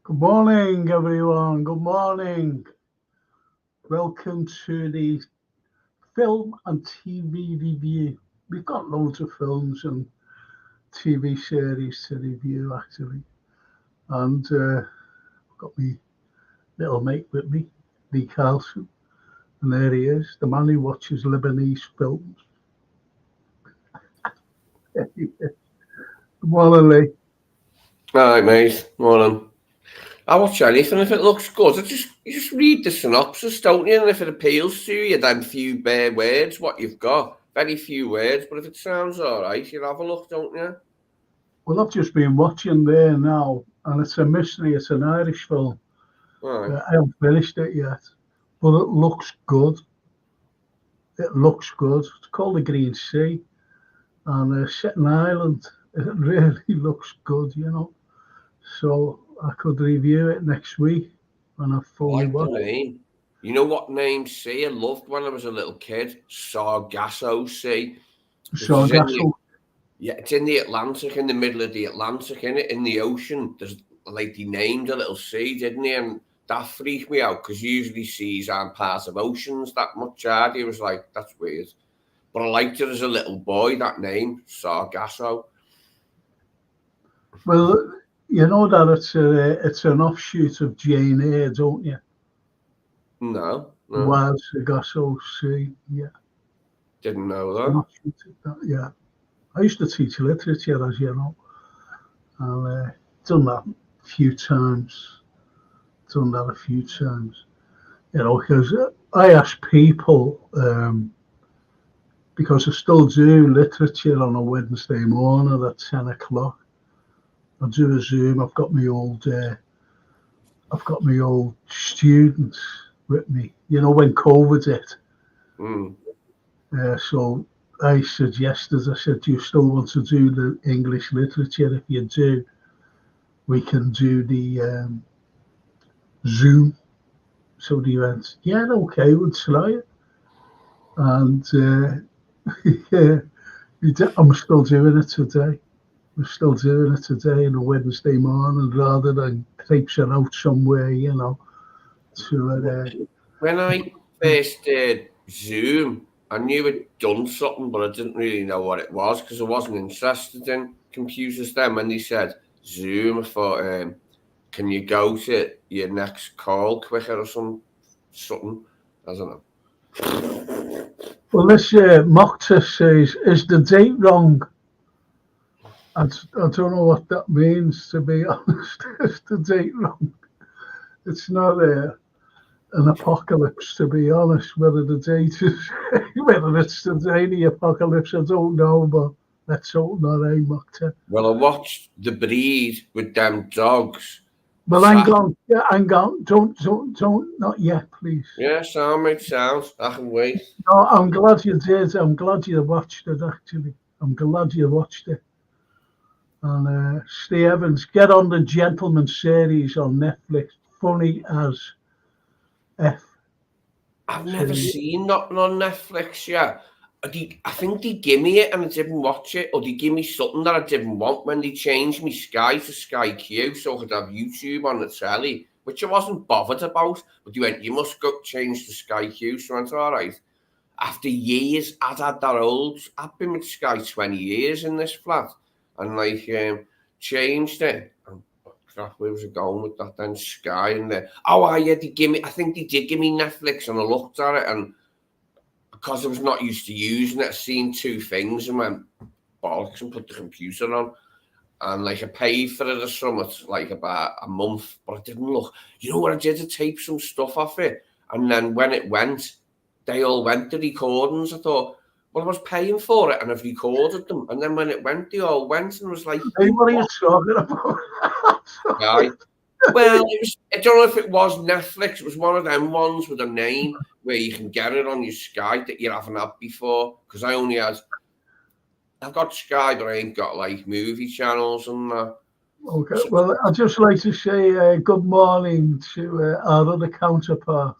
Good morning, everyone. Good morning. Welcome to the film and TV review. We've got loads of films and TV series to review, actually. And I've got my little mate with me, Lee Carlson. And there he is, the man who watches Lebanese films. Good morning, Lee. All right, mate. Morning. I watch anything if it looks good. You just read the synopsis, don't you? And if it appeals to you, then few bare words, what you've got. Very few words, but if it sounds all right, you have a look, don't you? Well, I've just been watching there now, and it's a mystery. It's an Irish film. All right. I haven't finished it yet, but it looks good. It looks good. It's called The Green Sea, and it's set in Ireland. It really looks good, you know. So I could review it next week when I've I fully like the watched. name. You know what name C I loved when I was a little kid? Sargasso Sea, which So is in the Gassel, it's in the Atlantic, in the middle of the Atlantic, in the ocean. There's like he named a little sea, didn't he? And that freaked me out because usually seas aren't part of oceans that much. He was like, that's weird. But I liked it as a little boy, that name, Sargasso. well, you know that it's an offshoot of Jane Eyre, don't you? No, no, Wild Sargasso Sea, yeah, didn't know an that. offshoot of that, yeah. I used to teach literature, as you know, and done that a few times. Done that a few times, you know, because I ask people, because I still do literature on a Wednesday morning at 10 o'clock. I do a Zoom. I've got my old students with me. You know, when COVID hit, Mm. so I suggested. I said, "Do you still want to do the English literature? If you do, we can do the Zoom." So they went, "Yeah, okay, we'll try it." And yeah, I'm still doing it today. We're still doing it today on a Wednesday morning rather than traipsing out somewhere, you know, to When I first did Zoom, I knew I'd done something, but I didn't really know what it was because I wasn't interested in computers then. When they said Zoom, I thought, can you go to your next call quicker or something? I don't know. Well, this Mokta says, is the date wrong? I don't know what that means, to be honest. Is the date wrong? It's not an apocalypse, to be honest. Whether the date is, whether it's the day of the apocalypse, I don't know, but let's hope not, Mokta? Well, I watched The Breed with them dogs. Well, hang Sat, on. Yeah, hang on. Don't, not yet, please. yeah, sound mate, sounds. I can wait. No, I'm glad you did. I'm glad you watched it, actually. I'm glad you watched it. And Steve Evans, get on the Gentleman series on Netflix. Funny as F. I've never Series. seen nothing on Netflix yet. I think they give me it and I didn't watch it, or they give me something that I didn't want when they changed me Sky to Sky Q so I could have YouTube on the telly, which I wasn't bothered about. But they went, you must go change to Sky Q. So I went, all right. After years, I'd had that old. I've been with Sky 20 years in this flat, and like changed it. And crap, where was it going with that then? Sky and there. Oh, yeah, they give me. I think they did give me Netflix, and I looked at it, and because I was not used to using it, I seen two things and went bollocks and put the computer on. And like I paid for it or something, like about a month, but I didn't look. You know what I did? I taped some stuff off it, and then when it went, they all went to recordings. I thought, well, I was paying for it and I've recorded them. And then when it went, they all went and was like, Hey, what are you talking about? guy. Well, it was, I don't know if it was Netflix. It was one of them ones with a name where you can get it on your Sky that you haven't had before. Because I've got Sky, but I ain't got like movie channels and that. Okay, So, well, I'd just like to say good morning to our other counterpart,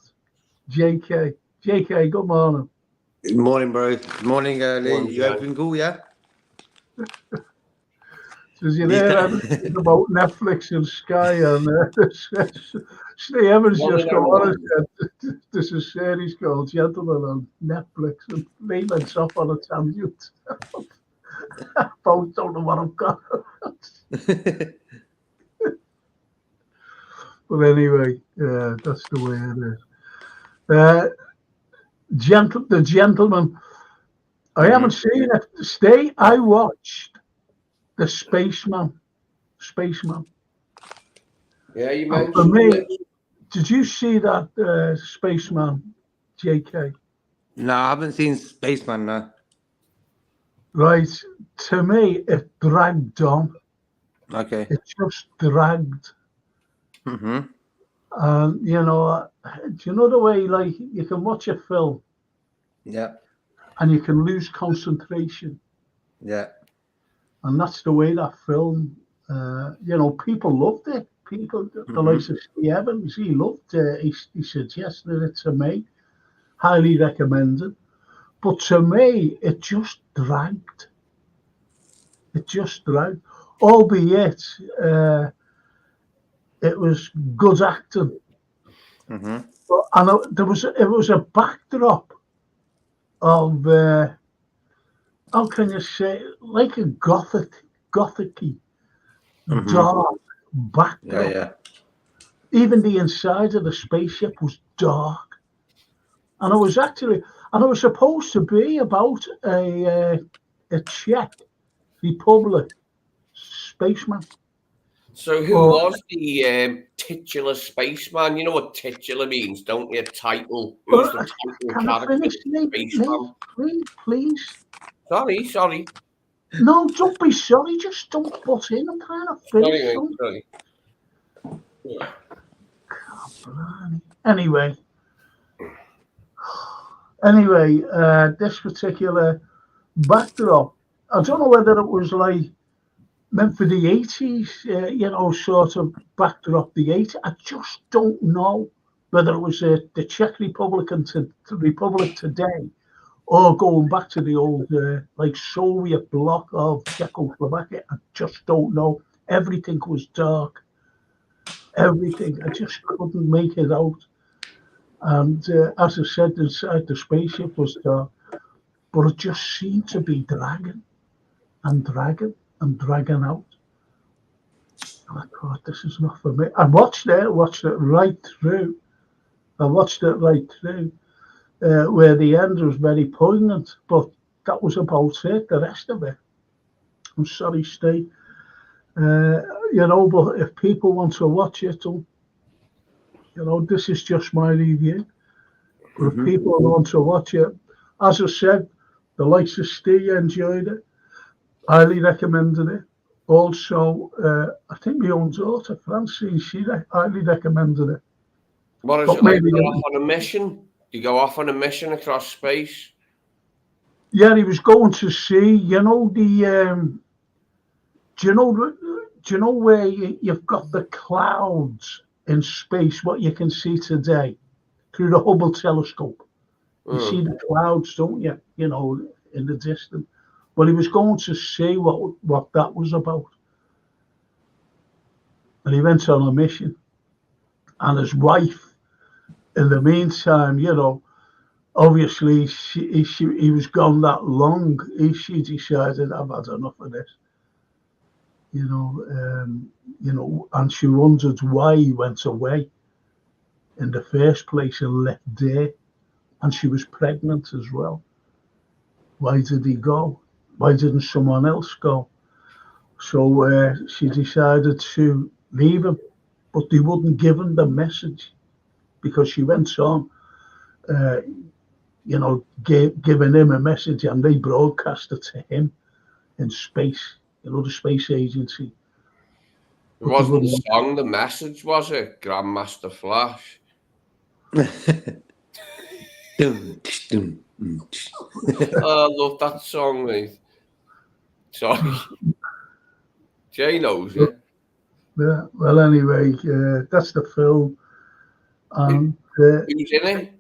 JK. JK, good morning. Good morning, bro. Good morning, Lee. one You guy. open call, yeah? Did you hear anything about Netflix and Sky? And Steve Evans One of just them got on and ones. said, "There's a series called Gentlemen on Netflix," and they went off on a tangent. Both don't know what I've got. But anyway, that's the way it is. The Gentleman. I haven't seen it. Stay. I watched the Spaceman. Spaceman. Yeah, you And for mentioned me, it. did you see that Spaceman, JK? No, I haven't seen Spaceman. No. Right. To me, it dragged on. Okay. It just dragged. Mm-hmm. And do you know the way like you can watch a film Yeah. and you can lose concentration, Yeah. and that's the way that film. People loved it. People, the likes of Steve Evans, he loved it. He suggested it to me. Highly recommended. But to me, it just dragged. It just dragged. Albeit, it was good acting. Mm-hmm. But it was a backdrop of how can you say, like a gothicy, dark Yeah. backdrop. Yeah. Even the inside of the spaceship was dark, and it was supposed to be about a Czech Republic spaceman. So who Or was the titular spaceman? You know what titular means, don't you? Title. Who's well, the title can I character? finish, mate? Spaceman. Please. Sorry. No, don't be sorry. Just don't butt in. I'm trying to Sorry, finish mate. something. Sorry. Yeah. Anyway, this particular backdrop, I don't know whether it was like meant for the 80s, sort of backdrop the 80s. I just don't know whether it was the Czech Republic and the Republic today, or going back to the old like Soviet bloc of Czechoslovakia. I just don't know. Everything was dark. Everything. I just couldn't make it out. And as I said, inside the spaceship was dark, but it just seemed to be dragging and dragging and dragging out. And I thought, this is not for me. I watched it right through. Where the end was very poignant, but that was about it. The rest of it, I'm sorry, Steve. But if people want to watch it, this is just my review. But if people want to watch it, as I said, the likes of Steve enjoyed it. Highly recommended it. Also, I think my own daughter, Francine, she highly recommended it. What is But it like? maybe Go off on a mission? You go off on a mission across space? yeah, he was going to see, do you know where you've got the clouds in space, what you can see today through the Hubble telescope? You see the clouds, don't you? In the distance. Well, he was going to see what that was about. And he went on a mission. And his wife, in the meantime, obviously he was gone that long. She decided, I've had enough of this. And she wondered why he went away in the first place and left there. And she was pregnant as well. Why did he go? Why didn't someone else go? So she decided to leave him, but they wouldn't give him the message because she went on, giving him a message, and they broadcast it to him in space, the space agency. It wasn't the song, the message, was it? Grandmaster Flash. I love that song, mate. Sorry. Jay knows it. Yeah, well, anyway, that's the film. And who's in it?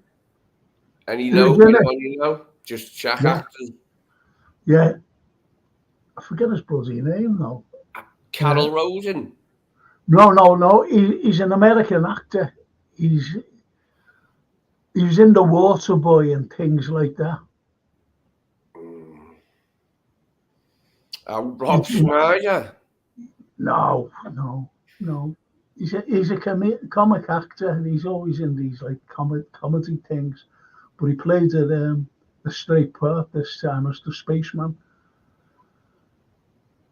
Anyone you know? Just Czech actors. Yeah. I forget his bloody name now. Carol Rosen. No. He's an American actor. He's in The Water Boy and things like that. Rob Schneider. No. He's a comic actor, and he's always in these like comedy things. But he played a straight part this time as the spaceman.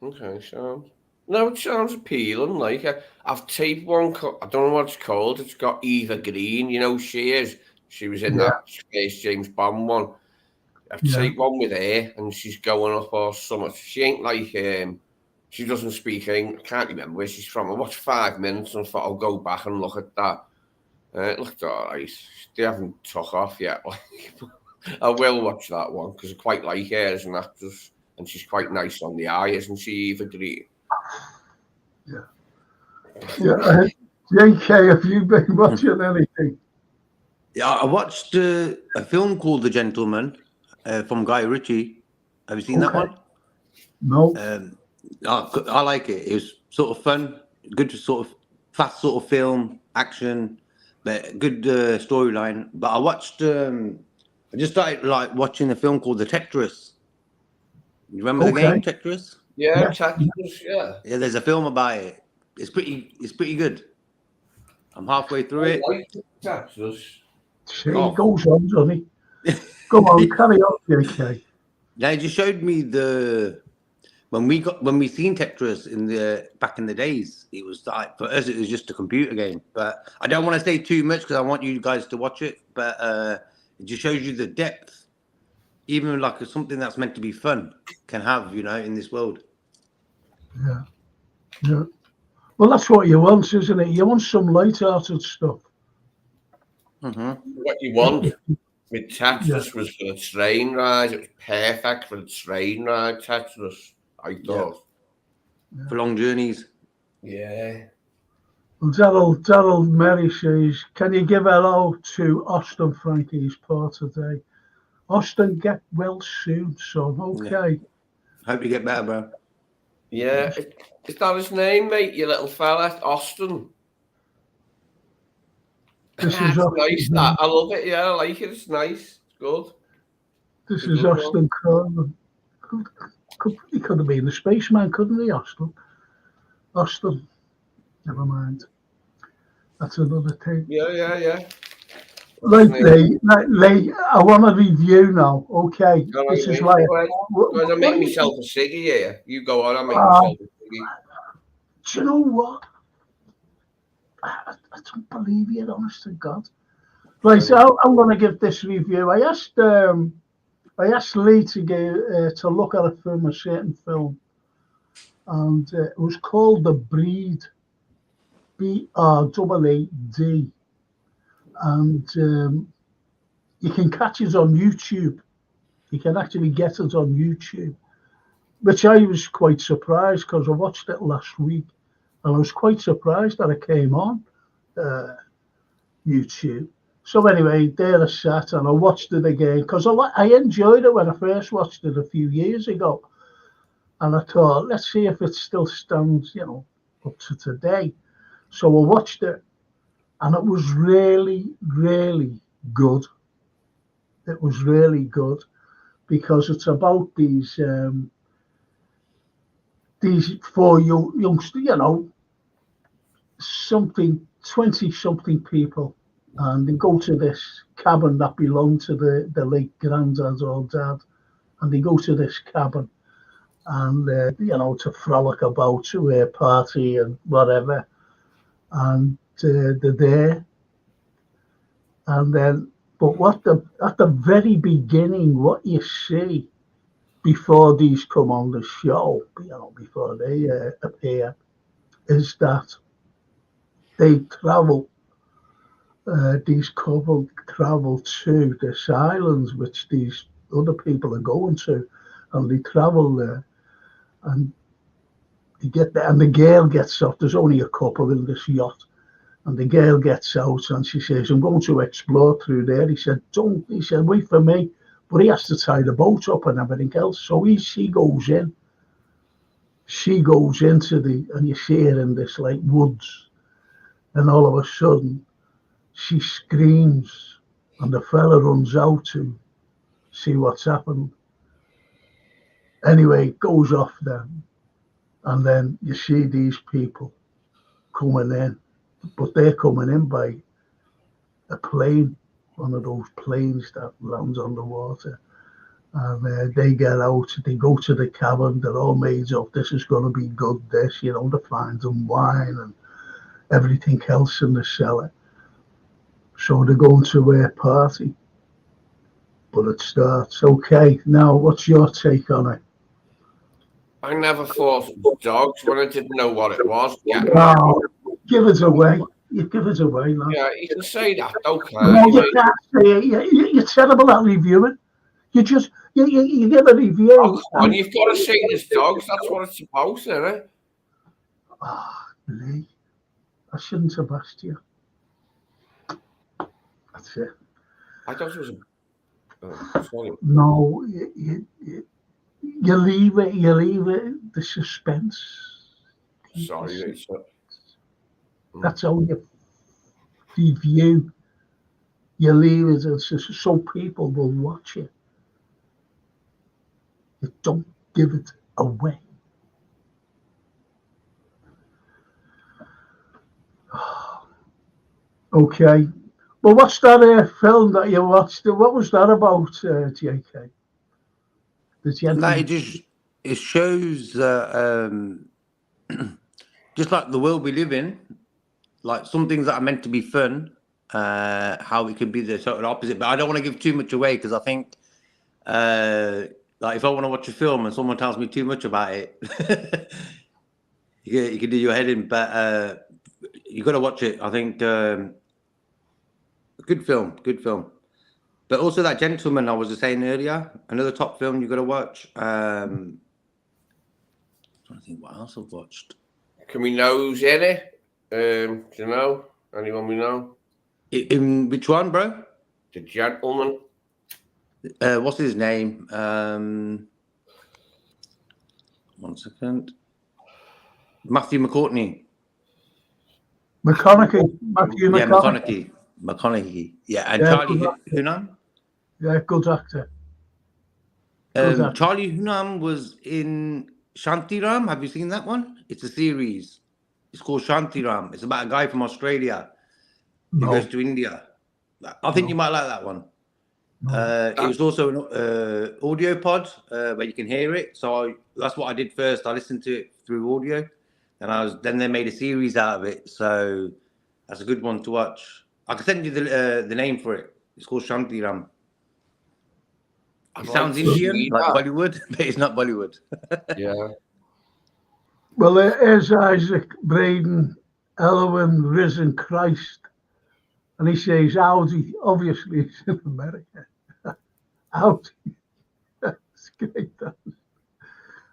Okay, it sounds appealing. Like I've taped one. I don't know what it's called. It's got Eva Green. You know who she is. She was in that first James Bond one. I've taped one with her, and she's going up or something. She ain't like she doesn't speak English. I can't remember where she's from. I watched 5 minutes and thought I'll go back and look at that. It looked alright. They haven't took off yet. I will watch that one because I quite like her as an actress, and she's quite nice on the eye, isn't she, Eva Green? Yeah. JK, have you been watching anything? Yeah, I watched a film called The Gentleman from Guy Ritchie. Have you seen that one? No. I like it. It was sort of fun, good sort of fast sort of film, action, but good storyline. But I watched. I just started like watching a film called The Tetris. You remember the game Tetris? Yeah, Tetris. Yeah. Yeah, there's a film about it. It's pretty good. I'm halfway through it. I like Tetris. See, he goes on, doesn't he? Go on, carry on, JK. Yeah, it just showed me when we seen Tetris back in the days. It was like for us, it was just a computer game. But I don't want to say too much because I want you guys to watch it. But it just shows you the depth, even like something that's meant to be fun can have, in this world. Yeah. Well, that's what you want, isn't it? You want some light-hearted stuff. Mm-hmm. What you want with Tetris was for the train ride. It was perfect for the train ride, Tetris, I thought. Yeah. For long journeys. Yeah. Well, Daryl Merry says, can you give hello to Austin, Frankie? He's part today. Austin, get well soon, son. Okay. Yeah. Hope you get better, bro. Yeah. Is that his name, mate? You little fella, Austin. This That's is nice. That I love it. Yeah, I like it. It's nice. It's good. This is Austin Carlyle. He could have been the spaceman, couldn't he, Austin? Austin. Never mind. That's another thing. Yeah. Right, Lee, I want to review now. Okay. Right, this is why. I'll make myself a ciggy here. You go on, I'll make myself a ciggy. Do you know what? I don't believe you, honest to God. Right, so I'm going to give this review. I asked Lee to look at a certain film, and it was called The Breed, BREED, and you can catch it on YouTube. You can actually get it on YouTube, which I was quite surprised because I watched it last week, and I was quite surprised that it came on YouTube. So anyway, there I sat and I watched it again because I enjoyed it when I first watched it a few years ago, and I thought, let's see if it still stands, up to today. So I watched it, and it was really, really good. It was really good because it's about these four youngsters, 20-something people, and they go to this cabin that belonged to the late granddad or dad, and they go to this cabin, and to frolic about, to a party and whatever, and they're there, and then, but at the very beginning, what you see before these come on the show, before they appear, is that they travel. These couple travel to this island, which these other people are going to, and they travel there, and they get there, and the girl gets off. There's only a couple in this yacht, and the girl gets out, and she says, "I'm going to explore through there." He said, "Don't." He said, "Wait for me." But he has to tie the boat up and everything else, so she goes in. she goes into and you see her in this like woods, and all of a sudden she screams, and the fella runs out to see what's happened. Anyway, it goes off then, and then you see these people coming in, but they're coming in by a plane, one of those planes that lands on the water. And they get out, they go to the cabin, they're all made up, this is going to be good, this, you know, they find them wine and everything else in the cellar. So they're going to a party. But it starts. Okay, now what's your take on it? I never thought it was dogs when I didn't know what it was. Yeah, Wow, give it away. You give it away, lad. yeah, you can say that, okay. No, you can't say it. You're terrible at reviewing. You just you give a review. Oh, come on, you've got to say there's dogs. That's what it's about, isn't it? Lee, I shouldn't have asked you. That's it. I thought it was sorry. No, you leave it, the suspense. Sorry. That's how you review. You leave it so people will watch it. You don't give it away. Okay. Well, what's that film that you watched? What was that about, JK? No, it shows just like the world we live in, like some things that are meant to be fun, how it could be the total opposite. But I don't want to give too much away because I think, like, if I want to watch a film and someone tells me too much about it, you can do your head in. But you got to watch it. I think good film. But also that Gentleman I was saying earlier, another top film you got to watch. I'm trying to think what else I've watched. Can we know who's in it? Do you know? Anyone we know? In which one, bro? The Gentleman. What's his name? 1 second. Matthew McConaughey. Matthew Yeah, McConaughey. McConaughey. Yeah, and Yeah, Charlie Hunnam. Yeah, good actor. Good actor. Charlie Hunnam was in Shantiram. Have you seen that one? It's a series. It's called Shantiram. It's about a guy from Australia who goes to India. I think you might like that one. It was also an audio pod where you can hear it. So that's what I did first. I listened to it through audio, and then they made a series out of it. So that's a good one to watch. I can send you the name for it. It's called Shantiram. It sounds Indian, like Bollywood, but it's not Bollywood. Yeah. Well, there's Isaac Braden, Elwin, risen Christ. And he says, Audi, obviously it's in America. Audi. That's great.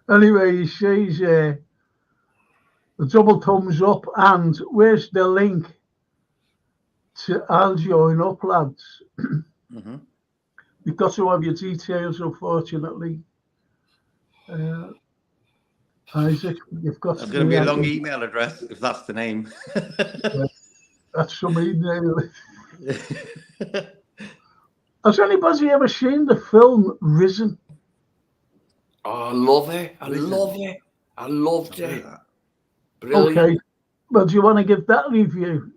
Anyway, he says, a double thumbs up. And where's the link to I'll join up, lads? Mm-hmm. You've got to have your details, unfortunately. Isaac, you've got That's going to be a long email address, if that's the name. That's some email. Has anybody ever seen the film Risen? Oh, I love it. I loved it. Brilliant. Okay. Well, do you want to give that review?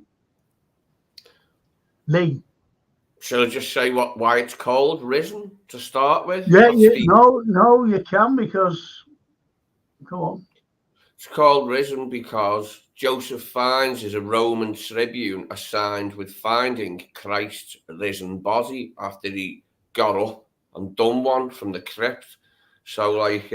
Lee? Shall I just say why it's called Risen to start with? Yeah, no, you can because, come on. It's called Risen because Joseph Fiennes is a Roman tribune assigned with finding Christ's risen body after he got up and done one from the crypt. So, like,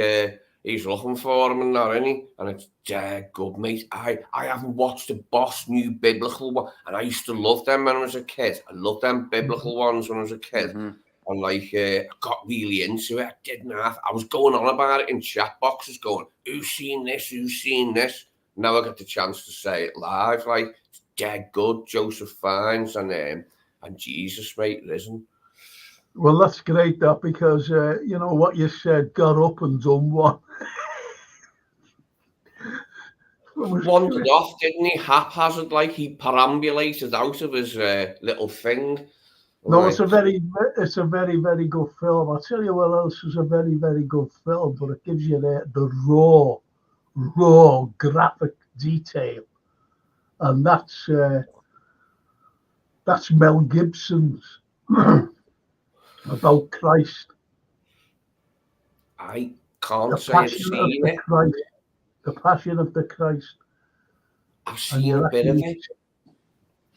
he's looking for him and that, isn't he? And it's dead good, mate. I haven't watched the Boss new biblical one, and I used to love them when I was a kid. I loved them biblical ones when I was a kid. Mm-hmm. And, like, I got really into it. I was going on about it in chat boxes going, who's seen this? Who's seen this? Now I got the chance to say it live. Like, it's dead good. Joseph Fiennes and Jesus, mate, risen. Well, that's great, that, because, you know, what you said, got up and done one. wandered off, didn't he? Haphazard, like he perambulated out of his little thing. No, Like, it's a very very good film. I'll tell you what else is a very good film, but it gives you the raw graphic detail, and that's Mel Gibson's about Christ. I can't The say I've Passion of seen the it. Christ. The Passion of the Christ. I've seen a bit of it.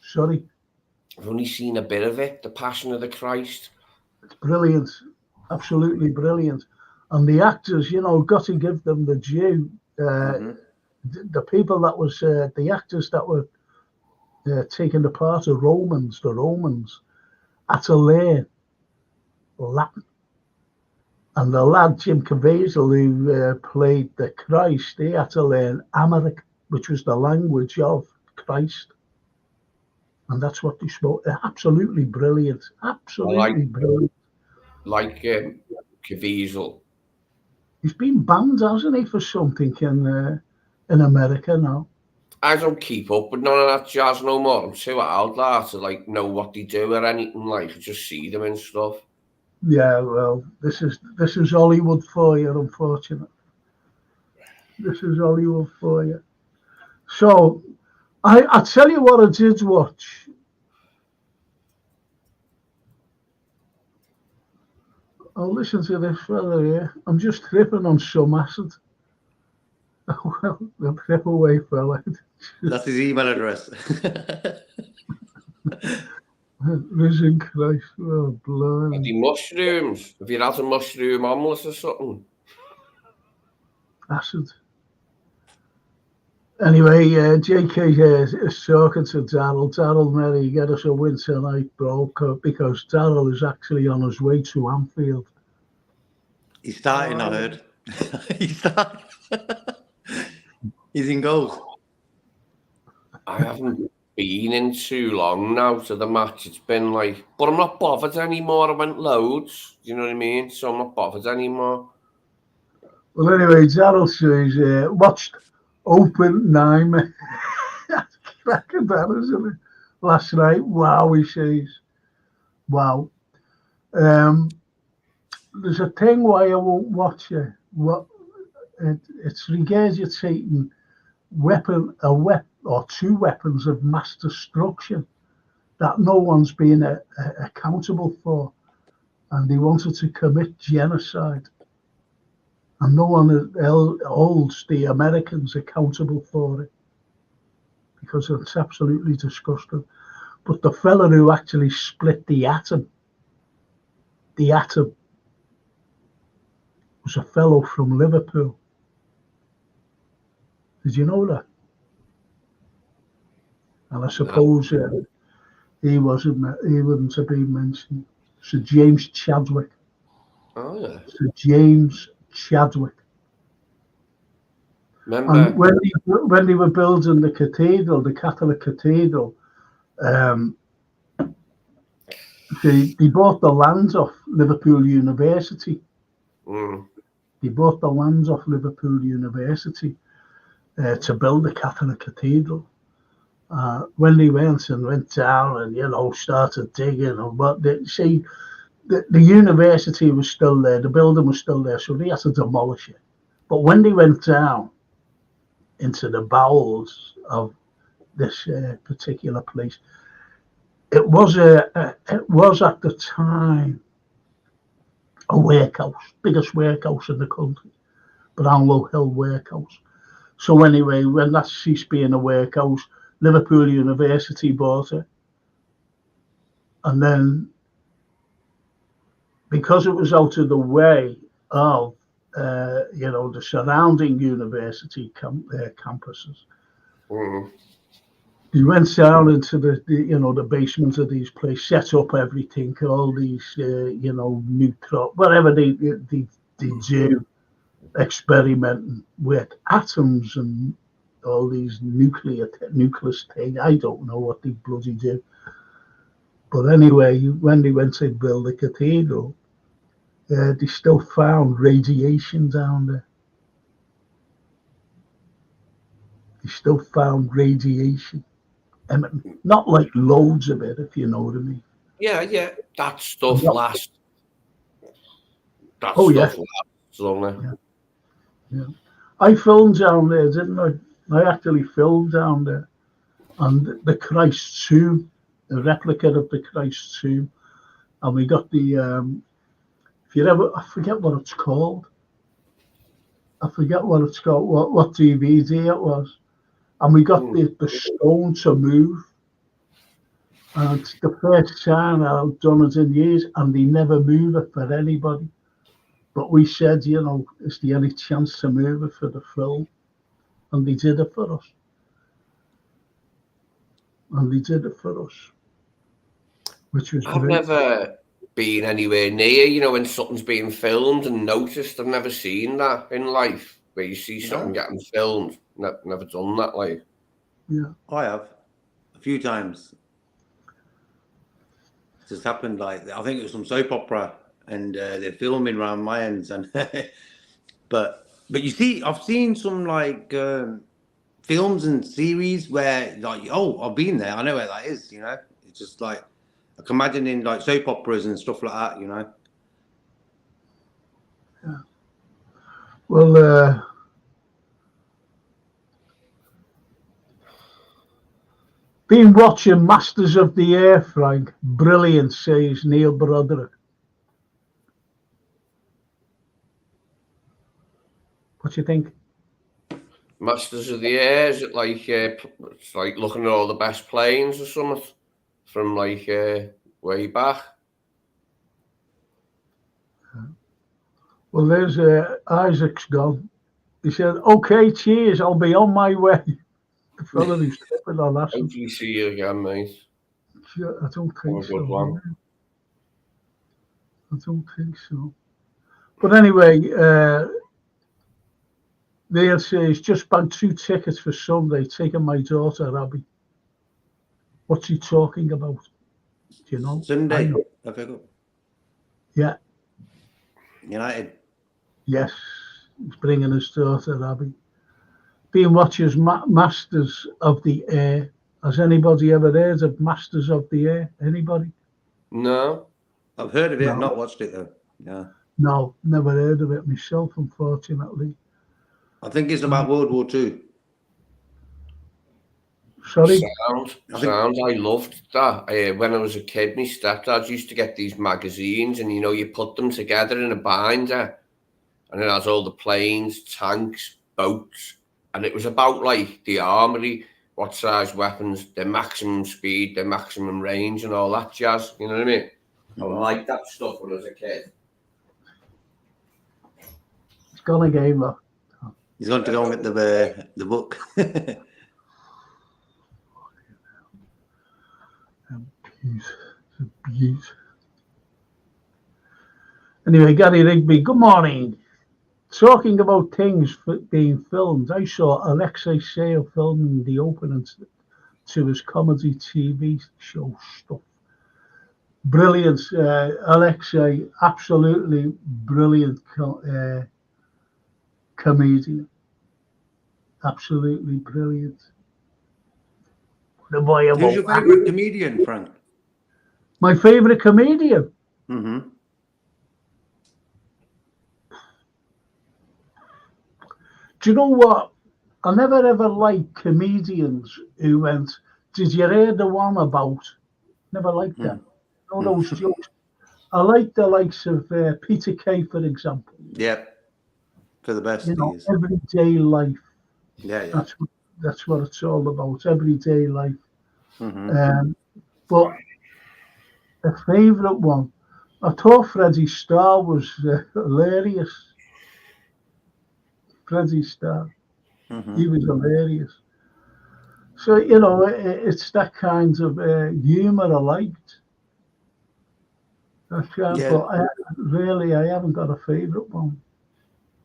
Sorry. I've only seen a bit of it. The Passion of the Christ. It's brilliant. Absolutely brilliant. And the actors, you know, got to give them the due. The people that was, the actors that were taking the part of the Romans, had to learn Latin. And the lad, Jim Caviezel, who played the Christ, he had to learn Amharic, which was the language of Christ. And that's what they spoke. Absolutely brilliant. Absolutely brilliant. Like Caviezel. He's been banned, hasn't he, for something in America now? I don't keep up with none of that jazz no more. I'm too old to like know what they do or anything. Like, I just see them and stuff. Yeah, well, this is Hollywood for you, unfortunately. This is Hollywood for you. So, I tell you what I did watch. I'll listen to this fella here. I'm just tripping on some acid. Well, the trip away fella. That's his email address. Risen Christ, oh, blimey. Are they mushrooms? Have you had a mushroom omelette or something? Acid. Anyway, JK is talking to Darryl. Darryl, Mary, get us a win tonight, bro, because Darryl is actually on his way to Anfield. He's starting, I heard. He's starting. He's in goals. I haven't been in too long now to the match. It's been like, but I'm not bothered anymore. I went loads. You know what I mean? So I'm not bothered anymore. Well, anyway, Darryl says, watched Open 9. That's cracking that, isn't it? Last night. Wow, he says. Wow. There's a thing why I won't watch it. It's regurgitating two weapons of mass destruction that no one's been accountable for, and they wanted to commit genocide, and no one holds the Americans accountable for it because it's absolutely disgusting. But the fella who actually split the atom was a fellow from Liverpool. Did you know that? And I suppose he wouldn't have been mentioned. Sir James Chadwick. Oh yeah. Sir James Chadwick. Remember? And when they were building the cathedral, the Catholic cathedral, they bought the lands off Liverpool University. They bought the lands off Liverpool University to build the Catholic cathedral. When they went down and started digging and what they see, the university was still there, the building was still there, so they had to demolish it. But when they went down into the bowels of this particular place, it was at the time a workhouse, biggest workhouse in the country, Brownlow Hill Workhouse. So anyway, when that ceased being a workhouse, Liverpool University bought it. And then, because it was out of the way of, the surrounding university campuses, he went down into the basement of these places, set up everything, all these, neutron, whatever they do, experimenting with atoms and all these nucleus things. I don't know what they bloody do. But anyway, when they went to build the cathedral, they still found radiation down there. they still found radiation. Not like loads of it, if you know what I mean. Yeah. That stuff Not, lasts. That oh, yeah. stuff lasts, doesn't it? Yeah. I filmed down there, didn't I? I actually filmed down there. And the Christ tomb, the replica of the Christ tomb. And we got the, if you ever, I forget what it's called. I forget what it's called, what DVD it was. And we got the stone to move. And it's the first time I've done it in years, and they never move it for anybody. But we said, you know, is there any chance to move it for the film? And they did it for us. Which was I've great. never been anywhere near, you know, when something's being filmed and noticed. I've never seen that in life, where you see something getting filmed. Never done that, like. Yeah. I have a few times. It just happened, like, I think it was some soap opera, and they're filming around my ends, and but you see, I've seen some like films and series where, like, oh, I've been there, I know where that is, you know. It's just like I can imagine in like soap operas and stuff like that, you know. Yeah. Well, been watching Masters of the Air, Frank. Brilliant, says Neil Broderick. What do you think? Masters of the Air, is it like it's like looking at all the best planes or something from like way back? Well, there's Isaac's gone. He said, "Okay, cheers. I'll be on my way." The fella who's tripping on that. Hopefully see you again, mate. I don't think so. I don't think so. But anyway, Neil says, just bought 2 tickets for Sunday, taking my daughter, Abby. What's he talking about? Do you know? Sunday, I forgot. Yeah. United. Yes, he's bringing his daughter, Abby. Been watching Masters of the Air. Has anybody ever heard of Masters of the Air? Anybody? No. I've heard of it, No. not watched it though. Yeah. No, never heard of it myself, unfortunately. I think it's about World War II. Sorry? Sounds. I loved that. When I was a kid, my stepdad used to get these magazines, and you know, you put them together in a binder, and it has all the planes, tanks, boats, and it was about like the armory, what size weapons, their maximum speed, their maximum range, and all that jazz. You know what I mean? I liked that stuff when I was a kid. It's gone again, though. He's going to go and get the book. Anyway, Gary Rigby, good morning. Talking about things being filmed, I saw Alexei Sayle filming the opening to his comedy TV show stuff. Brilliant, Alexei, absolutely brilliant comedian. Absolutely brilliant. Who's your favourite comedian, Frank? My favourite comedian? Mm-hmm. Do you know what? I never ever liked comedians who went, did you hear the one about? Never liked that. All those jokes. I like the likes of Peter Kay, for example. Yep. For the best. You know, everyday life. Yeah. That's what it's all about, everyday life. Mm-hmm. But a favourite one, I thought Freddie Starr was hilarious. Freddie Starr. Mm-hmm. He was hilarious. So, you know, it's that kind of humour I liked. But I haven't got a favourite one.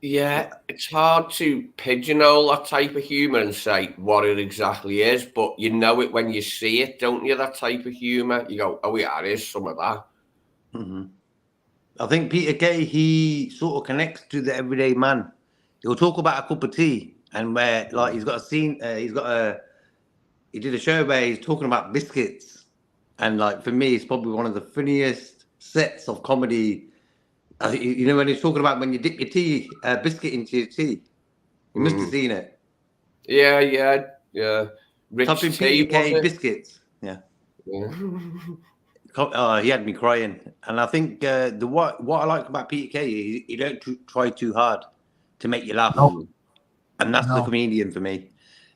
Yeah, it's hard to pigeonhole that type of humour and say what it exactly is, but you know it when you see it, don't you? That type of humour, you go, "Oh yeah, there's some of that." Mm-hmm. I think Peter Kay, he sort of connects to the everyday man. He'll talk about a cup of tea, and where like he's got a scene, he did a show where he's talking about biscuits, and like for me, it's probably one of the funniest sets of comedy. You know when he's talking about when you dip your biscuit into your tea. You must have seen it. Yeah. Rich Something tea, was PK it? biscuits. Yeah. He had me crying, and I think what I like about Peter Kay, he don't try too hard to make you laugh, No. and that's the No. comedian for me.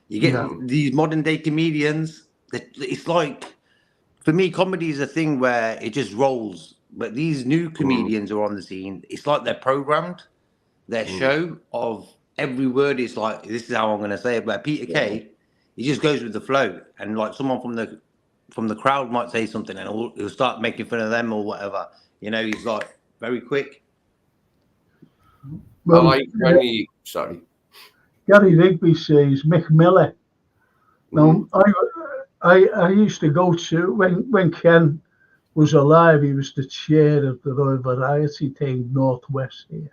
You get Yeah. these modern day comedians. It's like, for me, comedy is a thing where it just rolls. But these new comedians are on the scene. It's like they're programmed. Their show of every word is like, this is how I'm going to say it. But Peter Kay, he just goes with the flow, and like someone from the crowd might say something, and he'll start making fun of them or whatever. You know, he's like very quick. Well, I like when he. Sorry. Gary Rigby says Mick Miller. Now, I used to go to, when Ken was alive, he was the chair of the Royal Variety team, Northwest here.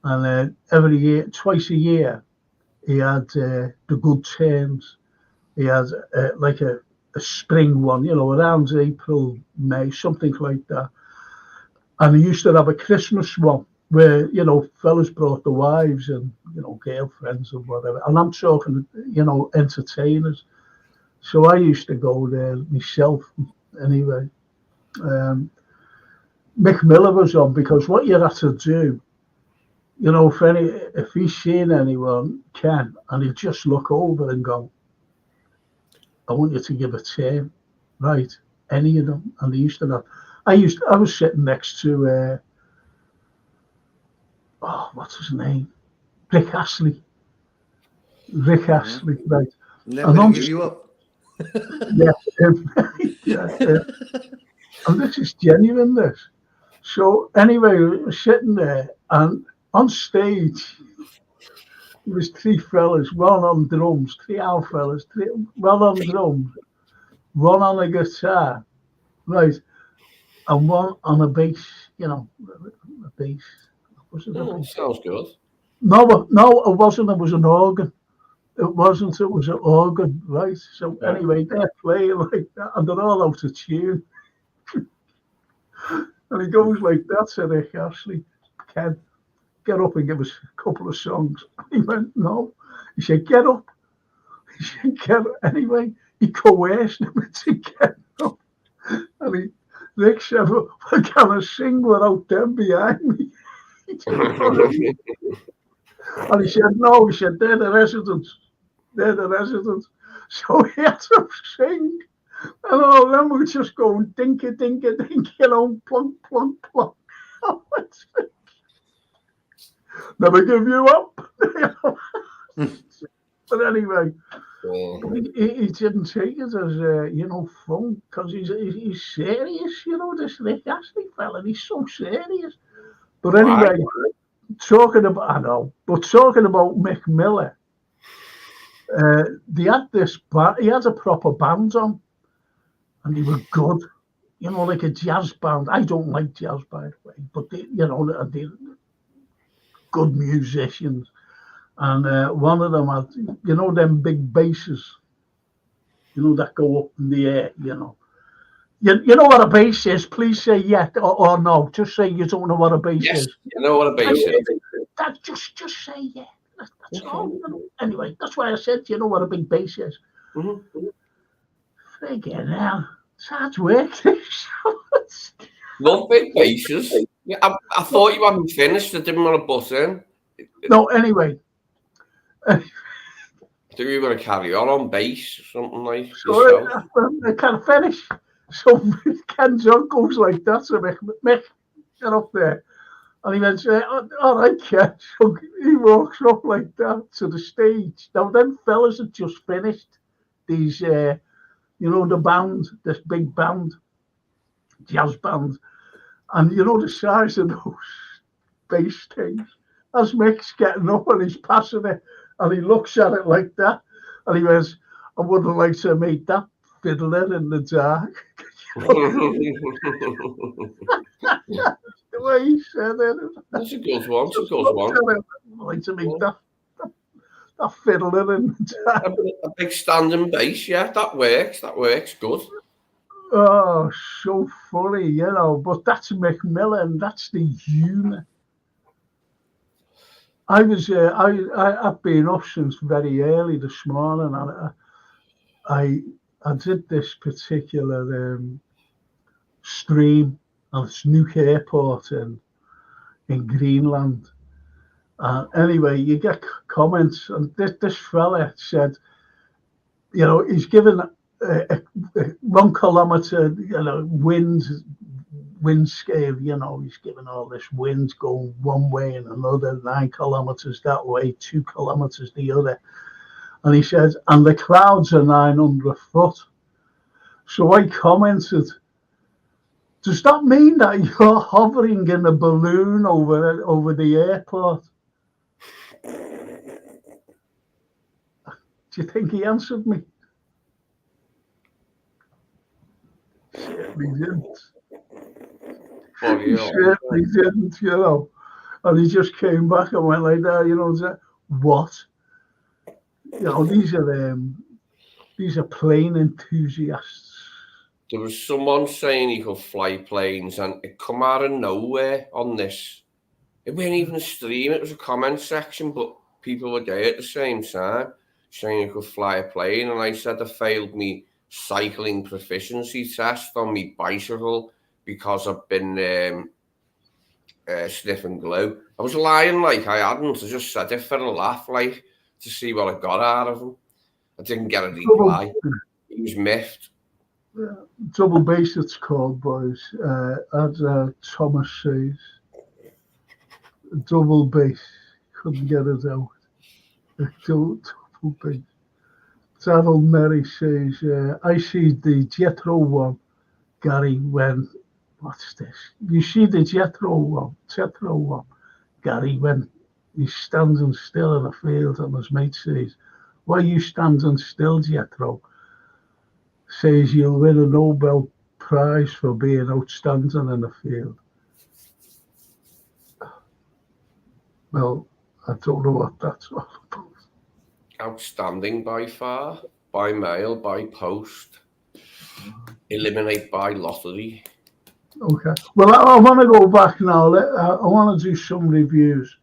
And every year, twice a year, he had the Good Turns. He had like a spring one, around April, May, something like that. And he used to have a Christmas one where, fellas brought the wives and, girlfriends or whatever. And I'm talking, entertainers. So I used to go there myself anyway. Mick Miller was on, because what you had to do, if he's seen anyone, Ken, and he'd just look over and go, I want you to give a term, right? Any of them. And he used to have, I was sitting next to, what's his name? Rick Astley, right? Never going to give you up. Yeah, and this is genuine, this. So anyway, we were sitting there, and on stage, there was three fellas, one on drums, three old fellas, one on drums, one on a guitar, right, and one on a bass, a bass. Was it a bass? Sounds good. No, it wasn't. It was an organ. It wasn't. It was an organ, right? So anyway, they're playing like that, and they're all out of tune. And he goes like that to Rick Astley, Ken, get up and give us a couple of songs. He went, no. He said, get up. He said, get up. Anyway, he coerced him to get up. And Rick said, well, I can't sing without them behind me. And he said, no. He said, they're the residents. So he had to sing. And all of them were just going dinka, dinka, dinka, plunk, plunk, plunk. Never give you up. But anyway, he didn't take it as, fun, because he's serious, this Rick Astley fella, he's so serious. But anyway, talking about Mick Miller, they had he had a proper band on, and they were good, like a jazz band. I don't like jazz, by the way, but they're good musicians. And one of them had, them big basses, that go up in the air, You know what a bass is? Please say yes or no. Just say you don't know what a bass is. You know what a bass is. That just say yeah. That's all. Anyway, that's why I said, you know what a big bass is. Friggin' hell. It's hard work. Love big basses. Yeah, I thought you hadn't finished. I didn't want to butt in. No, anyway. I think we were going to carry on bass, something like I can't finish. So Ken's uncle's like, that's a Mick, get up there. And he went, all right, Ken. So he walks up like that to the stage. Now, them fellas had just finished these, the band, this big band, jazz band. And the size of those bass things. As Mick's getting up and he's passing it, and he looks at it like that, and he goes, I wouldn't like to meet that fiddler in the dark. The way he said it. That's a good one. It's a good one. I like to meet that that fiddler in the A big standing bass, yeah, that works good. Oh, so funny, you know. But that's Macmillan. That's the unit. I've been up since very early this morning, and I did this particular stream on Nuuk Airport in Greenland. Anyway, you get comments, and this fella said, you know, he's given a 1 kilometer, you know, wind scale, you know, he's given all this wind going one way and another 9 kilometers that way, 2 kilometers the other. And he says, and the clouds are 900 foot. So I commented, does that mean that you're hovering in a balloon over the airport? Do you think he answered me? Certainly didn't. He certainly didn't, you know. And he just came back and went like that, you know, said, what? You know, these are plane enthusiasts. There was someone saying he could fly planes, and it come out of nowhere on this. It wasn't even a stream, it was a comment section, but people were there at the same time saying he could fly a plane, and I said I failed me cycling proficiency test on me bicycle because I've been sniffing glue. I was lying like I hadn't. I just said it for a laugh, like, to see what I got out of him. I didn't get a reply. He was miffed. Double bass it's called, boys. As Thomas says, double bass. Couldn't get it out. Double bass. Daryl Merry says, I see the Jethro one, Gary, when, what's this? You see the Jethro one, Gary, when he's standing still in a field and his mate says, why are you standing still, Jethro? Says you'll win a Nobel Prize for being outstanding in the field. Well, I don't know what that's all about. Outstanding by far, by mail, by post, eliminate by lottery. Okay. Well, I want to go back now. I want to do some reviews.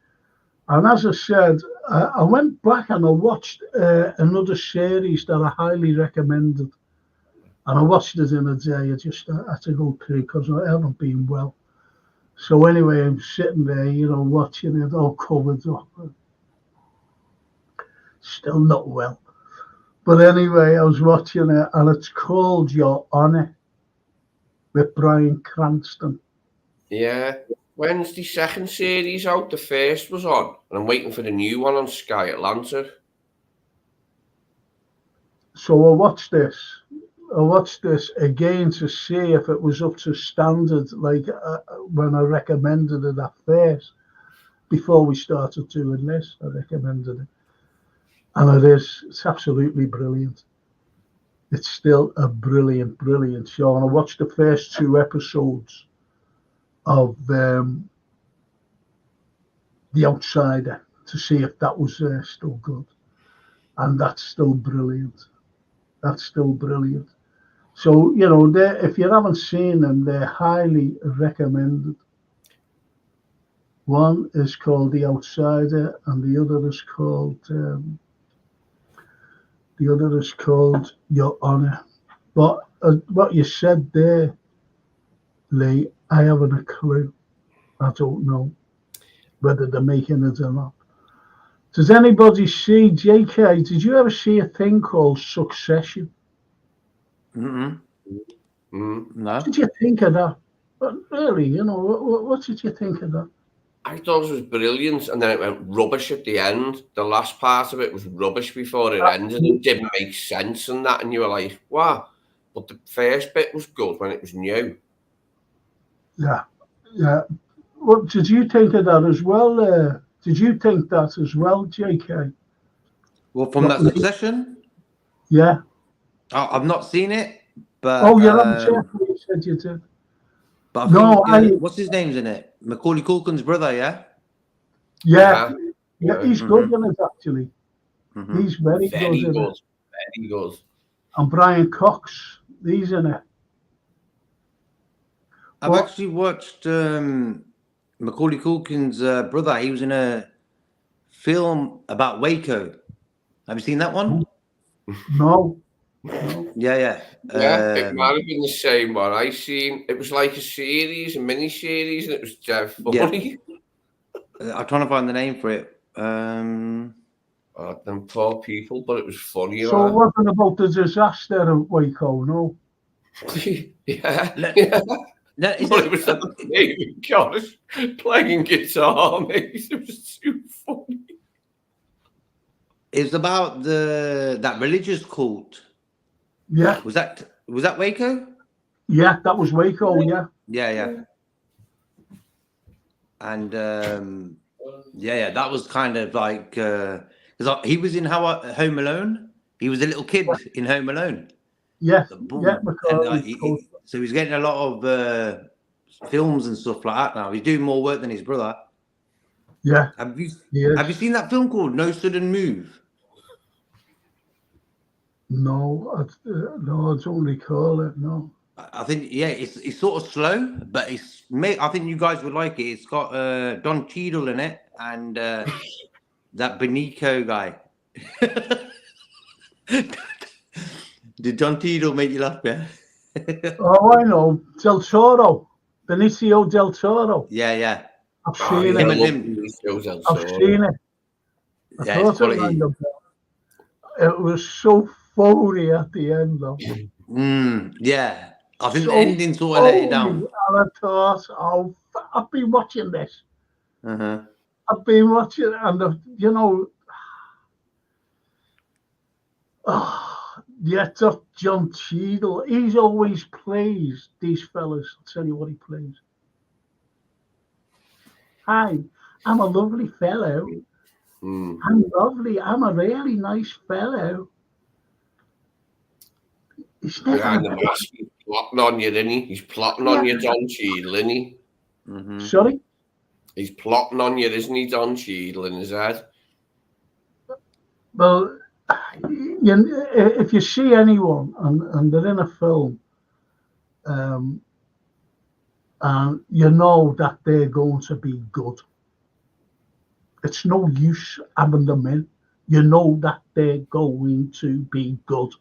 And as I said, I went back and I watched another series that I highly recommended. And I watched it in a day. I just had to go through because I haven't been well. So anyway, I'm sitting there, you know, watching it all covered up. Still not well. But anyway, I was watching it, and it's called Your Honor with Bryan Cranston. Yeah. When's the second series out? The first was on, and I'm waiting for the new one on Sky Atlanta. So I watched this again to see if it was up to standard, like when I recommended it at first. Before we started doing this, I recommended it. And it is. It's absolutely brilliant. It's still a brilliant, brilliant show. And I watched the first 2 episodes of The Outsider to see if that was still good. And that's still brilliant. That's still brilliant. So, you know, if you haven't seen them, they're highly recommended. One is called The Outsider, and the other is called Your Honor. But what you said there, Lee, I haven't a clue. I don't know whether they're making it or not. Does anybody see, JK, did you ever see a thing called Succession? No. What did you think of that? But really, you know, what did you think of that? I thought it was brilliant, and then it went rubbish at the end. The last part of it was rubbish before it ended. It didn't make sense and that, and you were like, wow. But the first bit was good when it was new. Yeah. What did you think of that as well? Did you think that as well, JK? Well, from that Succession? Yeah. I've not seen it, but... Oh, you're not sure. You said you did. But I think, what's his name's in it? Macaulay Culkin's brother, yeah? Yeah, he's good in it, actually. He's very good Very in it. good. Very good. And Brian Cox, he's in it. I've But- actually watched Macaulay Culkin's brother. He was in a film about Waco. Have you seen that one? No. Yeah. Yeah, it might have been the same one I seen. It was like a series, a mini series, and it was dead funny. I'm trying to find the name for it. Oh, them poor people, but it was funny. So it wasn't about the disaster of Waco, no? Yeah. No, is But it was David Gosh playing guitar, mate. It was too funny. It's about that religious cult. Yeah. Was that Waco? Yeah, that was Waco, yeah. Yeah. And that was kind of like because he was in Home Alone. He was a little kid in Home Alone. Yeah, And, so he's getting a lot of films and stuff like that now. He's doing more work than his brother. Yeah. Have you seen that film called No Sudden Move? No, I don't recall it, no. I think it's sort of slow, but I think you guys would like it. It's got Don Cheadle in it and that Benico guy. Did Don Cheadle make you laugh? Yeah. Oh, I know, Benicio del Toro. Yeah. I've seen it. I've seen it. I thought it rang a bell. It was so phony at the end, though. Yeah. I think the ending sort of let it down. And I thought, I've been watching this. Uh-huh. I've been watching, and John Cheadle. He's always plays these fellas. I'll tell you what he plays. Hi, I'm a lovely fellow. I'm lovely. I'm a really nice fellow. He's behind the mask. He's plotting on you, isn't he? He's plotting on you, Don Cheadle, isn't he? Sorry? He's plotting on you, isn't he, Don Cheadle, in his head? Well, if you see anyone and they're in a film, and you know that they're going to be good, it's no use having them in. You know that they're going to be good,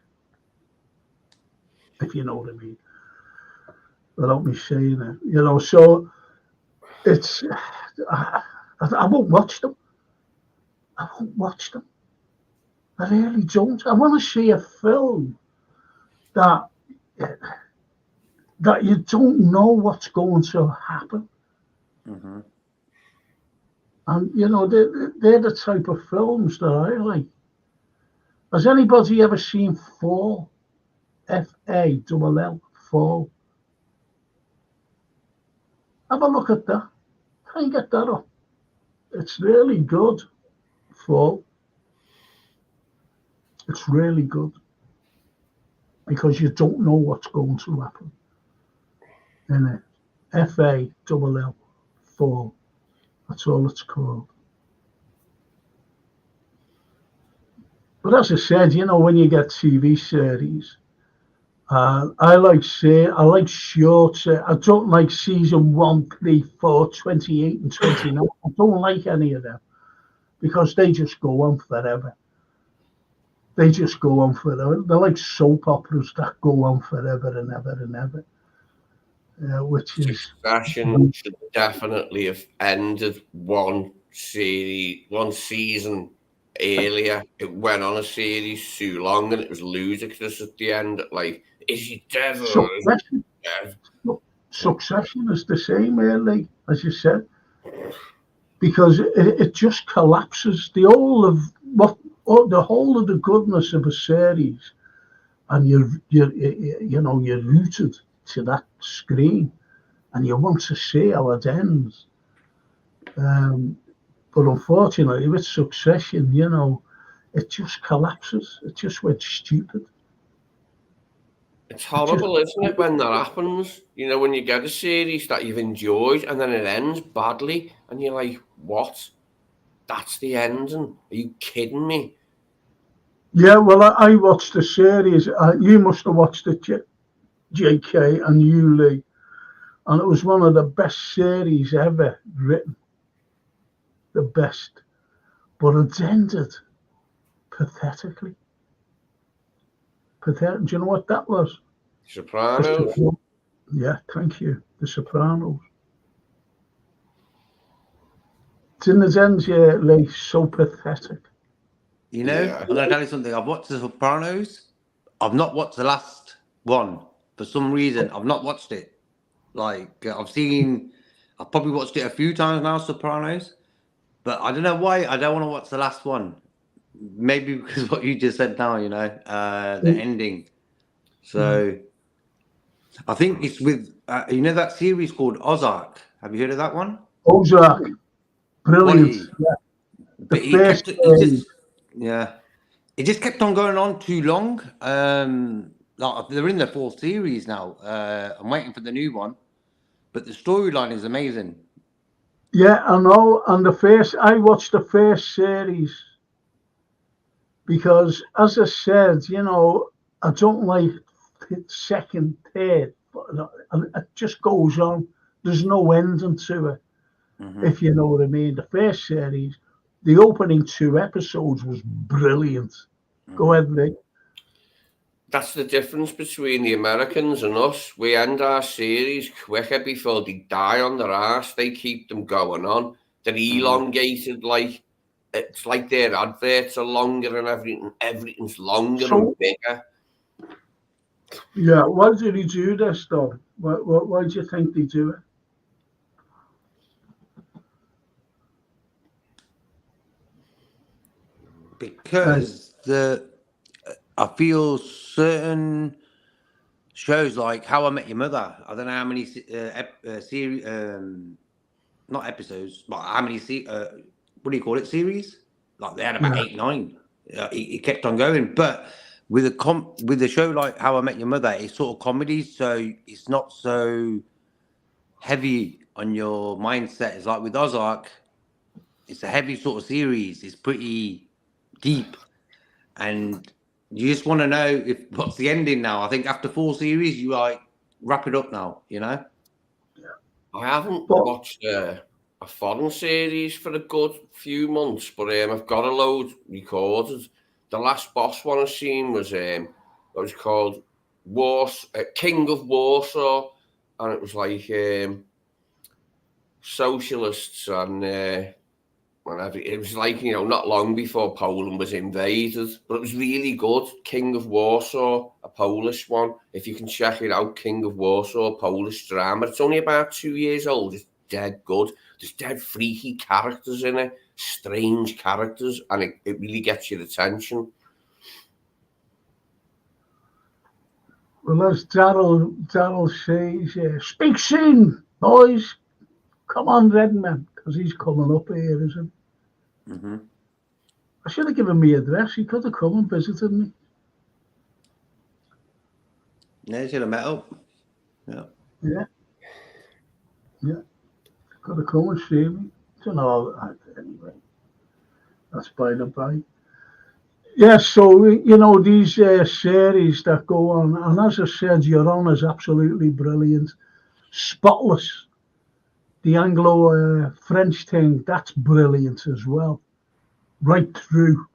if you know what I mean. Without me saying it, so it's. I won't watch them. I really don't. I want to see a film that you don't know what's going to happen. And they're the type of films that I like. Has anybody ever seen Fall? Fall? Fall. Have a look at that. Try and get that up. It's really good. Fall. It's really good because you don't know what's going to happen. In it, Fall. Fall. That's all it's called. But as I said, when you get TV series, I like short. I don't like season 1, 3, 4, 28 and 29. I don't like any of them because they just go on forever. They're like soap operas that go on forever and ever and ever. Which is Succession should definitely have ended one season earlier. It went on a series too long and it was ludicrous at the end. Like, is he dead or is he dead? Succession is the same, really, as you said, because it just collapses. The whole of the goodness of a series, and you're rooted to that screen, and you want to see how it ends. But unfortunately, with Succession, it just collapses. It just went stupid. It's horrible, isn't it, when that happens? When you get a series that you've enjoyed and then it ends badly, and you're like, what? That's the ending? Are you kidding me? Yeah, well, I watched the series. You must have watched it, JK, and you, Lee. And it was one of the best series ever written. The best. But it ended pathetically. Pathetic. Do you know what that was? The Sopranos. Sopranos. Yeah, thank you. The Sopranos. Didn't it end, yeah, Lee? So pathetic. You know, Yeah. I'm gonna tell you something. I've watched The Sopranos. I've not watched the last one for some reason. I've not watched it. Like I've probably watched it a few times now, Sopranos. But I don't know why I don't want to watch the last one. Maybe because what you just said now, the ending. So I think it's with that series called Ozark. Have you heard of that one? Ozark. Brilliant. Quality, Yeah. The but it first kept it series. just yeah. It just kept on going on too long. Like they're in the fourth series now. I'm waiting for the new one, but the storyline is amazing. Yeah, I know. And I watched the first series because, as I said, I don't like second, third, but it just goes on. There's no ending to it, Hmm. if you know what I mean. The first series, the opening 2 episodes was brilliant. Go Hmm. ahead, Vic. That's the difference between the Americans and us. We end our series quicker before they die on their ass. They keep them going on. They're Hmm. elongated, like it's like their adverts are longer and everything. Everything's longer and So, bigger. yeah, why did he do this, though? Why do you think they do it? Uh, Because I feel certain shows like How I Met Your Mother. I don't know how many series, not episodes, but how many what do you call it, series? Like they had about yeah. 8, 9. It kept on going, but with a show like How I Met Your Mother, it's sort of comedy, so it's not so heavy on your mindset. It's like with Ozark, it's a heavy sort of series. It's pretty deep, and you just want to know if what's the ending now. I think after 4 series, you like wrap it up now. I haven't But watched a foreign series for a good few months, but I've got a load recorded. The last boss one I seen was it was called King of Warsaw, and it was like socialists and it was like not long before Poland was invaded, but it was really good. King of Warsaw, a Polish one. If you can check it out, King of Warsaw, Polish drama. It's only about 2 years old. It's dead good. There's dead freaky characters in it, strange characters, and it really gets your attention. well, as Daryl says, speak soon, boys. Come on, Redman, because he's coming up here, isn't he? Hmm. I should have given me address. He could have come and visited me. Yeah, you should have met up. Yeah. Yeah, yeah. Could have come and see me. Don't know. Anyway, that's by the by. Yeah, so, these series that go on, and as I said, Your Honour's absolutely brilliant. Spotless. The Anglo-French thing, that's brilliant as well. Right through,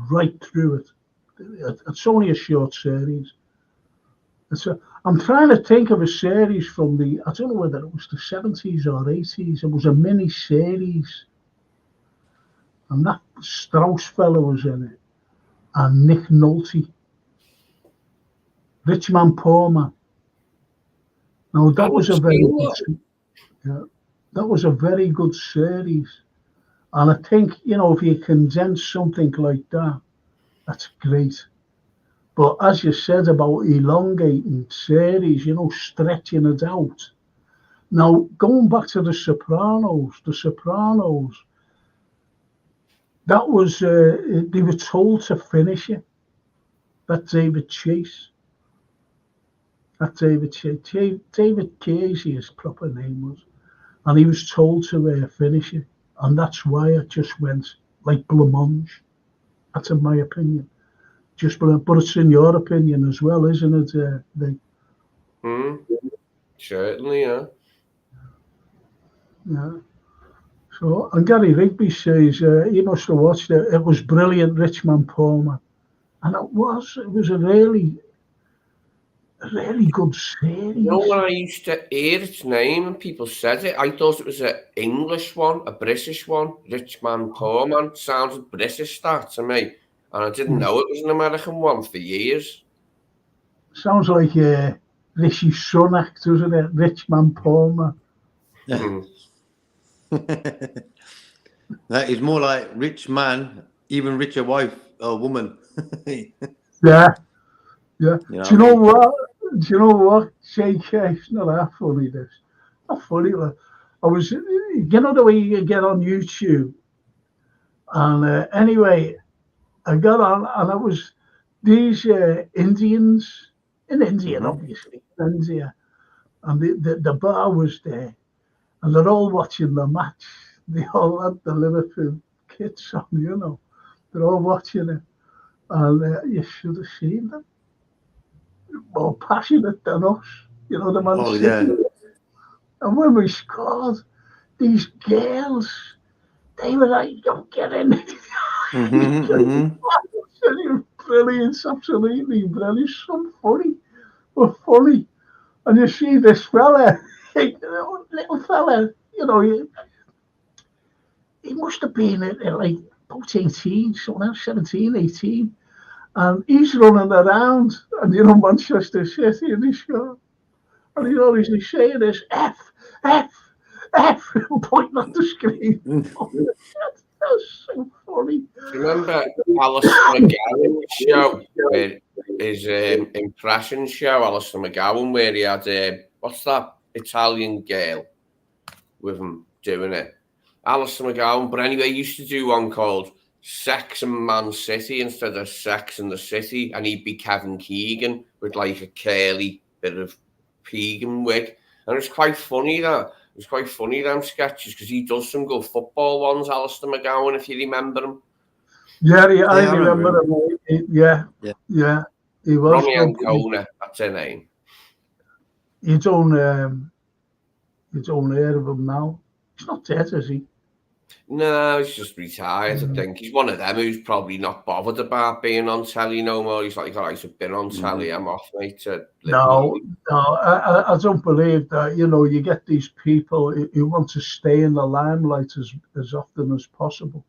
right through it. It's only a short series. I'm trying to think of a series from I don't know whether it was the 70s or 80s. It was a mini series, and that Strauss fellow was in it, and Nick Nolte, Rich Man, Poor Man. Now I that haven't was a very seen that. good, yeah, that was a very good series, and I think if you condense something like that, that's great. But as you said about elongating series, stretching it out. Now, going back to The Sopranos, that was, they were told to finish it. That David Chase, David Casey, his proper name was, and he was told to finish it. And that's why it just went like blancmange. That's in my opinion. just, but it's in your opinion as well, isn't it? Certainly, yeah. Yeah. So, and Gary Rigby says he must have watched it. It was brilliant, Rich Man Poor Man, and it was a really good series. You know, when I used to hear its name and people said it, I thought it was an English one, a British one. Rich Man, Poor Man. Sounded British, that to me. And I didn't know it was an American one for years. Sounds like Rishi Sunak, doesn't it? Rich Man, Poor Man. That is more like rich man, even richer wife or woman. Yeah. Yeah. You know Do you what I know mean? what? Do you know what, JK? It's not that funny, this. Not funny. Like, I was, you know, the way you get on YouTube. And anyway, I got on, and it was these Indians in India, obviously, in India. And the bar was there, and they're all watching the match. They all had the Liverpool kits on, you know. They're all watching it. And you should have seen them. More passionate than us, you know, the Man Oh, City. yeah. And when we scored, these girls, they were like, "Don't get in." Brilliant, absolutely brilliant. So funny, but funny. And you see this fella, little fella, you know, he must have been at like about 18, something 17, 18. And he's running around, and you know, Manchester City, and he's got, and he's always saying this F, F, F, pointing at the screen. That's so funny. Do you remember Alistair McGowan's show, where his impression show, Alistair McGowan, where he had, what's that Italian girl with him doing it? Alistair McGowan, but anyway, he used to do one called Sex and Man City instead of Sex and the City, and he'd be Kevin Keegan with like a curly bit of Keegan wig. And it's quite funny that. It's quite funny, them sketches, because he does some good football ones, Alistair McGowan, if you remember him. Yeah, I remember him. Yeah. He was. Ronnie Ancona, that's her name. You don't hear of him now. He's not dead, is he? No, he's just retired, I think. He's one of them who's probably not bothered about being on telly no more. He's like, all right, I've been on telly, I'm off, mate. No, I don't believe that. You know, you get these people who want to stay in the limelight as often as possible.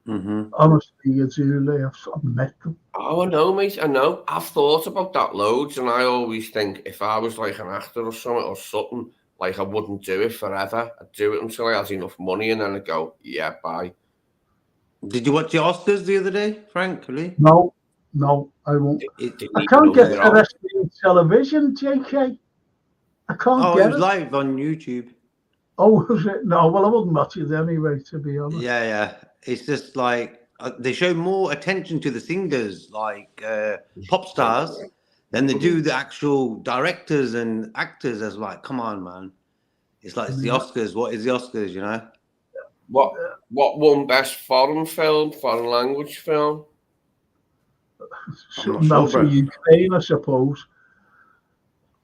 Honestly, you do. I've met them. Oh, I know, mate. I know. I've thought about that loads, and I always think if I was like an actor or something, like I wouldn't do it forever. I'd do it until I had enough money, and then I'd go, yeah, bye. Did you watch the Oscars the other day, Frank? Really? No, I won't. I can't get terrestrial television, JK. I can't get it. It was live on YouTube. Oh, was it? No, well, I wouldn't watch it anyway, to be honest. Yeah. It's just like they show more attention to the singers, like pop stars, than they do the actual directors and actors. As like, come on, man. It's like it's the Oscars. What is the Oscars, you know? What won best foreign language film? Something out of Ukraine, I suppose.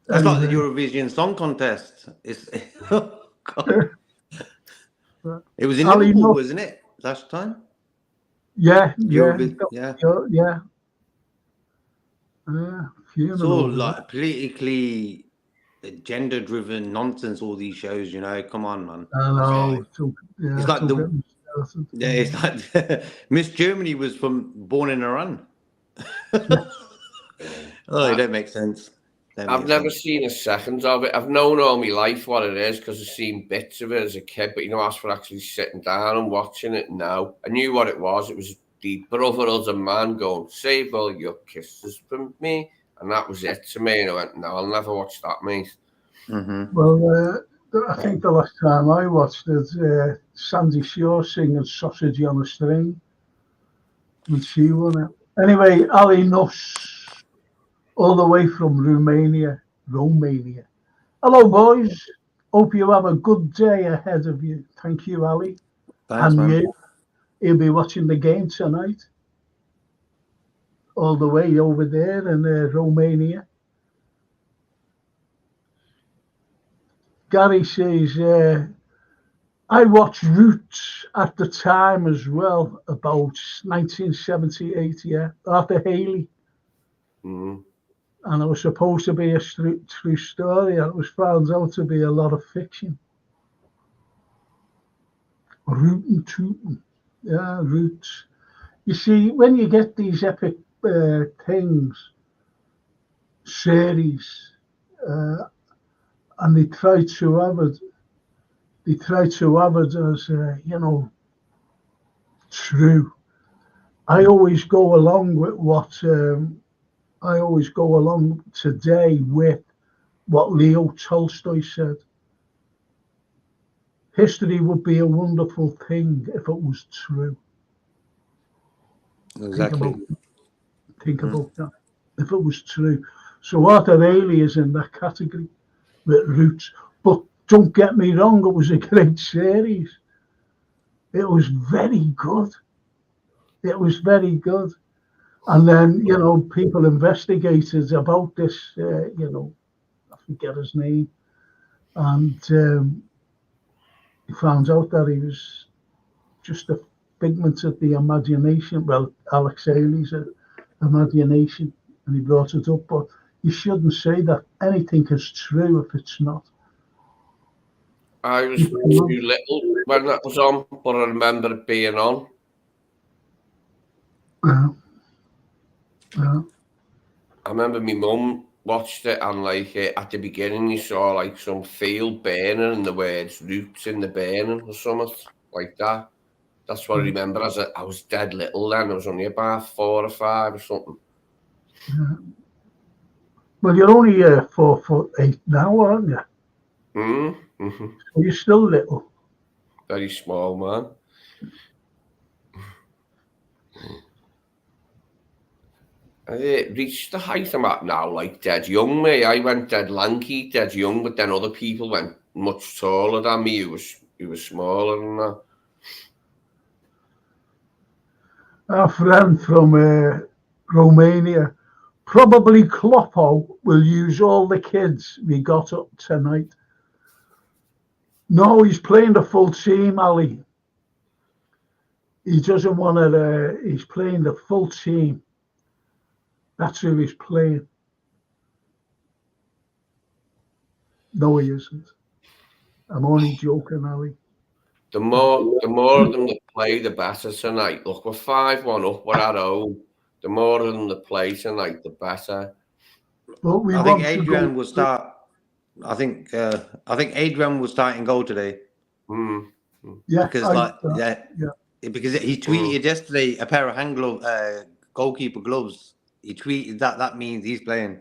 That's like the Eurovision Song Contest. It was in Liverpool, wasn't it? Last time? Yeah. It's all like politically gender-driven nonsense. All these shows, you know. Come on, man. I know. It's like it's like Miss Germany was born in Iran. Oh, it don't make sense. I've never seen a second of it. I've known all my life what it is because I've seen bits of it as a kid, but as for actually sitting down and watching it, no. I knew what it was. It was the brotherhood of man going, save all your kisses from me. And that was it to me. And I went, no, I'll never watch that, mate. Well, I think the last time I watched it, Sandy Shaw singing Sausage on a String. And she won it. Anyway, Ali Nuss, all the way from Romania. Hello, boys. Hope you have a good day ahead of you. Thank you, Ali. Thanks, man. You'll be watching the game tonight. all the way over there in Romania. Gary says, I watched Roots at the time as well, about 1978, yeah, Arthur Haley. Mm. And it was supposed to be a true story, and it was found out to be a lot of fiction. Rootin' tootin', yeah, Roots. You see, when you get these epic things, series, and they try to have it as true. I always go along with I always go along today with what Leo Tolstoy said. History would be a wonderful thing if it was true. Exactly. Think about that. If it was true. So Arthur Haley is in that category with Roots. But don't get me wrong, it was a great series. It was very good. It was very good. And then, people investigated about this, I forget his name. And he found out that he was just a figment of the imagination. Well, Alex Haley's imagination, and he brought it up. But you shouldn't say that anything is true if it's not. I was too little when that was on, but I remember it being on. I remember my mum watched it, and at the beginning you saw some field burning and the words Roots in the burning or something like that. That's what I remember. I was dead little then. I was only about 4 or 5 or something. Well, you're only 4'8" now, aren't you? Mm-hmm. So you're still little. Very small, man. I reached the height I'm at now, dead young me. I went dead lanky, dead young, but then other people went much taller than me. He was smaller than that. Our friend from Romania, probably Kloppo will use all the kids we got up tonight. No, he's playing the full team, Ali. He doesn't want to, he's playing the full team. That's who he's playing. No, he isn't. I'm only joking, Ali. The more of them that play, the better tonight. Look, we're 5-1 up. We're at home. The more of them that play tonight, the better. But I think Adrian will start. I think Adrian will start in goal today. Mm. Yeah, because because he tweeted yesterday a pair of goalkeeper gloves. He tweeted that means he's playing.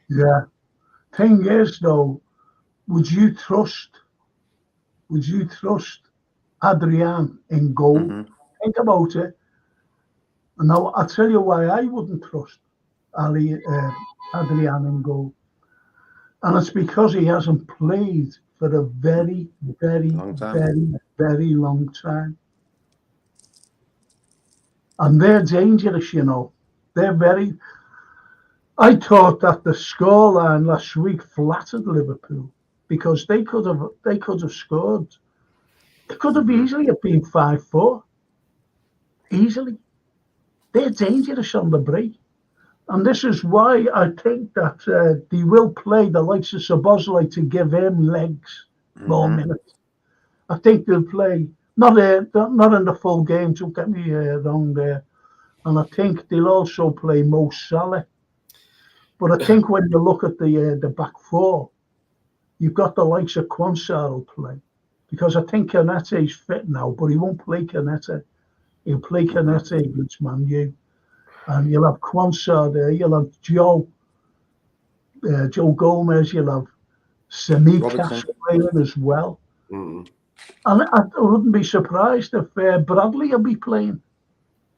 Yeah. Thing is, though, would you trust Adrian in goal? Mm-hmm. Think about it. And now I'll tell you why I wouldn't trust Adrian in goal. And it's because he hasn't played for a very, very, very, very long time. And they're dangerous, They're very... I thought that the scoreline last week flattered Liverpool because they could have scored. It could have easily have been 5-4. Easily. They're dangerous on the break. And this is why I think that they will play the likes of Szoboszlai to give him legs, more minutes. I think they'll play, not in the full game, don't get me wrong there. And I think they'll also play Mo Salah. But I think when you look at the back four, you've got the likes of Quansah will play. Because I think Canete's fit now, but he won't play Canete. He'll play Canete against Man U. And you'll have Quansah there, you'll have Joe Gomez, you'll have Tsimikas playing as well. Mm. And I wouldn't be surprised if Bradley will be playing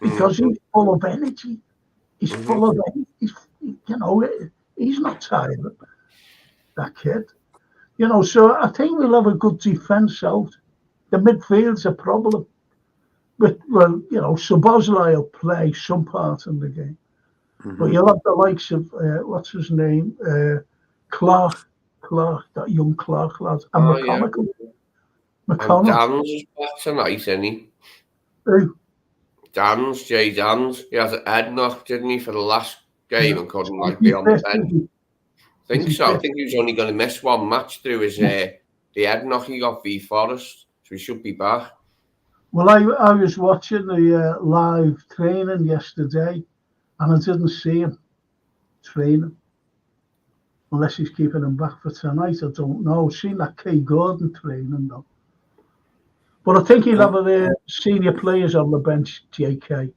because he's full of energy. He's full of energy. He's not tired, that kid. So I think we'll have a good defence out. The midfield's a problem. But, well, you know, Szoboszlai will play some part in the game. But you'll have the likes of, what's his name? Clark, that young Clark lad. And Oh, yeah. And McConnell. Dan's is back tonight, isn't he? Who? Jay Dan's. He has a head knock, didn't he, for the last game and couldn't Is like he be on the fit, bench. is he? I think Is he so. I fit? think he was only going to miss one match through his the head knock he got v Forest, so he should be back. Well, I was watching the live training yesterday, and I didn't see him training. Unless he's keeping him back for tonight, I don't know. I've seen that Kay Gordon training, though. But I think he'll have the senior players on the bench, JK.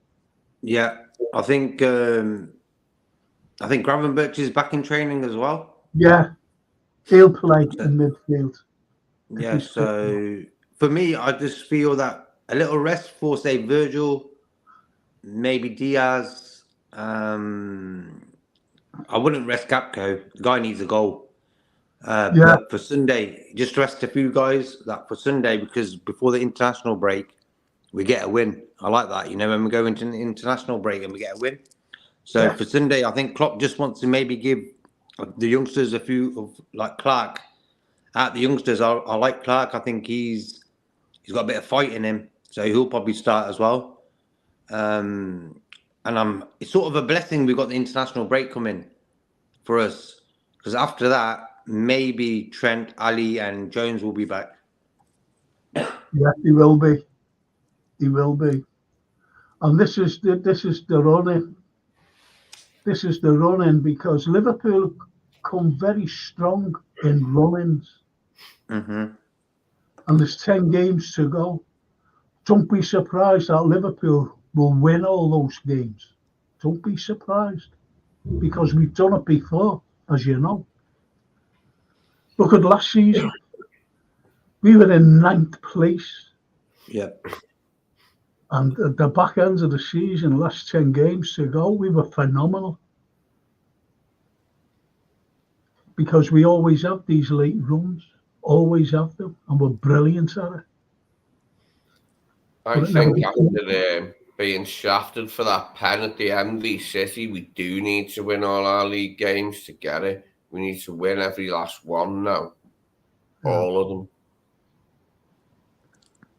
Yeah, I think Gravenberch is back in training as well. Yeah, he'll play in midfield. Yeah, so for me, I just feel that a little rest for, say, Virgil, maybe Diaz. I wouldn't rest Gapco. The guy needs a goal. But for Sunday, just rest a few guys that for Sunday, because before the international break, we get a win. I like that. You know, when we go into an international break and we get a win. So for Sunday, I think Klopp just wants to maybe give the youngsters a few of like Clark. At the youngsters, I like Clark. I think he's got a bit of fight in him, so he'll probably start as well. And it's sort of a blessing we got the international break coming for us, because after that, maybe Trent, Ali, and Jones will be back. Yeah, he will be. He will be. And this is the run-in. This is the run-in because Liverpool come very strong in run-ins. And there's 10 games to go. Don't be surprised that Liverpool will win all those games. Don't be surprised, because we've done it before, as you know. Look at last season. We were in 9th place. Yeah. And at the back end of the season, last 10 games to go, we were phenomenal. Because we always have these late runs. Always have them. And we're brilliant at it. I think after being shafted for that pen at the end, City, we do need to win all our league games to get it. We need to win every last one now. All of them.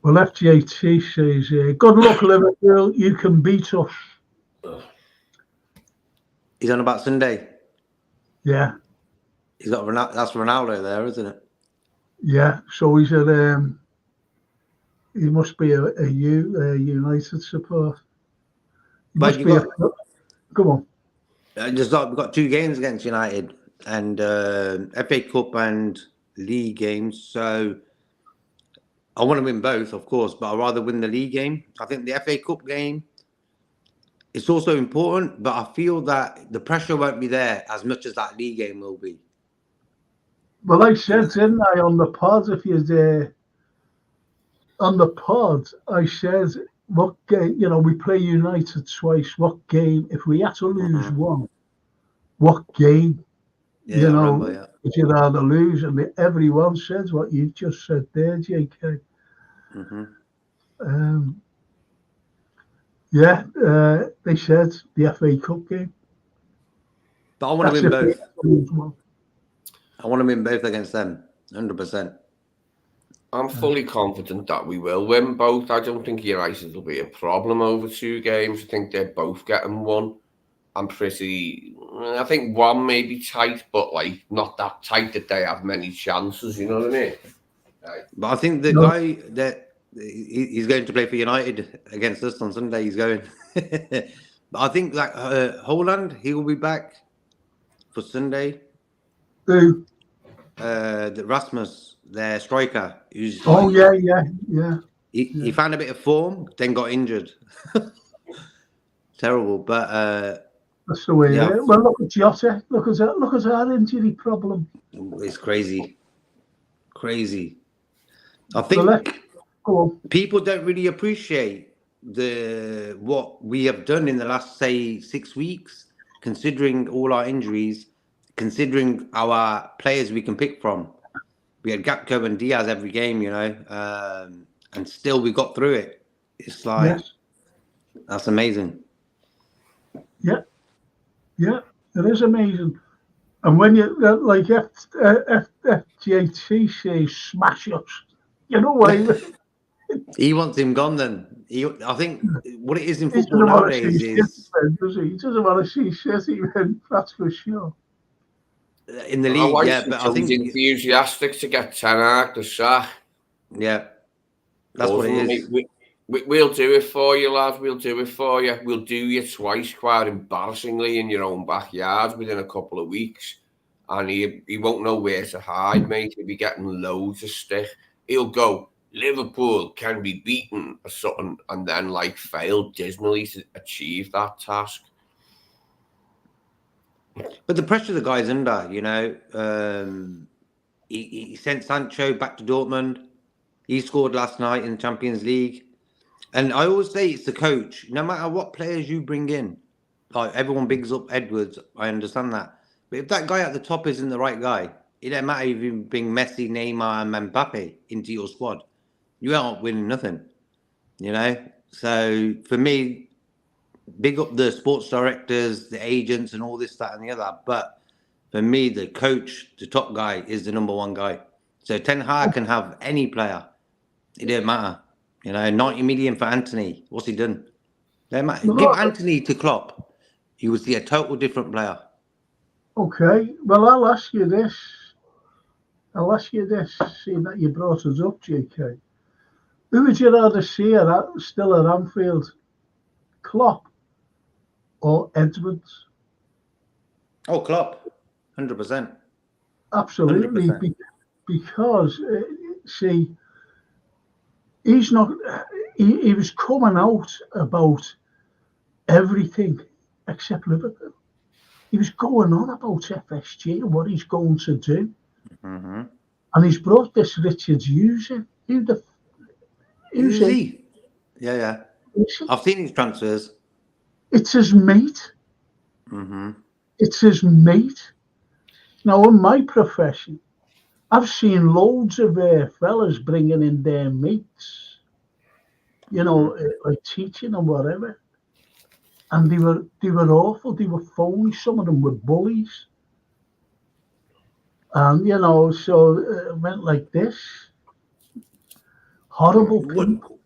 Well, FJT says, good luck, Liverpool. You can beat us. He's on about Sunday. Yeah. He's got that's Ronaldo there, isn't it? Yeah. So he's at he must be a United support. But you got, come on. We've got 2 games against United, and FA Cup and league games. So I want to win both, of course, but I'd rather win the league game. I think the FA Cup game, it's also important, but I feel that the pressure won't be there as much as that league game will be. Well, I said, didn't I, on the pod, if you're there, on the pod, I said, what game, you know, we play United twice, what game, if we had to lose one, what game, you know, if you'd rather lose, and everyone says what you just said there, JK. They said the FA Cup game. But I want to win both. I want to win both against them, 100%. I'm fully confident that we will win both. I don't think United will be a problem over 2 games. I think they're both getting one. I think one may be tight, but like not that tight that they have many chances, you know what I mean? Right. But I think the guy that he's going to play for United against us on Sunday, he's going. But I think like Holland, he will be back for Sunday. Who? The Rasmus, their striker. Who's yeah. He found a bit of form, then got injured. Terrible, but that's the way. Yeah. Well, look at Jota. Look at our injury problem. It's crazy. I think people don't really appreciate what we have done in the last, say, 6 weeks, considering all our injuries, considering our players we can pick from. We had Gakpo and Diaz every game, you know, and still we got through it. It's like, Yes. that's amazing. Yeah, it is amazing. And when you like FJT says smash ups, you know why He wants him gone then. I think what it is in he football doesn't want to see nowadays shit, is does he? He doesn't want to see shit even, that's for sure. in the I league, like yeah. But I he's think, enthusiastic to get Ten Hag the sack. yeah, that's what it is. We'll do it for you, lad. We'll do it for you. We'll do you twice, quite embarrassingly, in your own backyard within a couple of weeks. And he won't know where to hide, mate. He'll be getting loads of stick. He'll go, Liverpool can be beaten or something, and then like fail dismally to achieve that task. But the pressure the guy's under, he sent Sancho back to Dortmund. He scored last night in the Champions League. And I always say it's the coach. No matter what players you bring in, like everyone bigs up Edwards, I understand that. But if that guy at the top isn't the right guy, it don't matter if you bring Messi, Neymar, and Mbappe into your squad. You aren't winning nothing, So for me, big up the sports directors, the agents, and all this, that, and the other. But for me, the coach, the top guy, is the number one guy. So Ten Hag can have any player. It don't matter. 90 million for Anthony. What's he done? Don't matter. Give Anthony to Klopp. You would see a total different player. Okay, well, I'll ask you this, seeing that you brought us up, JK. Who would you rather see still at Anfield, Klopp or Edwards? Oh, Klopp. 100%. Absolutely, 100%. because see, he's not. He was coming out about everything except Liverpool. He was going on about FSG and what he's going to do, Mm-hmm. and he's brought this Richard Hughes in. Who's Who's he? he? Yeah. I've seen his transfers. It's his mate. Mm-hmm. It's his mate. Now, in my profession, I've seen loads of fellas bringing in their mates, like teaching and whatever. And they were awful. They were phony. Some of them were bullies. And so it went like this. Horrible people.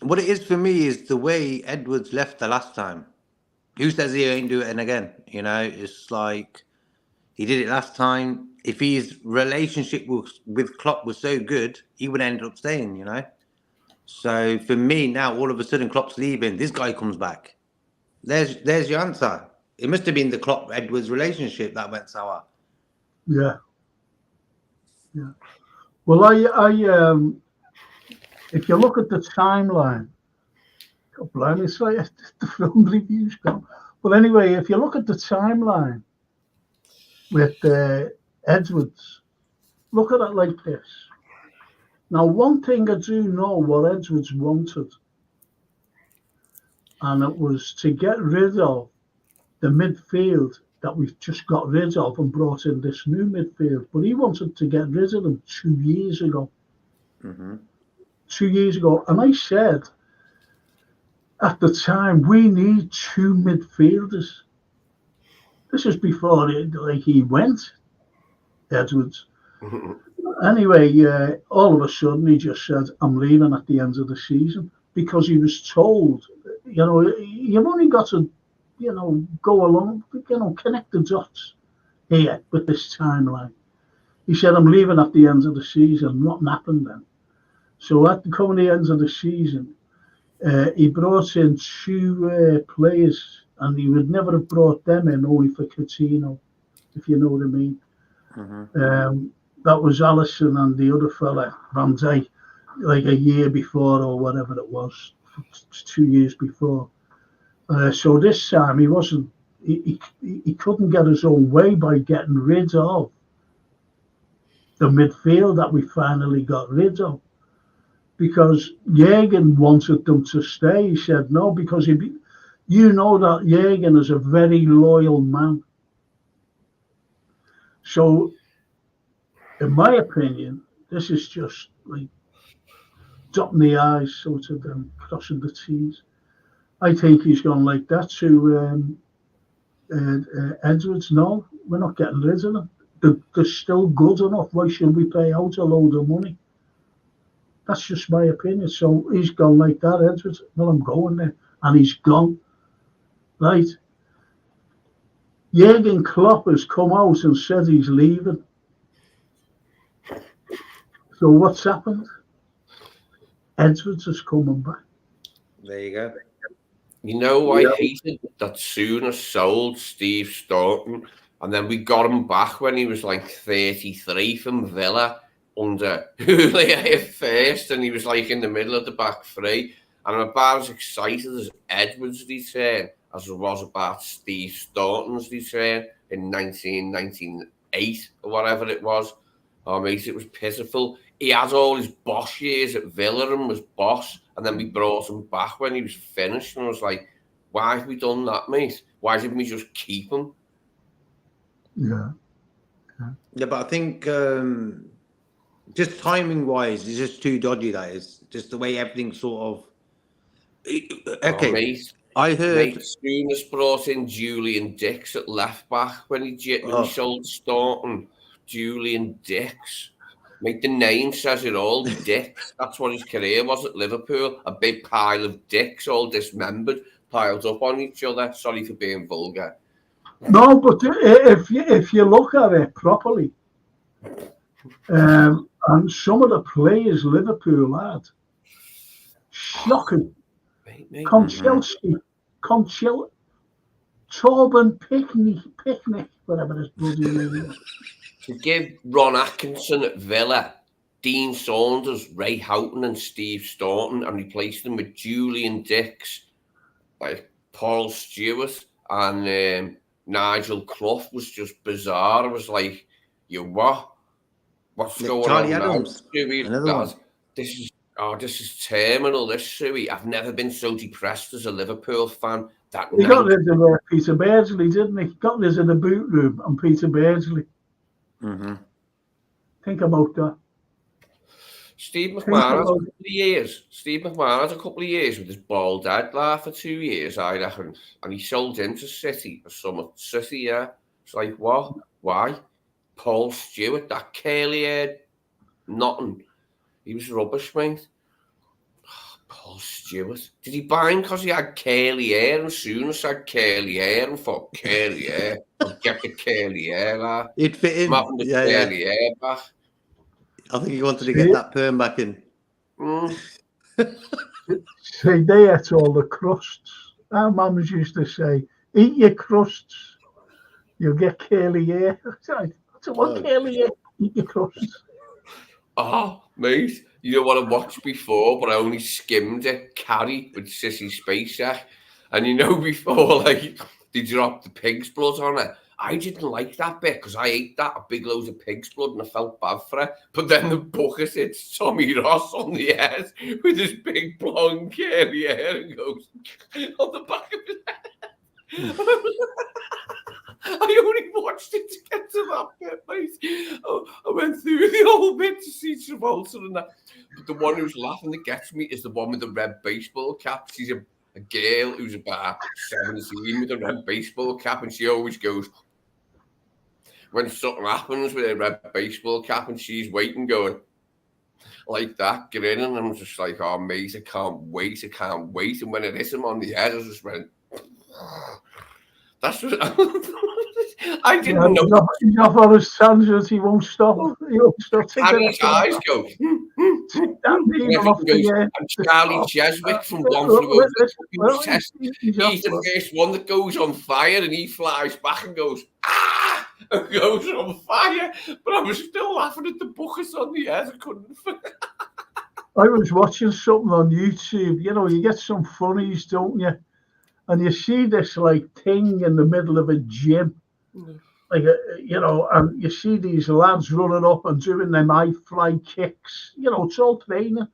What it is for me is the way Edwards left the last time. Who says he ain't do it again? It's like he did it last time. If his relationship with Klopp was so good, he would end up staying, So for me now, all of a sudden Klopp's leaving. This guy comes back. There's your answer. It must have been the Klopp Edwards relationship that went sour. Yeah. Well, I if you look at the timeline, God blimey, it's like the film reviews gone. Well, anyway, if you look at the timeline with Edwards, look at it like this. Now, one thing I do know what Edwards wanted, and it was to get rid of the midfield that we've just got rid of and brought in this new midfield. But he wanted to get rid of them 2 years ago. Mm-hmm. 2 years ago. And I said at the time, we need 2 midfielders. This is before he went, Edwards. Anyway, all of a sudden he just said, I'm leaving at the end of the season, because he was told, you've only got to, go along, connect the dots here with this timeline. He said, I'm leaving at the end of the season. Nothing happened then. So at coming the end of the season, he brought in 2 players, and he would never have brought them in only for Coutinho, if you know what I mean. Mm-hmm. That was Alisson and the other fella, Van Dijk, like a year before or whatever it was, 2 years before. So this time he wasn't. He couldn't get his own way by getting rid of the midfield that we finally got rid of, because Jürgen wanted them to stay. He said no, because that Jürgen is a very loyal man. So, in my opinion, this is just like dotting the I's, sort of crossing the T's. I think he's gone like that to Edwards. No, we're not getting rid of them. They're still good enough. Why should we pay out a load of money? That's just my opinion. So he's gone like that, Edwards. Well, I'm going there. And he's gone. Right. Jurgen Klopp has come out and said he's leaving. So what's happened? Edwards is coming back. There you go. You know, I hated that Sooner sold Steve Staunton, and then we got him back when he was like 33 from Villa under Houllier first, and he was like in the middle of the back three. And I'm about as excited as Edwards' return as I was about Steve Staunton's return in 1998 or whatever it was. Oh, mate, it was pitiful. He had all his boss years at Villa and was boss, and then we brought him back when he was finished, and I was like, why have we done that, mate? Why didn't we just keep him? Yeah. Yeah, but I think just timing-wise, it's just too dodgy, that is. Just the way everything sort of... Okay, mate, I heard... Mate, Sooners brought in Julian Dix at left-back when he sold Staunton. Julian Dix. Mate, the name says it all, Dix. That's what his career was at Liverpool. A big pile of dicks, all dismembered, piled up on each other. Sorry for being vulgar. No, but if you look at it properly, and some of the players Liverpool had, shocking. Konchelsky, Torben Picnic, whatever his bloody name is. To give Ron Atkinson at Villa, Dean Saunders, Ray Houghton and Steve Staunton, and replaced them with Julian Dix, like Paul Stewart and Nigel Clough was just bizarre. I was like, you what? What's going Charlie on Adams, now? This is terminal, this, Suey. I've never been so depressed as a Liverpool fan. He got rid of Peter Beardsley, didn't he? Got rid of the boot room and Peter Beardsley. Mm-hmm. Think about that. Steve McMahon had a couple of years. Steve McMahon had a couple of years with his bald head there for 2 years, I reckon. And he sold into City, or Summit City, yeah. It's like, what? Why? Paul Stewart, that curly haired, nothing. He was rubbish, mate. Oh, Paul Stewart. Did he buy him because he had curly hair and Sooners had curly hair and thought curly hair? I'll get the curly hair, lad. It fit in. I'm having the curly hair back. I think he wanted to get that perm back in. See, they ate all the crusts. Our mums used to say, eat your crusts, you'll get curly hair. I said, what curly hair? Eat your crusts. Oh, mate, you know what I watched before, but I only skimmed it, Carrie with Sissy Spacek. And you know before, like, they dropped the pig's blood on it. I didn't like that bit because I ate that, a big load of pig's blood, and I felt bad for it. But then the bucket hits Tommy Ross on the head with his big blonde curly hair and goes on the back of his head. I only watched it to get to that bit, mate. Oh, I went through the whole bit to see Travolta and that. But the one who's laughing that gets me is the one with the red baseball cap. She's a girl who's about 17 with a red baseball cap, and she always goes, when something happens with a red baseball cap, and she's waiting, going like that, grinning. I'm just like, oh, mate, I can't wait. And when it hit him on the head, I just went, that's what I didn't know. He's off on his tangents. He won't stop. He won't stop. And his eyes go. And Charlie Cheswick from One Flew Over the Cuckoo's Nest. He's the first one that goes on fire, and he flies back and goes, ah, and goes on fire. But I was still laughing at the buckets on the head. I couldn't. I was watching something on YouTube. You know, you get some funnies, don't you? And you see this like thing in the middle of a gym, like you know, and you see these lads running up and doing them high fly kicks. You know, it's all training,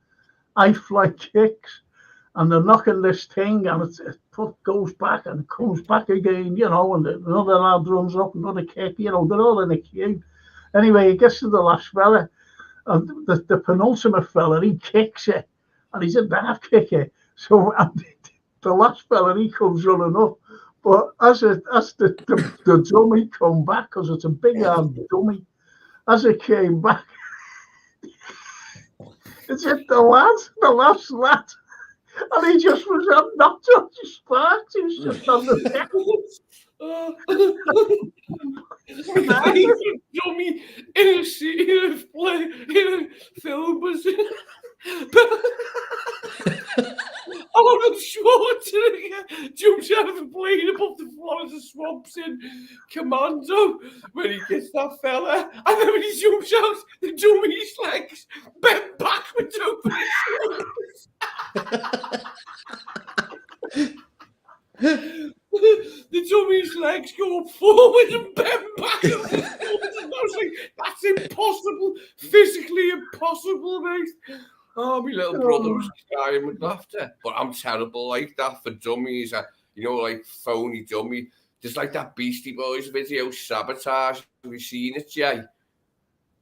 high fly kicks, and they're knocking this thing, and it goes back and it comes back again. You know, and another lad runs up, another kick. You know, they're all in a queue. Anyway, he gets to the last fella, and the penultimate fella, he kicks it. and he's a daft kicker. So the last fella, he comes running up. But as the dummy come back, because it's a big hard dummy, as it came back, it's hit the last lad. And he just was knocked off the sparks. He was just on the deck. Dummy in a film was Arnold Schwarzenegger jumps out of the plane above the Florida swamps in Commando when he gets that fella, and then when he jumps out, the dummy's legs bent backwards over his shoulders. The dummy's legs go up forward and bend back. And I was like, that's impossible, physically impossible, mate. Oh, my little brother was crying with laughter. But I'm terrible like that for dummies. You know, like phony dummy. There's like that Beastie Boys video, Sabotage. Have you seen it, Jay?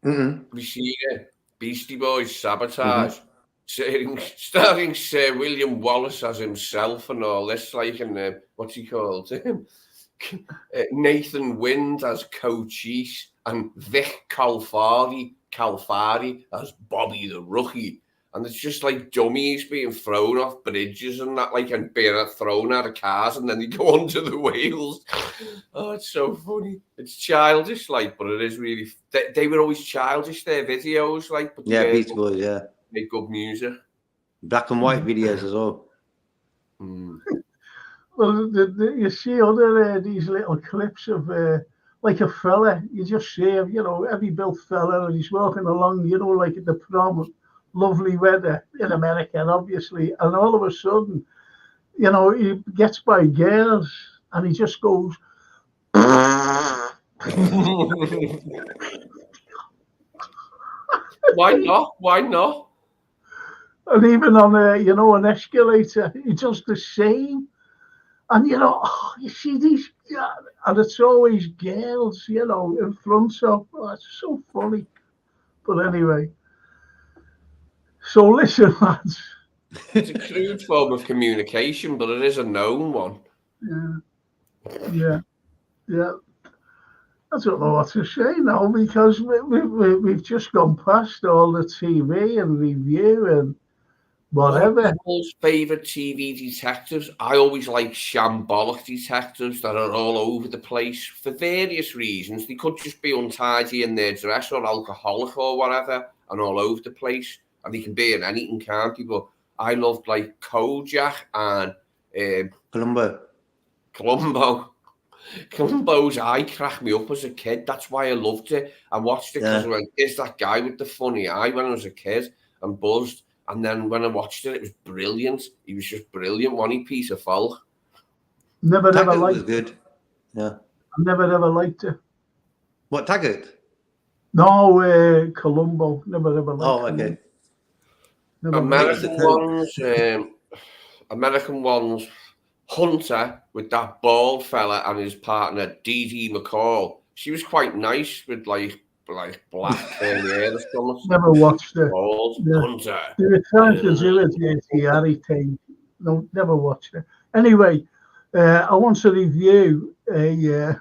Have you seen it? Beastie Boys, Sabotage. Starring Sir William Wallace as himself and all this, like, and what's he called? Nathan Wind as Cochise and Vic Calfari as Bobby the Rookie. And it's just like dummies being thrown off bridges and that, like, and being thrown out of cars, and then they go onto the wheels. Oh, it's so funny. It's childish, like, but it is really. They were always childish, their videos, like. But yeah, Beastie Boys, yeah. Make good music. Black and white videos as well. Well, you see other these little clips of like a fella. You just see him, you know, heavy built fella, and he's walking along, you know, like at the prom, lovely weather in America, obviously, and all of a sudden, you know, he gets by girls, and he just goes. Why not? Why not? And even on an escalator, he does the same. And you see these, and it's always girls, in front of. Oh, it's so funny. But anyway, so listen, lads. It's a crude form of communication, but it is a known one. Yeah. I don't know what to say now, because we've just gone past all the TV and review and whatever. People's favourite TV detectives. I always like shambolic detectives that are all over the place for various reasons. They could just be untidy in their dress or alcoholic or whatever and all over the place. And they can be in anything, can't they? But I loved like Kojak and Columbo. Columbo's eye cracked me up as a kid. That's why I loved it. I watched it because I went, is that guy with the funny eye when I was a kid, and buzzed. And then when I watched it, it was brilliant. He was just brilliant, wasn't he? Piece of folk. Never liked it. Good. Yeah. I never liked it. What, Taggart? No, Columbo. Never liked it. Oh, okay. American ones, Hunter with that bald fella and his partner, Dee Dee McCall. She was quite nice with like black curly hair. Never watched it. Hunter. They were trying to do it, the Harry thing. No, never watched it. Anyway, I want to review a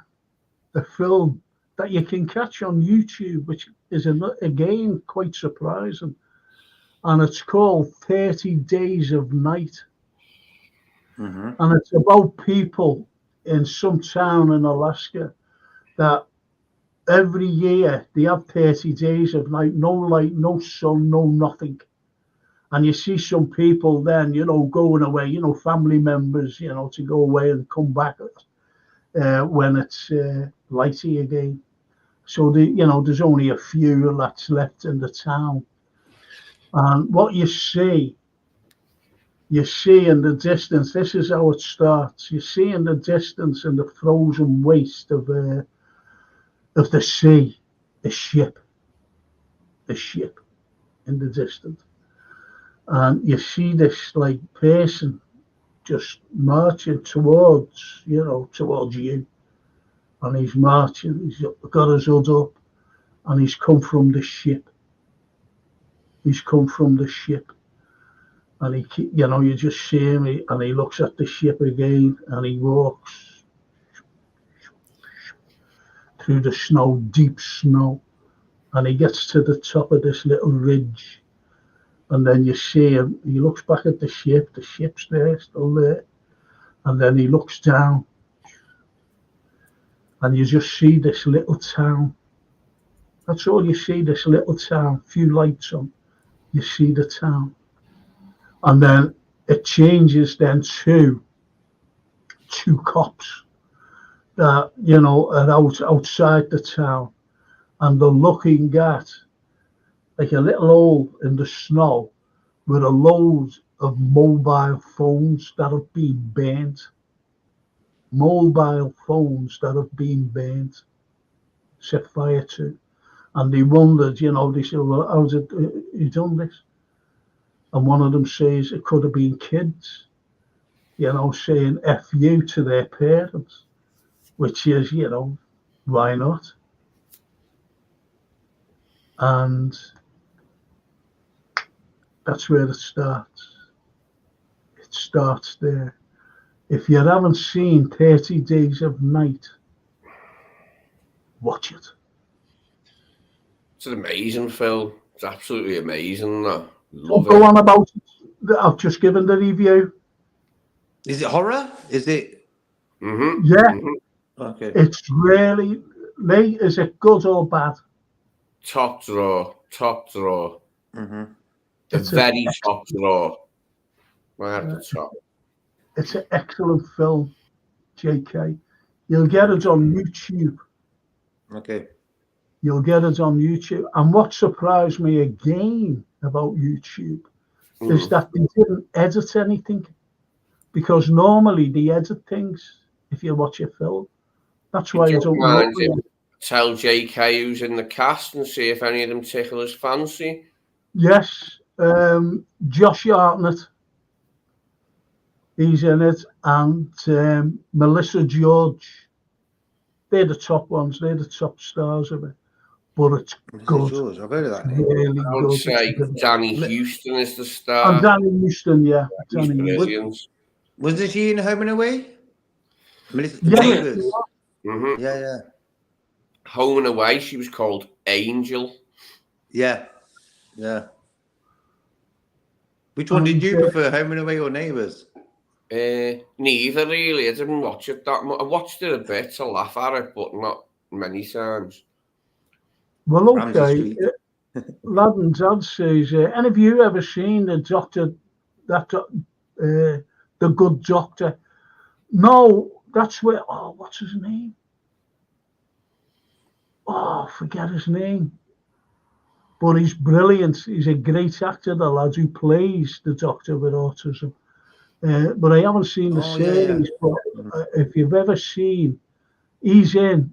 film that you can catch on YouTube, which is again quite surprising, and it's called 30 Days of Night. And it's about people in some town in Alaska that every year they have 30 days of night, no light, no sun, no nothing. And you see some people then, going away, family members, to go away and come back when it's lighty again. So, there's only a few that's left in the town. And what you see in the distance, this is how it starts. You see in the distance, in the frozen waste of the sea, a ship in the distance. And you see this like person just marching towards you. And he's marching, he's got his hood up, and he's come from the ship. and you just see him, and he looks at the ship again, and he walks through the snow, deep snow, and he gets to the top of this little ridge, and then you see him. He looks back at the ship's there, still there, and then he looks down, and you just see this little town. That's all you see, this little town, few lights on. You see the town. And then it changes then to two cops that, are outside the town. And they're looking at like a little hole in the snow with a load of mobile phones that have been burnt. Mobile phones that have been burnt, set fire to. And they wondered, they said, well, how's it he done this? And one of them says it could have been kids, saying F you to their parents, which is, why not? And that's where it starts. It starts there. If you haven't seen 30 Days of Night, watch it. It's an amazing film. It's absolutely amazing. Love it. Go on about it. I've just given the review. Is it horror? Is it? Mm-hmm. Yeah. Mm-hmm. Okay. It's really, Lee, is it good or bad? Top draw. Mm-hmm. It's very top draw. Right at the top. It's an excellent film, JK. You'll get it on YouTube. Okay. You'll get it on YouTube. And what surprised me again about YouTube is that they didn't edit anything. Because normally they edit things if you watch a film. That's why you don't mind tell JK who's in the cast and see if any of them tickle his fancy. Yes. Josh Hartnett. He's in it. And Melissa George. They're the top ones. They're the top stars of it. But it's good. I've heard of that name. Really I would good. say Danny Houston is the star. And Danny Houston, yeah. He's brilliant. Wasn't she in Home and Away? Yeah. Yeah. Home and Away, she was called Angel. Yeah. Which one did you prefer, Home and Away or Neighbours? Neither really. I didn't watch it that much. I watched it a bit to laugh at it, but not many times. Well, okay. Lad and Dad says, any of you ever seen the Doctor, the Good Doctor? No, that's where, what's his name? Forget his name. But he's brilliant. He's a great actor, the lad who plays the Doctor with autism. But I haven't seen the series. Yeah. But if you've ever seen, he's in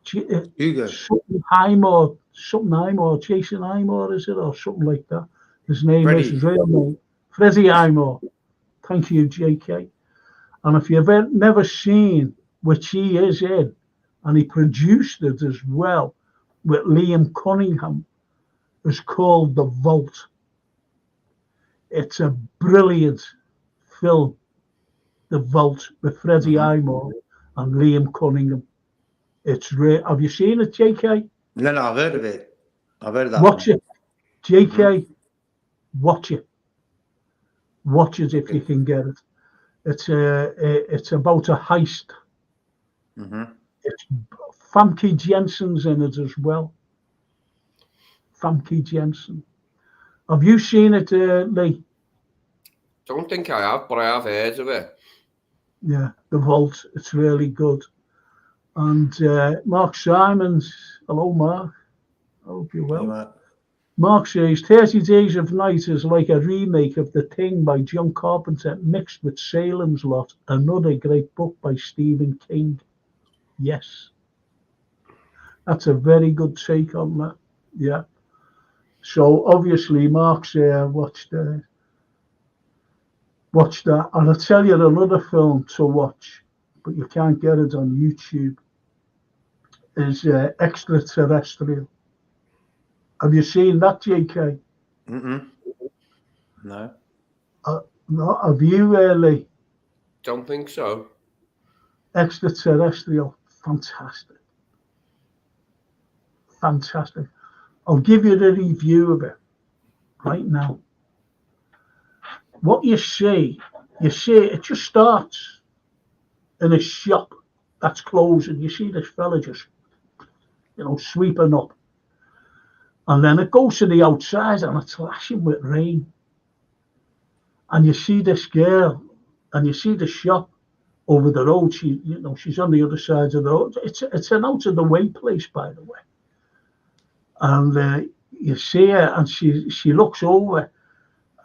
something Highmore, Jason Highmore, is it, or something like that? His name is his real name, Freddie Highmore. Thank you, JK. And if you've never seen, which he is in, and he produced it as well with Liam Cunningham, it's called The Vault. It's a brilliant film, The Vault, with Freddie Highmore and Liam Cunningham. It's have you seen it, JK? No, I've heard of it. I've heard of that. Watch it, JK. Watch it. Watch it if you can get it. It's about a heist. It's Famke Jensen's in it as well. Famke Jensen. Have you seen it, Lee? Don't think I have, but I have heard of it. Yeah, The Vault. It's really good. And Mark Simons. Hello, Mark. I hope you're well. Hey, Mark says 30 Days of Night is like a remake of The Thing by John Carpenter mixed with Salem's Lot, another great book by Stephen King. Yes. That's a very good take on that. Yeah. So obviously Mark's watched that. And I'll tell you another film to watch, but you can't get it on YouTube, is Extraterrestrial. Have you seen that, JK? No. Not have you really? Don't think so. Extraterrestrial, fantastic, fantastic. I'll give you the review of it right now. What you see it just starts in a shop that's closing. You see this fella just, sweeping up. And then it goes to the outside and it's lashing with rain. And you see this girl and you see the shop over the road. She's on the other side of the road. It's an out of the way place, by the way. And you see her and she looks over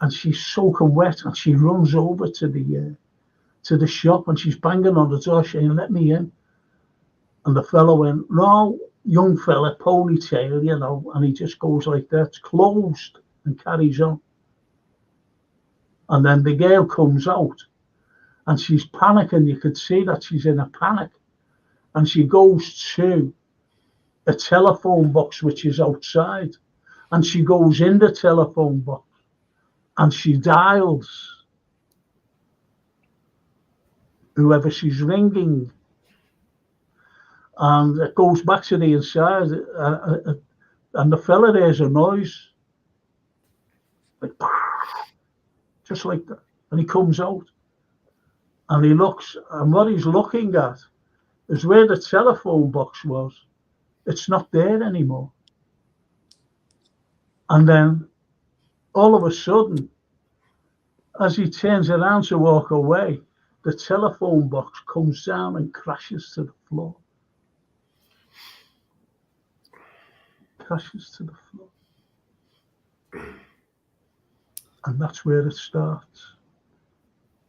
and she's soaking wet and she runs over to the shop and she's banging on the door saying, "Let me in." And the fellow went, "No, young fella, ponytail, and he just goes like that, "It's closed," and carries on. And then the girl comes out and she's panicking. You could see that she's in a panic. And she goes to a telephone box which is outside. And she goes in the telephone box and she dials whoever she's ringing. And it goes back to the inside, and the fella there's a noise, like just like that, and he comes out, and he looks, and what he's looking at is where the telephone box was. It's not there anymore, and then all of a sudden, as he turns around to walk away, the telephone box comes down and crashes to the floor. Crashes to the floor. And that's where it starts.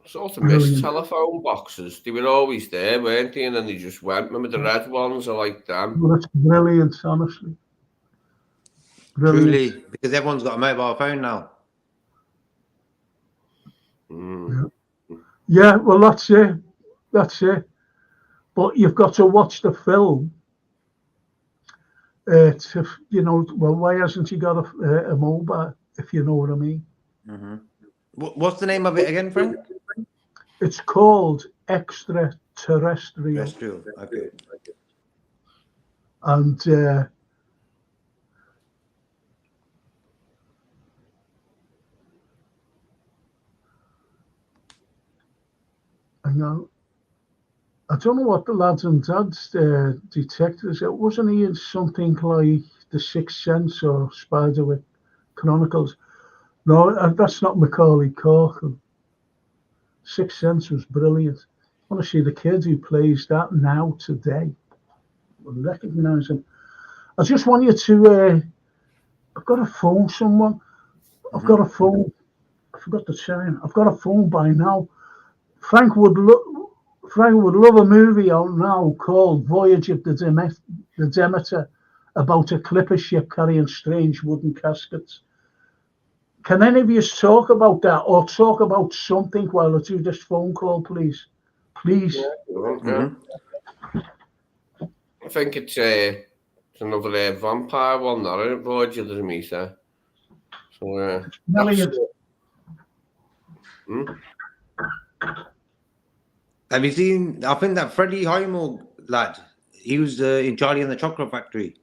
Sort of miss telephone boxes. They were always there, weren't they? And then they just went. Remember the red ones? I like them. Well, that's brilliant, honestly. Brilliant. Truly, because everyone's got a mobile phone now. Yeah, well, that's it. That's it. But you've got to watch the film. Well, why hasn't he got a mobile, if you know what I mean? Mm-hmm. What's the name of it again, Frank? It's called Extraterrestrial. Okay. And I don't know what the lads and dads detectives. It wasn't he in something like The Sixth Sense or Spiderwick Chronicles? No, that's not Macaulay Culkin. Sixth Sense was brilliant. I want to see the kid who plays that now today. I wouldn't recognise him. I just want you to. I've got to phone someone. I've got a phone. I forgot the time. I've got a phone by now. Frank would love a movie out now called Voyage of the Demeter about a clipper ship carrying strange wooden caskets. Can any of you talk about that or talk about something while I do this phone call, please? Please. Yeah. I think it's another vampire one, that Voyage of the Demeter. So, Have you seen? I think that Freddie Highmore lad. He was in Charlie and the Chocolate Factory.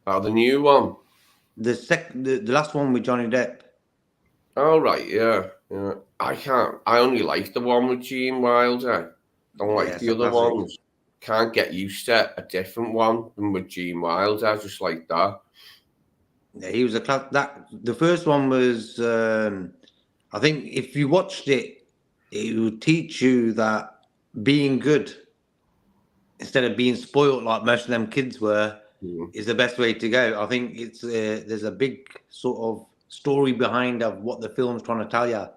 Oh, the new one. The last one with Johnny Depp. Oh right, yeah. I only like the one with Gene Wilder. Don't like the other ones. Can't get used to a different one than with Gene Wilder, just like that. Yeah, he was a class. The first one was. I think if you watched it, it would teach you that being good instead of being spoiled like most of them kids were is the best way to go. I think it's there's a big sort of story behind of what the film's trying to tell you.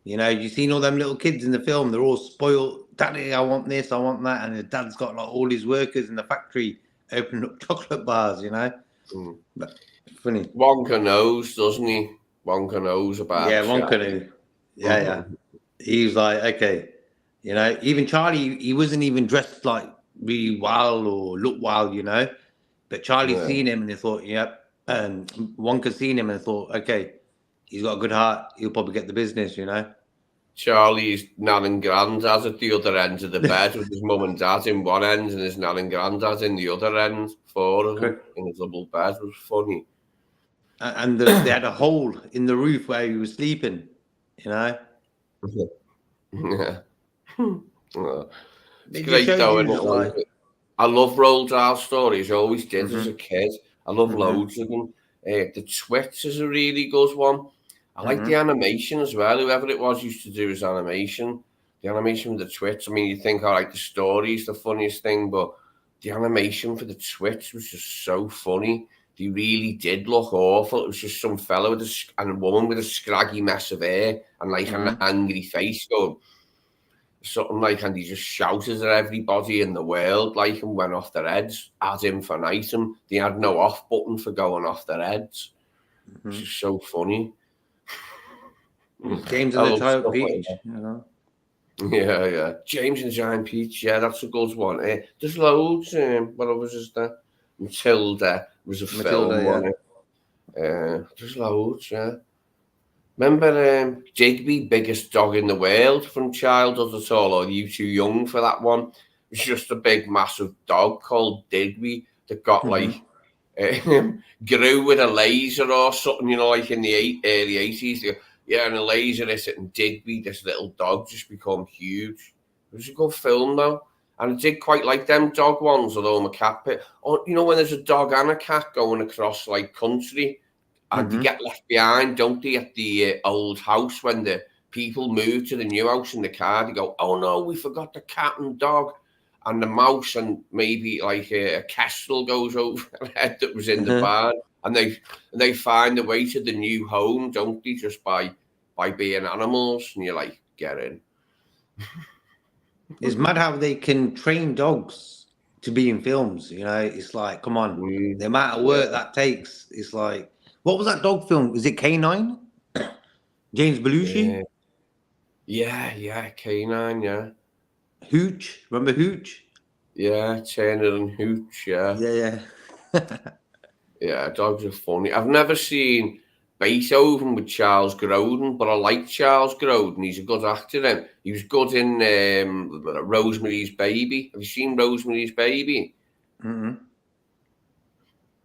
You've seen all them little kids in the film, they're all spoiled. Daddy, I want this, I want that. And the dad's got like all his workers in the factory opening up chocolate bars, But funny. Wonka knows, doesn't he? Wonka knows about it. Yeah, Wonka knew. Yeah. He was like, okay. Even Charlie, he wasn't even dressed like really wild or look wild, But Charlie seen him and he thought, yep. And Wonka seen him and thought, okay, he's got a good heart. He'll probably get the business, you know. Charlie's nan and granddad at the other end of the bed with his mum and dad in one end and his nan and granddad in the other end. 4 of them in a double bed. It was funny. And they had a hole in the roof where he was sleeping, you know. Yeah. It's It great just though. shows you, like, I love Roald Dahl stories. I always did as a kid. I love Mhm. loads of them. The Twits is a really good one. I like the animation as well. Whoever it was used to do his animation. The animation with the Twits. I mean, you think, all right, the story's the funniest thing, but the animation for the Twits was just so funny. They really did look awful. It was just some fella with and a woman with a scraggy mess of hair and like an angry face going. Something like, and he just shouted at everybody in the world, like, and went off their heads ad infinitum. They had no off button for going off their heads. It's just so funny. James I and the love Giant stuff like Peach, that. you know. Yeah. James and the Giant Peach, yeah, that's a good one. There's loads. What others is there? Matilda was a film, wasn't it? There's loads, yeah. Remember Digby, biggest dog in the world from childhood at all? Or are you too young for that one? It's just a big, massive dog called Digby that got like grew with a laser or something, you know, like in the early 80s. Yeah, and a laser hit it, and Digby, this little dog, just become huge. It was a good film though. And I did quite like them dog ones, although I'm a cat pit. Oh, you know, when there's a dog and a cat going across like country, and they get left behind, don't they, at the old house when the people move to the new house in the car. They go, oh no, we forgot the cat and dog and the mouse, and maybe like a kestrel goes over their head that was in the barn, and they find the way to the new home, don't they, just by being animals, and you're like, get in. It's mad how they can train dogs to be in films, you know. It's like, come on, the amount of work that takes. It's like, what was that dog film? Is it K9? James Belushi? Yeah, K9, yeah. Hooch, remember Hooch? Yeah, Turner and Hooch, yeah. Yeah. Yeah, dogs are funny. I've never seen Beethoven with Charles Grodin, but I like Charles Grodin. He's a good actor. Then he was good in Rosemary's Baby. Have you seen Rosemary's Baby? Have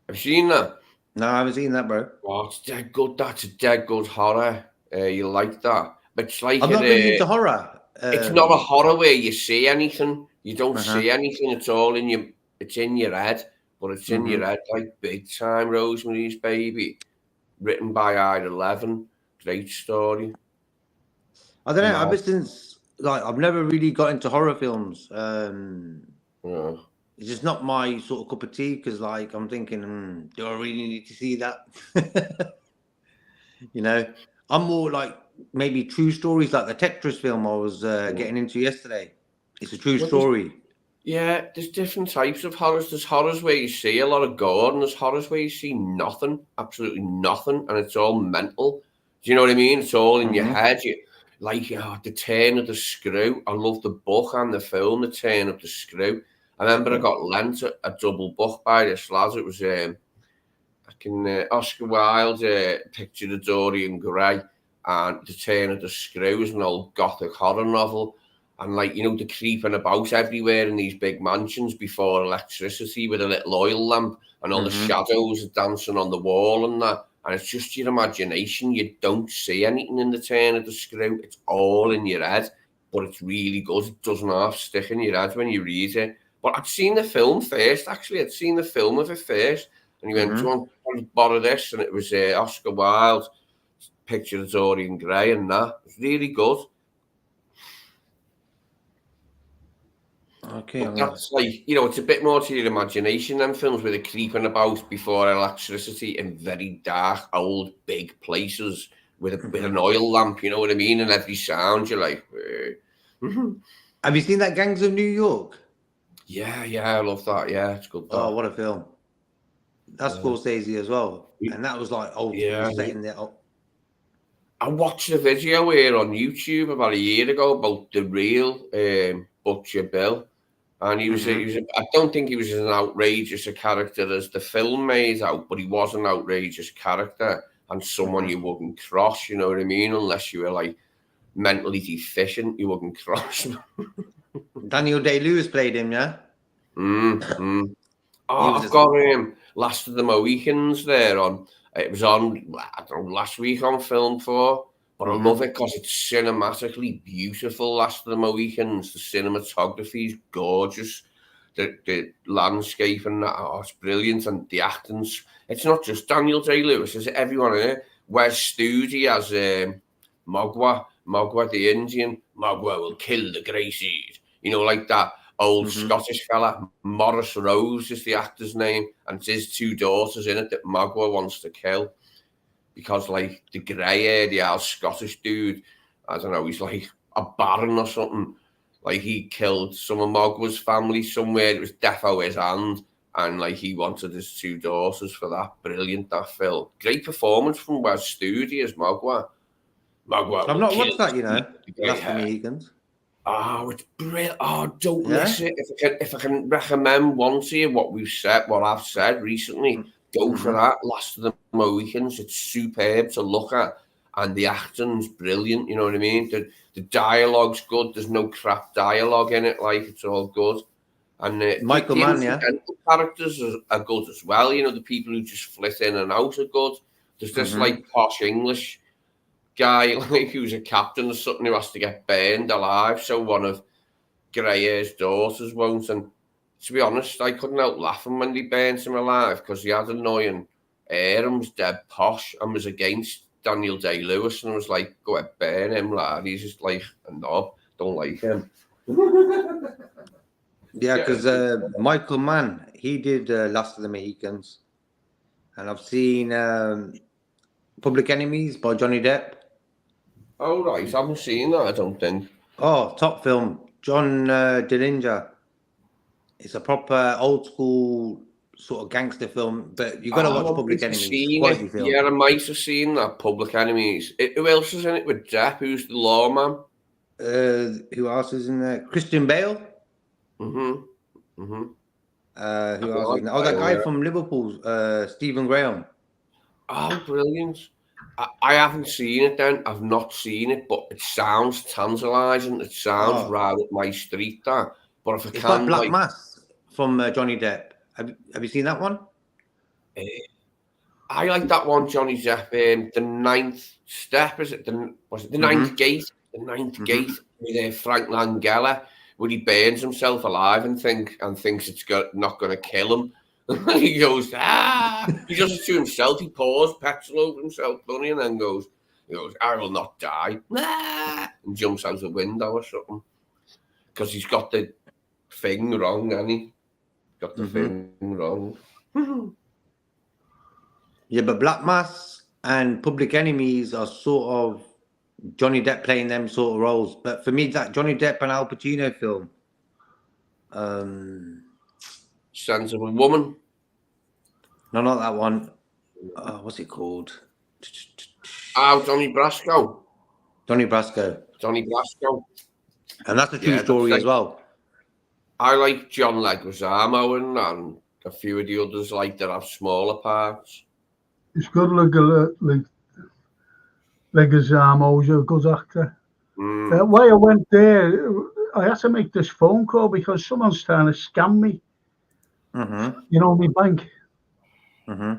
you seen that? No, I haven't seen that, bro. Oh, it's dead good. That's a dead good horror. You like that? But it's like I'm not really into horror. It's not a horror where you see anything. You don't see anything at all in your. It's in your head, but it's in your head like big time. Rosemary's Baby, written by I-11. Great story. I don't know. Ever since, like, I've never really got into horror films. It's just not my sort of cup of tea, because, like, I'm thinking, do I really need to see that? You know, I'm more like maybe true stories, like the Tetris film I was getting into yesterday. It's a true story. Yeah, there's different types of horrors. There's horrors where you see a lot of gore, and there's horrors where you see nothing, absolutely nothing, and it's all mental. Do you know what I mean? It's all in your head. Like, The Turn of the Screw. I love the book and the film, The Turn of the Screw. I remember I got lent a double book by this lad. It was Oscar Wilde, Picture of Dorian Gray, and The Turn of the Screw is an old gothic horror novel. And, like, you know, the creeping about everywhere in these big mansions before electricity with a little oil lamp, and all the shadows are dancing on the wall and that. And it's just your imagination. You don't see anything in The Turn of the Screw. It's all in your head, but it's really good. It doesn't half stick in your head when you read it. But I'd seen the film first, actually. I'd seen the film of it first. And he went, do you want to borrow this? And it was Oscar Wilde, Picture of Dorian Gray, and that. It was really good. Okay. But that's like, you know, it's a bit more to your imagination than films where they're creeping about before electricity in very dark, old, big places with an oil lamp, you know what I mean? And every sound, you're like... Have you seen that Gangs of New York? Yeah, I love that. Yeah, it's good. Oh, what a film. That's Scorsese as well. And that was like old school setting there. I watched a video here on YouTube about a year ago about the real Butcher Bill. And he was, I don't think he was as outrageous a character as the film made out, but he was an outrageous character. and someone you wouldn't cross, you know what I mean? Unless you were like mentally deficient, you wouldn't cross. Daniel Day-Lewis played him, yeah? Oh, was I've got Last of the Mohicans there on. It was on, I don't know, last week on Film 4. But I love it because it's cinematically beautiful, Last of the Mohicans. The cinematography is gorgeous. The landscape and that, it's brilliant. And the acting's, it's not just Daniel Day-Lewis, it's everyone in it. Wes Studi as Mogwai the Indian. Mogwai will kill the Gracies. You know, like that old Scottish fella. Maurice Rose is the actor's name. And it's his 2 daughters in it that Mogwai wants to kill. Because, like, the grey-haired, the old Scottish dude, I don't know, he's like a baron or something. Like, he killed some of Mogwai's family somewhere. It was defo his hand. And, like, he wanted his 2 daughters for that. Brilliant, that film. Great performance from Wes Studi as Mogwai. I've not watched that, you know. Last of the Mohicans. Oh, it's brilliant. Oh, don't miss it. If I can recommend one to you, what I've said recently, go for that. Last of the Mohicans. It's superb to look at. And the acting's brilliant, you know what I mean? The dialogue's good. There's no crap dialogue in it. Like, it's all good. And Michael Mann, yeah. Characters are good as well. You know, the people who just flit in and out are good. There's this, like, posh English guy, like, who's a captain or something who has to get burned alive. So one of Grey's daughters won't. And to be honest, I couldn't help laughing when they burnt him alive because he had annoying hair and was dead posh and was against Daniel Day-Lewis, and I was like, go ahead, burn him, lad. He's just like a knob. Don't like him. Yeah, because Michael Mann, he did Last of the Mohicans. And I've seen Public Enemies by Johnny Depp. Oh, right. I haven't seen that, I don't think. Oh, top film. John Dillinger. It's a proper old school sort of gangster film, but you got to watch Public Enemies. Quality film. Yeah, I might have seen that, Public Enemies. Who else is in it with Depp? Who's the lawman? Who else is in there? Christian Bale. Who else is in there? Oh, that guy from Liverpool, Stephen Graham. Oh, brilliant. I haven't seen it then. I've not seen it, but it sounds tantalising. It sounds right up my street, that. But if it's like Black Mass from Johnny Depp. Have you seen that one? I like that one, Johnny Depp. The Ninth Step, is it? The Ninth Gate? The Ninth Gate with Frank Langella, where he burns himself alive and thinks it's not going to kill him. He goes, he does it to himself. He pours petrol over himself, funny, and then goes, I will not die, and jumps out the window or something. Because he's got the thing wrong, hasn't he? Got the thing wrong. Yeah, but Black Mass and Public Enemies are sort of Johnny Depp playing them sort of roles. But for me, that Johnny Depp and Al Pacino film. Sense of a Woman. No, not that one. What's it called? Oh, Donnie Brasco. Donnie Brasco. And that's a true story as well. I like John Leguizamo and a few of the others like that have smaller parts. It's good like Leguizamo's a good actor. While I went there, I had to make this phone call because someone's trying to scam me. You know, my bank. I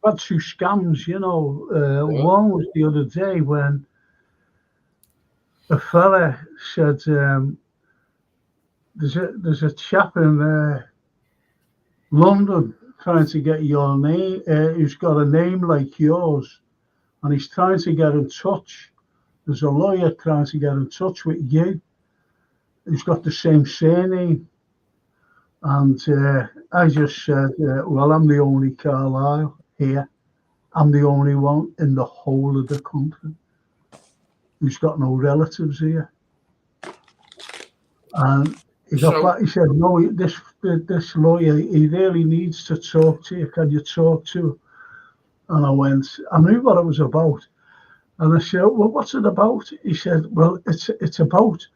had 2 scams, you know. One was the other day when a fella said, there's a chap in London trying to get your name, who's got a name like yours, and he's trying to get in touch. There's a lawyer trying to get in touch with you. He's got the same surname. And I just said, well, I'm the only Carlyle here. I'm the only one in the whole of the country who's got no relatives here. And he got back, he said, no, this lawyer, he really needs to talk to you. Can you talk to him? And I knew what it was about. And I said, well, what's it about? He said, well, it's about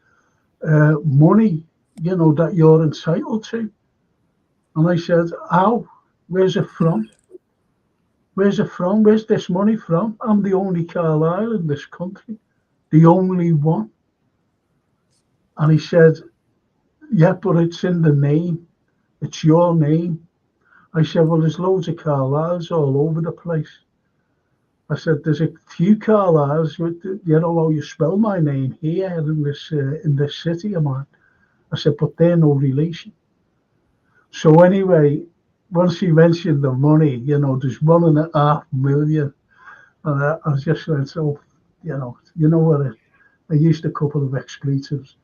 money, you know, that you're entitled to. And I said, how? Where's it from? where's it from? Where's this money from? I'm the only Carlyle in this country, the only one. And he said, yeah, but it's in the name. It's your name. I said, well, there's loads of Carlyles all over the place. I said, there's a few Carlyles, you know how you spell my name here in this city of mine. I said, but they're no relation. So anyway, once he mentioned the money, there's 1.5 million. And I just went, oh, you know what, I used a couple of expletives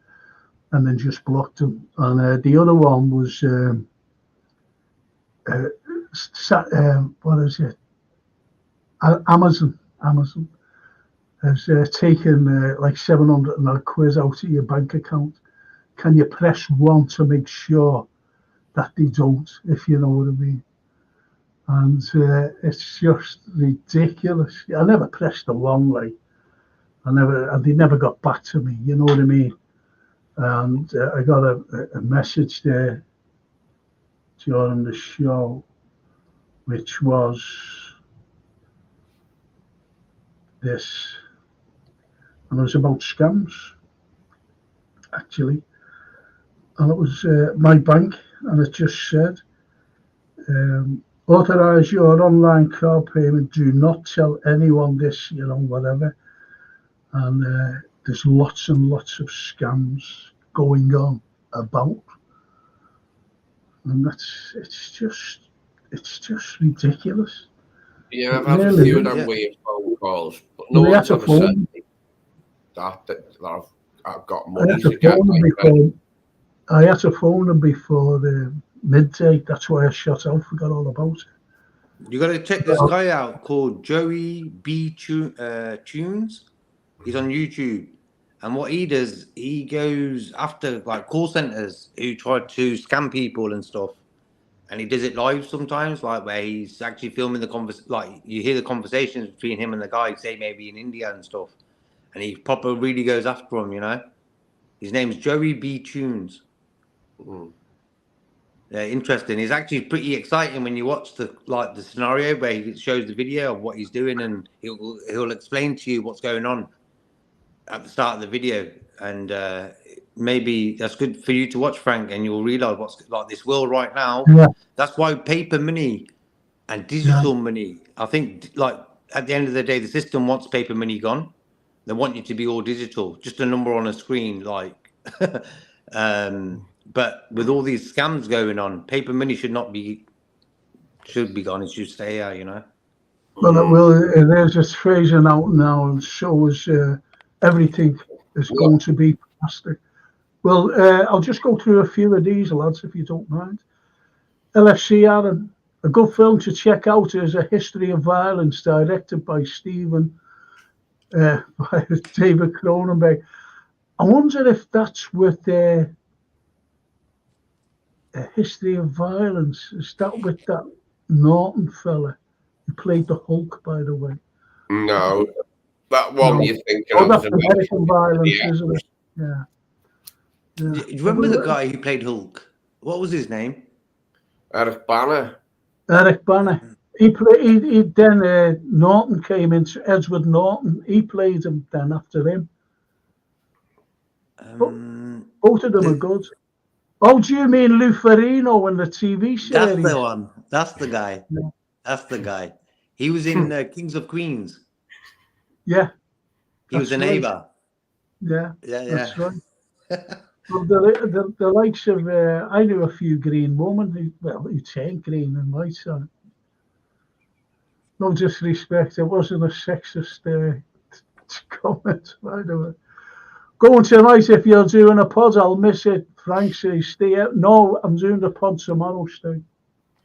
and then just blocked them. And the other one was, what is it? Amazon has taken like 700 quid out of your bank account. Can you press 1 to make sure that they don't, if you know what I mean? And it's just ridiculous. I never pressed the 1, like, and they never got back to me, you know what I mean? And I got a message there during the show, which was this, and it was about scams, actually. And it was my bank, and it just said, authorize your online card payment. Do not tell anyone this, whatever. And there's lots and lots of scams going on about, and it's just ridiculous. Yeah, I've had a few of them weird phone calls, but no one's ever said that I've got money to get. I had to phone them before the midday. That's why I shut off. Forgot all about it. You got to check this guy out called Joey B. Tunes. He's on YouTube. And what he does, he goes after like call centers who try to scam people and stuff. And he does it live sometimes, like where he's actually filming the like you hear the conversations between him and the guy, say maybe in India and stuff. And he proper really goes after him, His name's Joey B. Tunes. Yeah, interesting. It's actually pretty exciting when you watch the scenario where he shows the video of what he's doing, and he'll explain to you what's going on at the start of the video. And maybe that's good for you to watch, Frank, and you'll realize what's like this world right now. Yeah. That's why paper money and digital money, I think, like at the end of the day, the system wants paper money gone. They want you to be all digital, just a number on a screen, like. But with all these scams going on, paper money should be gone. It should stay here, Well, it will. There's just phasing out now, and so is everything is going to be plastic. Well, I'll just go through a few of these, lads, if you don't mind. LFC Aaron, a good film to check out is A History of Violence, directed by by David Cronenberg. I wonder if that's with A History of Violence. Is that with that Norton fella who played the Hulk, by the way? No, that one you're thinking of. That's American Violence, isn't it? Yeah. Do you remember the guy who played Hulk? What was his name? Eric Bana. Eric Bana. Then Norton came in, Edward Norton. He played him then after him. Both of them are good. Oh, do you mean Lou Ferrigno in the TV series? That's the one. That's the guy. Yeah. That's the guy. He was in Kings of Queens. Yeah. He was a neighbor. Yeah. That's right. Well, the likes of, I knew a few green women who turned green in my time. No disrespect, it wasn't a sexist comment, by the way. Going tonight, if you're doing a pod, I'll miss it. Frank says, stay out. No, I'm doing the pod tomorrow, Stu.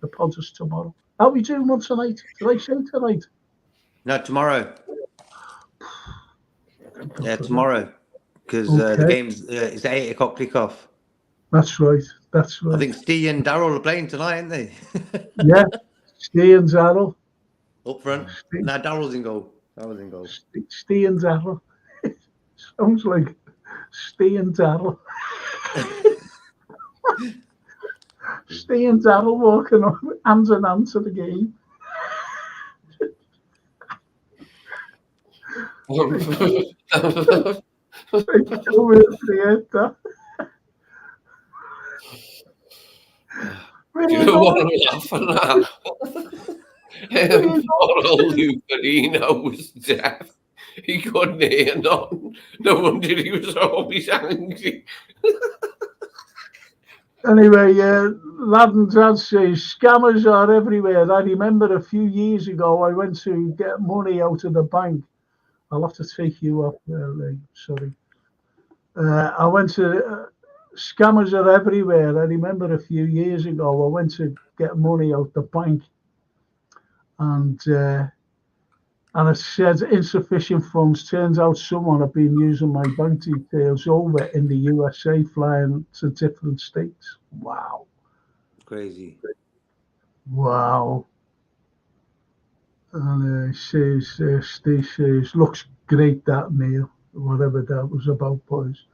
The pod is tomorrow. Are we doing one tonight? Did I say tonight? No, tomorrow. Yeah, tomorrow. Because the game's it's 8 o'clock kickoff. That's right. That's right. I think Steve and Daryl are playing tonight, aren't they? Yeah, Steve and Daryl. Up front. No, Daryl's in goal. Steve and Daryl. Sounds like Steve and Daryl. Steve and Daryl walking on hand in hand to the game. Over the head, that. Do you know what I'm laughing at? Poor old Lucarino was deaf. He couldn't hear nothing. No wonder he was always angry. Anyway, lad and dad says scammers are everywhere. I remember a few years ago I went to get money out of the bank. I'll have to take you up there, Lee. Sorry. I went to scammers are everywhere. I remember a few years ago I went to get money out the bank, and it said insufficient funds. Turns out someone had been using my bank details over in the USA, flying to different states. Wow. Crazy. Wow. And Steve says, looks great, that Neil. Whatever that was about, boys.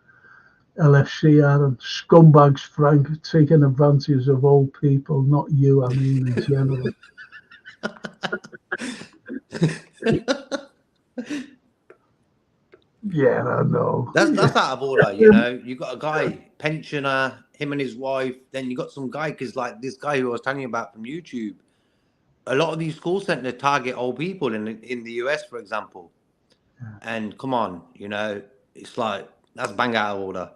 LFC Aaron, scumbags, Frank, taking advantage of old people, not you, I mean, in general. Yeah, I know. That's out of order, you know. You got a guy, pensioner, him and his wife. Then you got some guy, because like this guy who I was telling you about from YouTube. A lot of these call centers target old people in the US, for example. Yeah. And come on, you know, it's like that's bang out of order.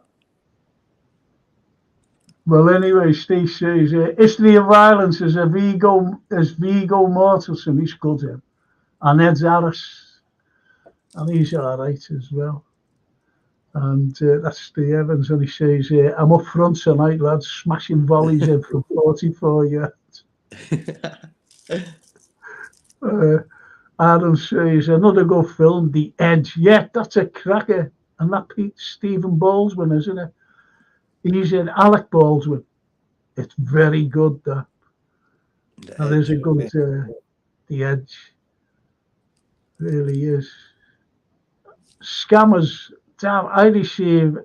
Well, anyway, Steve says, history of violence is Viggo Mortensen, he's good him. And Ed Harris, and he's all right as well. And that's Steve Evans, and he says, I'm up front tonight, lads, smashing volleys in from 44 yards. Aaron says, another good film, The Edge. Yeah, that's a cracker. And that Stephen Baldwin, isn't it? He's in Alec Baldwin. It's very good, that. That is a good, The Edge. Really is. Scammers, damn, I receive,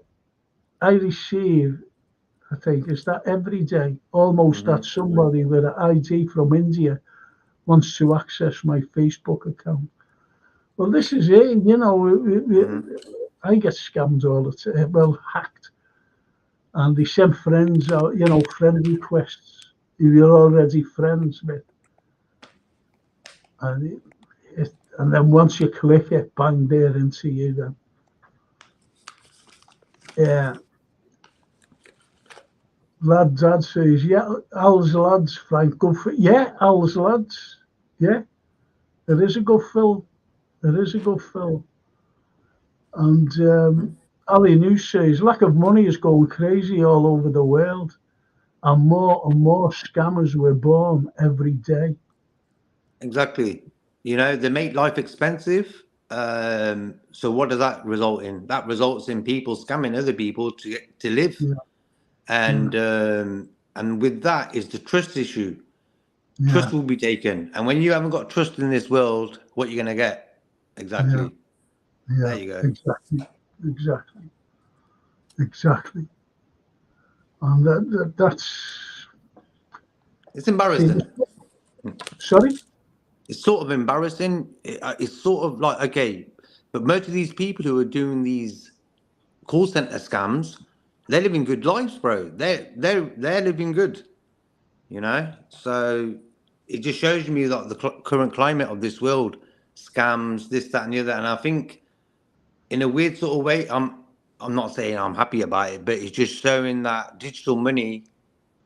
I think, is that every day, almost that somebody with an ID from India wants to access my Facebook account. Well, this is it, you know, I get scammed all the time, well, hacked. And they send friends out, you know, friend requests who you're already friends with. And, and then once you click it, bang, they're into you then. Yeah. Dad says, yeah, Al's Lads, Frank, good for, yeah, Al's Lads. Yeah, it is a good film. It is a good film. And Ali News says, lack of money is going crazy all over the world. And more scammers were born every day. Exactly. You know, they make life expensive. So what does that result in? That results in people scamming other people to live. Yeah. And with that is the trust issue. Yeah. Trust will be taken. And when you haven't got trust in this world, what you're going to get? Exactly. Yeah. There you go. Exactly. And that's... It's embarrassing. Sorry? It's sort of embarrassing. It's sort of like, okay, but most of these people who are doing these call center scams, they're living good lives, bro. They're living good, you know. So it just shows me like the current climate of this world, scams, this, that, and the other. And I think, in a weird sort of way, I'm not saying I'm happy about it, but it's just showing that digital money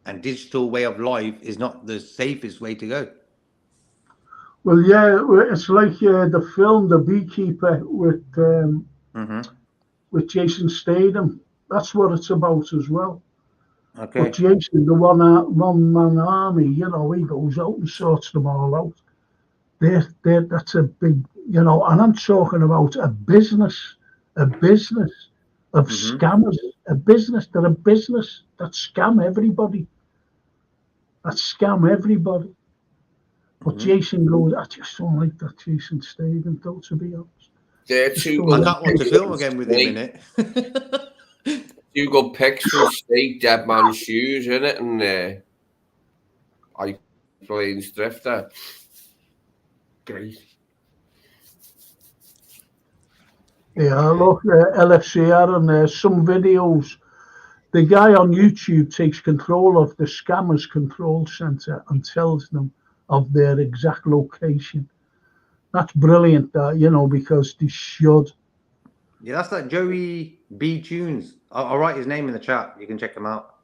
and digital way of life is not the safest way to go. Well, yeah, it's like the film The Beekeeper with Jason Statham. That's what it's about as well. Okay. But Jason, the one-man army, you know, he goes out and sorts them all out. That's a big, you know, and I'm talking about a business of scammers, a business that scam everybody. But Jason goes, I just don't like that Jason Statham, though, to be honest. I can't watch a film again with him in it. You got pics from State Dead Man's Shoes, innit? And I planes Drifter. Great. Yeah, look, LFCR and some videos. The guy on YouTube takes control of the scammers control center and tells them of their exact location. That's brilliant, that, because they should. Yeah, that's like Joey B Tunes. I'll write his name in the chat. You can check him out.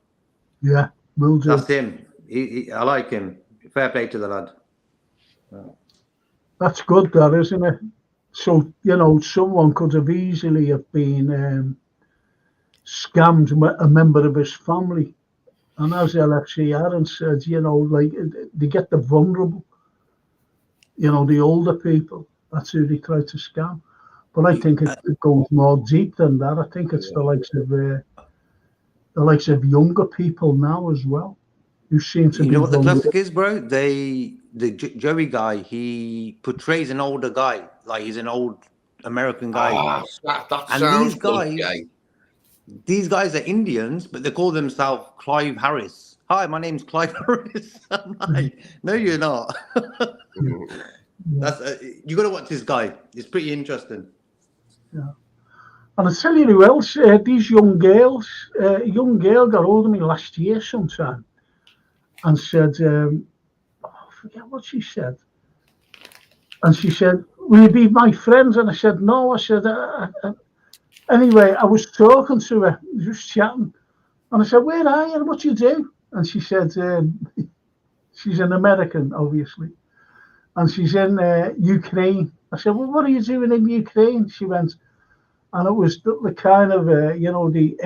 Yeah, will do. That's him. I like him. Fair play to the lad. That's good, that, isn't it? So, someone could have easily have been scammed a member of his family. And as LFC Aaron said, like they get the vulnerable, the older people. That's who they try to scam. But I think it goes more deep than that. I think it's the likes of younger people now as well, who seem to You be know what the vulnerable. classic is, bro? Joey guy, he portrays an older guy, like he's an old American guy. That And sounds good, Jay. these guys are Indians, but they call themselves Clive Harris. Hi, my name's Clive Harris. I'm like, no, you're not. That's you got to watch this guy. It's pretty interesting. Yeah. And I tell you who else, these young girls, a young girl got hold of me last year sometime and said, I forget what she said. And she said, will you be my friends? And I said, no. I said, anyway, I was talking to her, just chatting. And I said, where are you? What do you do? And she said, she's an American, obviously. And she's in Ukraine. I said, well, what are you doing in Ukraine? She went, and it was the kind of, the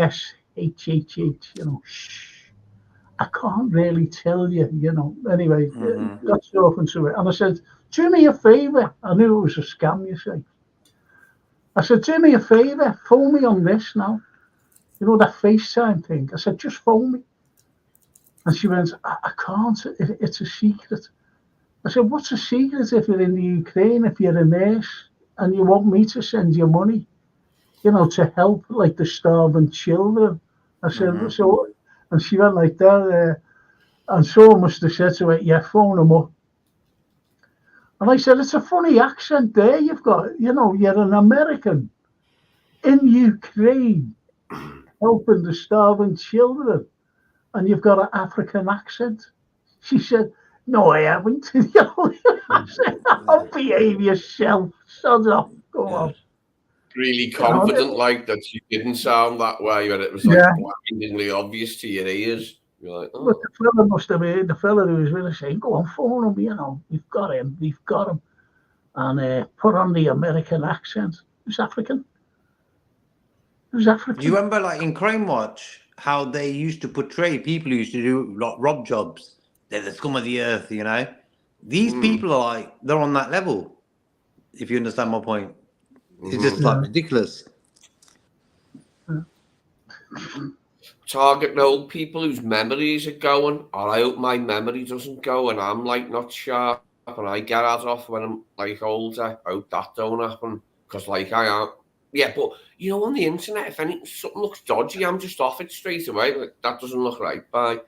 SHHH, shh. I can't really tell you, Anyway, got talking to her. And I said, do me a favour. I knew it was a scam, you see. I said, do me a favour. Phone me on this now. You know, that FaceTime thing. I said, just phone me. And she went, I can't. It's a secret. I said, what's a secret if you're in the Ukraine, if you're a nurse, and you want me to send you money, to help, like, the starving children? I said, so, and she went like that, and someone must have said to her, yeah, phone them up. And I said, it's a funny accent there you've got, you're an American in Ukraine helping the starving children, and you've got an African accent. She said, no, I haven't. I said, oh, behave yourself. Shut up. Go on. Really confident, like that you didn't sound that way, but it was like blindingly obvious to your ears. You're like, oh. But the fella must have been, the fella who was really saying, go on, phone him, we've got him. And put on the American accent. Who's African? Who's African? Do you remember, like, in Crime Watch, how they used to portray people who used to do, like, rob jobs? They're the scum of the earth, These people are like, they're on that level, if you understand my point. It's just like ridiculous. Target old people whose memories are going, or I hope my memory doesn't go and I'm like not sharp and I get out off when I'm like older. I hope that don't happen because like I am. Yeah, but on the internet, if something looks dodgy, I'm just off it straight away. Like, that doesn't look right. Bye.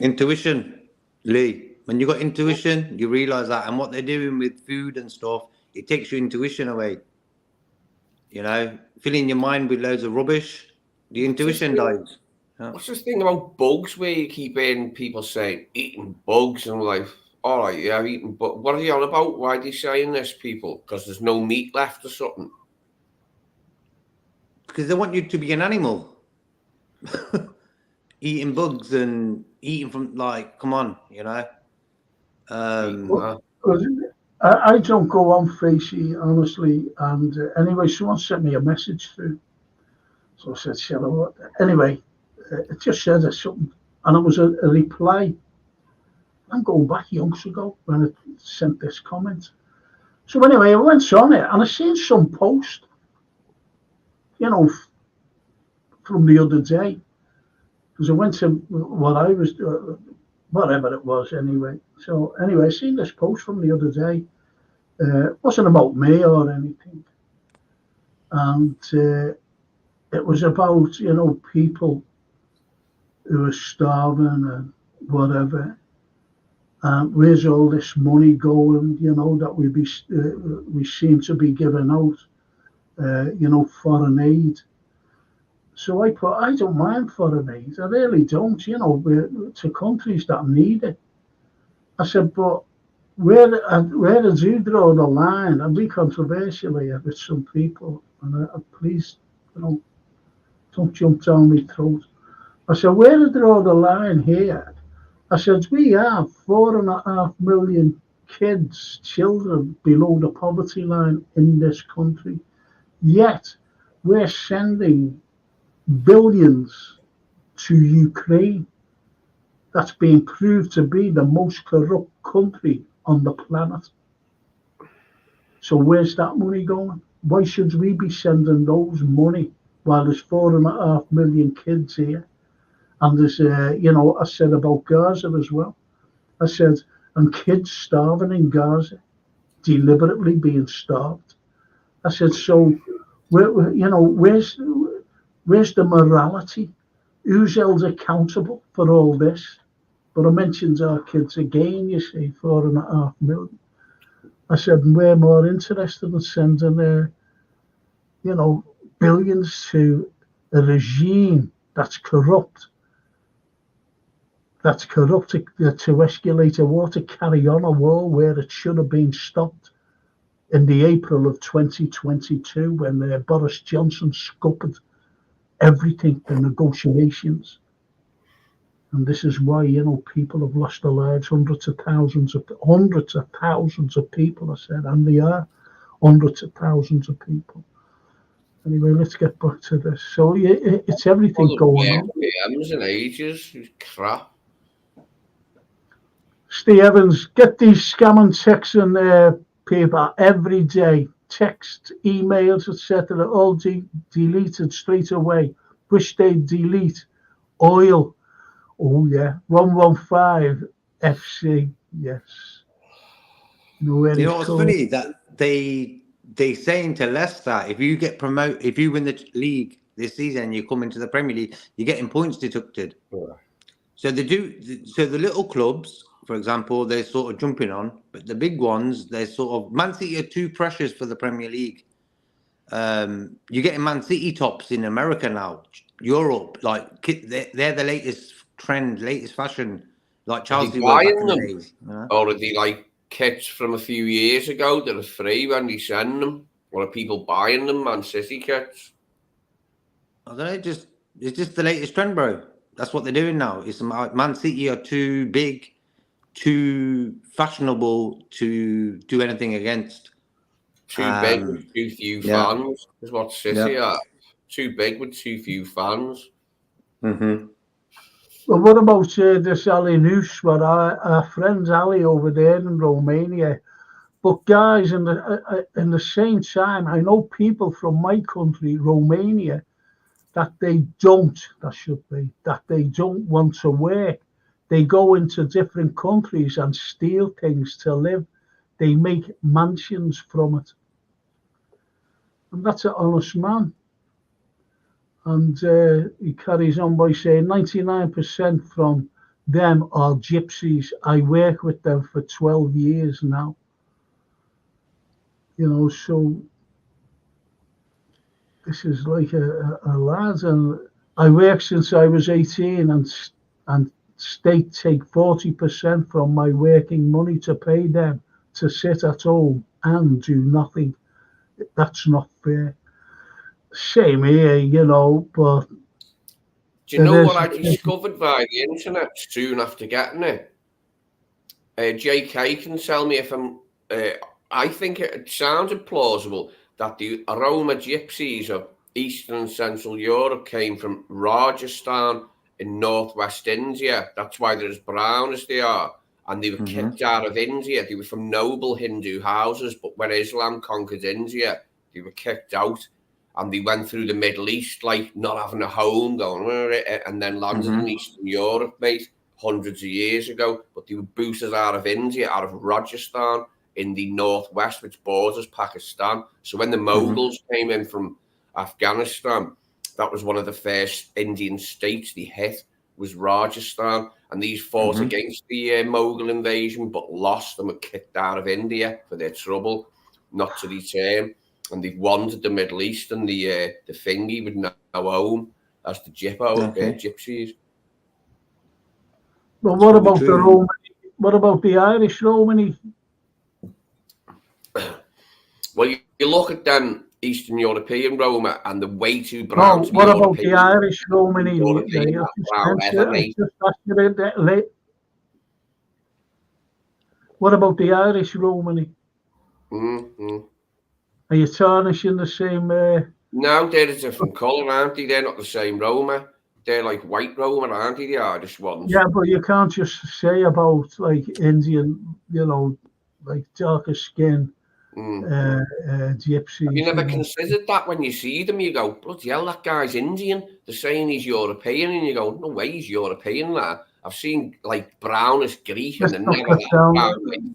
Intuition, Lee. When you got intuition, you realize that, and what they're doing with food and stuff, it takes your intuition away. Filling your mind with loads of rubbish, the intuition dies. What's this thing about bugs where you keep hearing people saying eating bugs, and I'm like, all right, yeah, I've eaten bugs. What are you on about? Why are they saying this, people? Because there's no meat left or something? Because they want you to be an animal. Eating bugs and eating from, like, come on, I don't go on Facey, honestly. And anyway, someone sent me a message through. So I said, "Shall I?" Anyway, it just said something. And it was a reply. I'm going back yonks ago when I sent this comment. So anyway, I went on it and I seen some post, from the other day. Because I went to what I was doing, whatever it was anyway. So anyway, I seen this post from the other day. It wasn't about me or anything. And it was about, people who are starving and whatever. Where's all this money going, that we seem to be giving out? foreign aid. So I put, I don't mind foreign aid. I really don't, to countries that need it. I said, but where did you draw the line? And be controversial here with some people. And please, don't jump down my throat. I said, where did you draw the line here? I said, we have 4.5 million kids, children below the poverty line in this country. Yet we're sending billions to Ukraine. That's being proved to be the most corrupt country on the planet. So where's that money going? Why should we be sending those money while there's 4.5 million kids here? And there's, I said about Gaza as well. I said, and kids starving in Gaza, deliberately being starved. I said, so, where's the morality? Who's held accountable for all this? But I mentioned our kids again, 4.5 million. I said, we're more interested in sending, billions to a regime that's corrupt. That's corrupt to escalate a war, to carry on a war where it should have been stopped in the April of 2022 when Boris Johnson scuppered everything, the negotiations. And this is why, people have lost their lives, hundreds of thousands of people, I said, and they are hundreds of thousands of people. Anyway, let's get back to this. So it's everything going on. PMs and ages, crap. Steve Evans, get these scam and texting people every day. Text, emails, etc. all deleted straight away. Wish they'd delete oil. Oh yeah, 115 FC. Yes. You know what's funny, that they saying to Leicester, if you get promoted, if you win the league this season and you come into the Premier League, you're getting points deducted. Yeah. So they do. So the little clubs, for example, they're sort of jumping on, but the big ones, they're sort of, Man City are too precious for the Premier League. You're getting Man City tops in America now, Europe, like they're the latest trend, latest fashion, like Chelsea were back in the days. Or are they like kits from a few years ago that are free when they send them? Or are people buying them, Man City kits? I don't know, it's just the latest trend, bro. That's what they're doing now. It's Man City are too big, too fashionable to do anything against. Too big with too few fans is what City are. Too big with too few fans. Mm-hmm. Well, what about this Ali Noose, our friend Ali over there in Romania? But guys, in the same time, I know people from my country, Romania, that they don't want to work. They go into different countries and steal things to live. They make mansions from it. And that's an honest man. And he carries on by saying 99% from them are gypsies. I work with them for 12 years now. So this is like a lad. And I work since I was 18 and state take 40% from my working money to pay them to sit at home and do nothing. That's not fair. Same here, but... Do you know what I discovered via the internet soon after getting it? JK can tell me if I'm... I think it sounded plausible that the Roma gypsies of Eastern and Central Europe came from Rajasthan in northwest India. That's why they're as brown as they are. And they were kicked out of India. They were from noble Hindu houses, but when Islam conquered India, they were kicked out. And they went through the Middle East, like not having a home, going, and then landed in Eastern Europe, mate, hundreds of years ago. But they were booted out of India, out of Rajasthan, in the northwest, which borders Pakistan. So when the Mughals came in from Afghanistan, that was one of the first Indian states they hit, was Rajasthan. And these fought against the Mughal invasion, but lost and were kicked out of India for their trouble, not to return. and they've wandered the Middle East, and the thing he would now own as the gypsies. Well, what about the Romani? What about the Irish Romani? Well, you look at them Eastern European Roma, and they're way too brown. Oh, what about the Irish Romani? European, what about the Irish Romani? Mm-hmm. Are you tarnishing the same? No, they're a different colour, aren't they? They're not the same Roma. They're like white Roma, aren't they? The Irish ones. Yeah, but you can't just say about like Indian, you know, like darker skin, gypsies. You never considered that when you see them. You go, bloody hell, that guy's Indian. They're saying he's European, and you go, no way, he's European. Lad. I've seen like brownish Greek, and they're never that brown.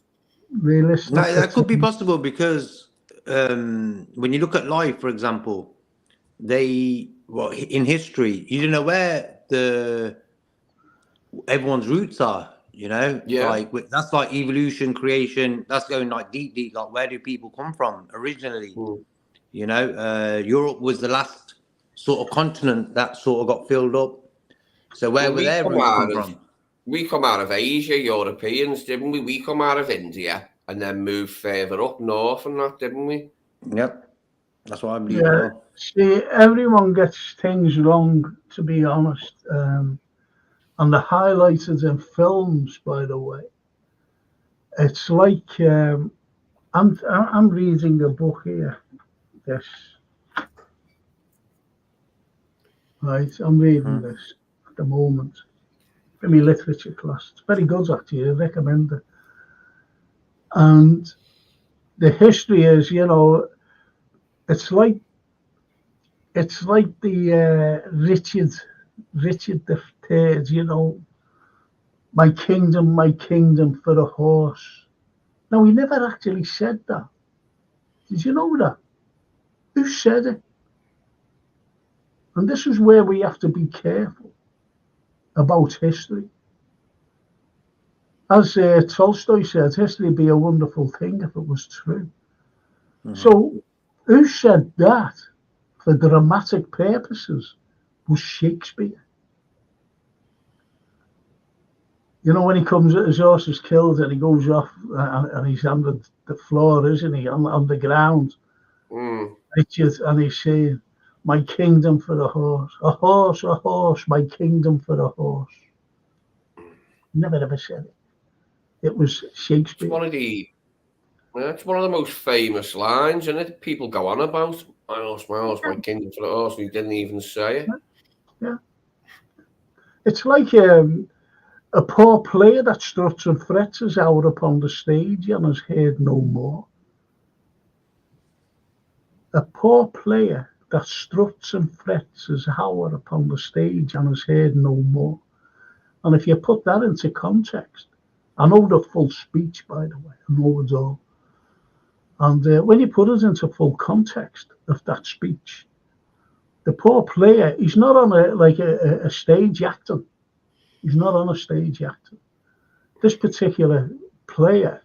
Realistic. No, that could be possible because when you look at life, for example, in history, you don't know where everyone's roots are. You know, like that's like evolution, creation. That's going like deep. Like, where do people come from originally? You know, Europe was the last sort of continent that sort of got filled up. So where were their roots come from? We come out of Asia, Europeans, didn't we? We come out of India and then moved further up north and that, didn't we? Yep, that's what I believe. Yeah. See, everyone gets things wrong, to be honest. And they're highlighted in films, by the way. It's like I'm reading a book here. This, right? I'm reading this at the moment in my literature class. It's very good, actually. I recommend it. And the history is, you know, it's like the Richard III, you know, my kingdom for a horse. Now, he never actually said that. Did you know that? Who said it? And this is where we have to be careful about history. As Tolstoy said, history would be a wonderful thing if it was true. So, who said that for dramatic purposes was Shakespeare. You know, when he comes, his horse is killed and he goes off and he's on the floor, isn't he, on the ground. Richard, and he's saying, my kingdom for a horse, my kingdom for a horse. Never ever said it. It was Shakespeare. It's one of the most famous lines, isn't it? People go on about, my horse, my kingdom for a horse, and he didn't even say it. Yeah. It's like a poor player that struts and frets is out upon the stage and is heard no more. A poor player that struts and frets is out upon the stage and is heard no more. And if you put that into context, I know the full speech, by the way, I know it all. And when you put it into full context of that speech, the poor player, he's not on a stage acting. He's not on a stage acting. This particular player,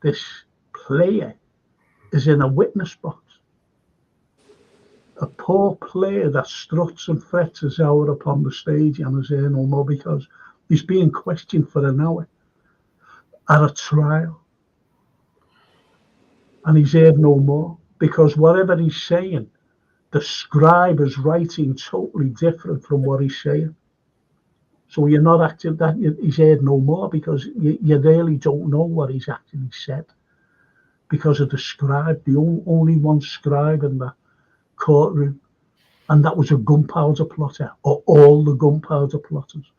is in a witness box. A poor player that struts and frets is out upon the stage and is here no more because he's being questioned for an hour at a trial. And he's here no more because whatever he's saying, the scribe is writing totally different from what he's saying. So you're not actually that he's heard no more because you really don't know what he's actually said because of the scribe, the only one scribe in the courtroom, and that was a gunpowder plotter, or all the gunpowder plotters.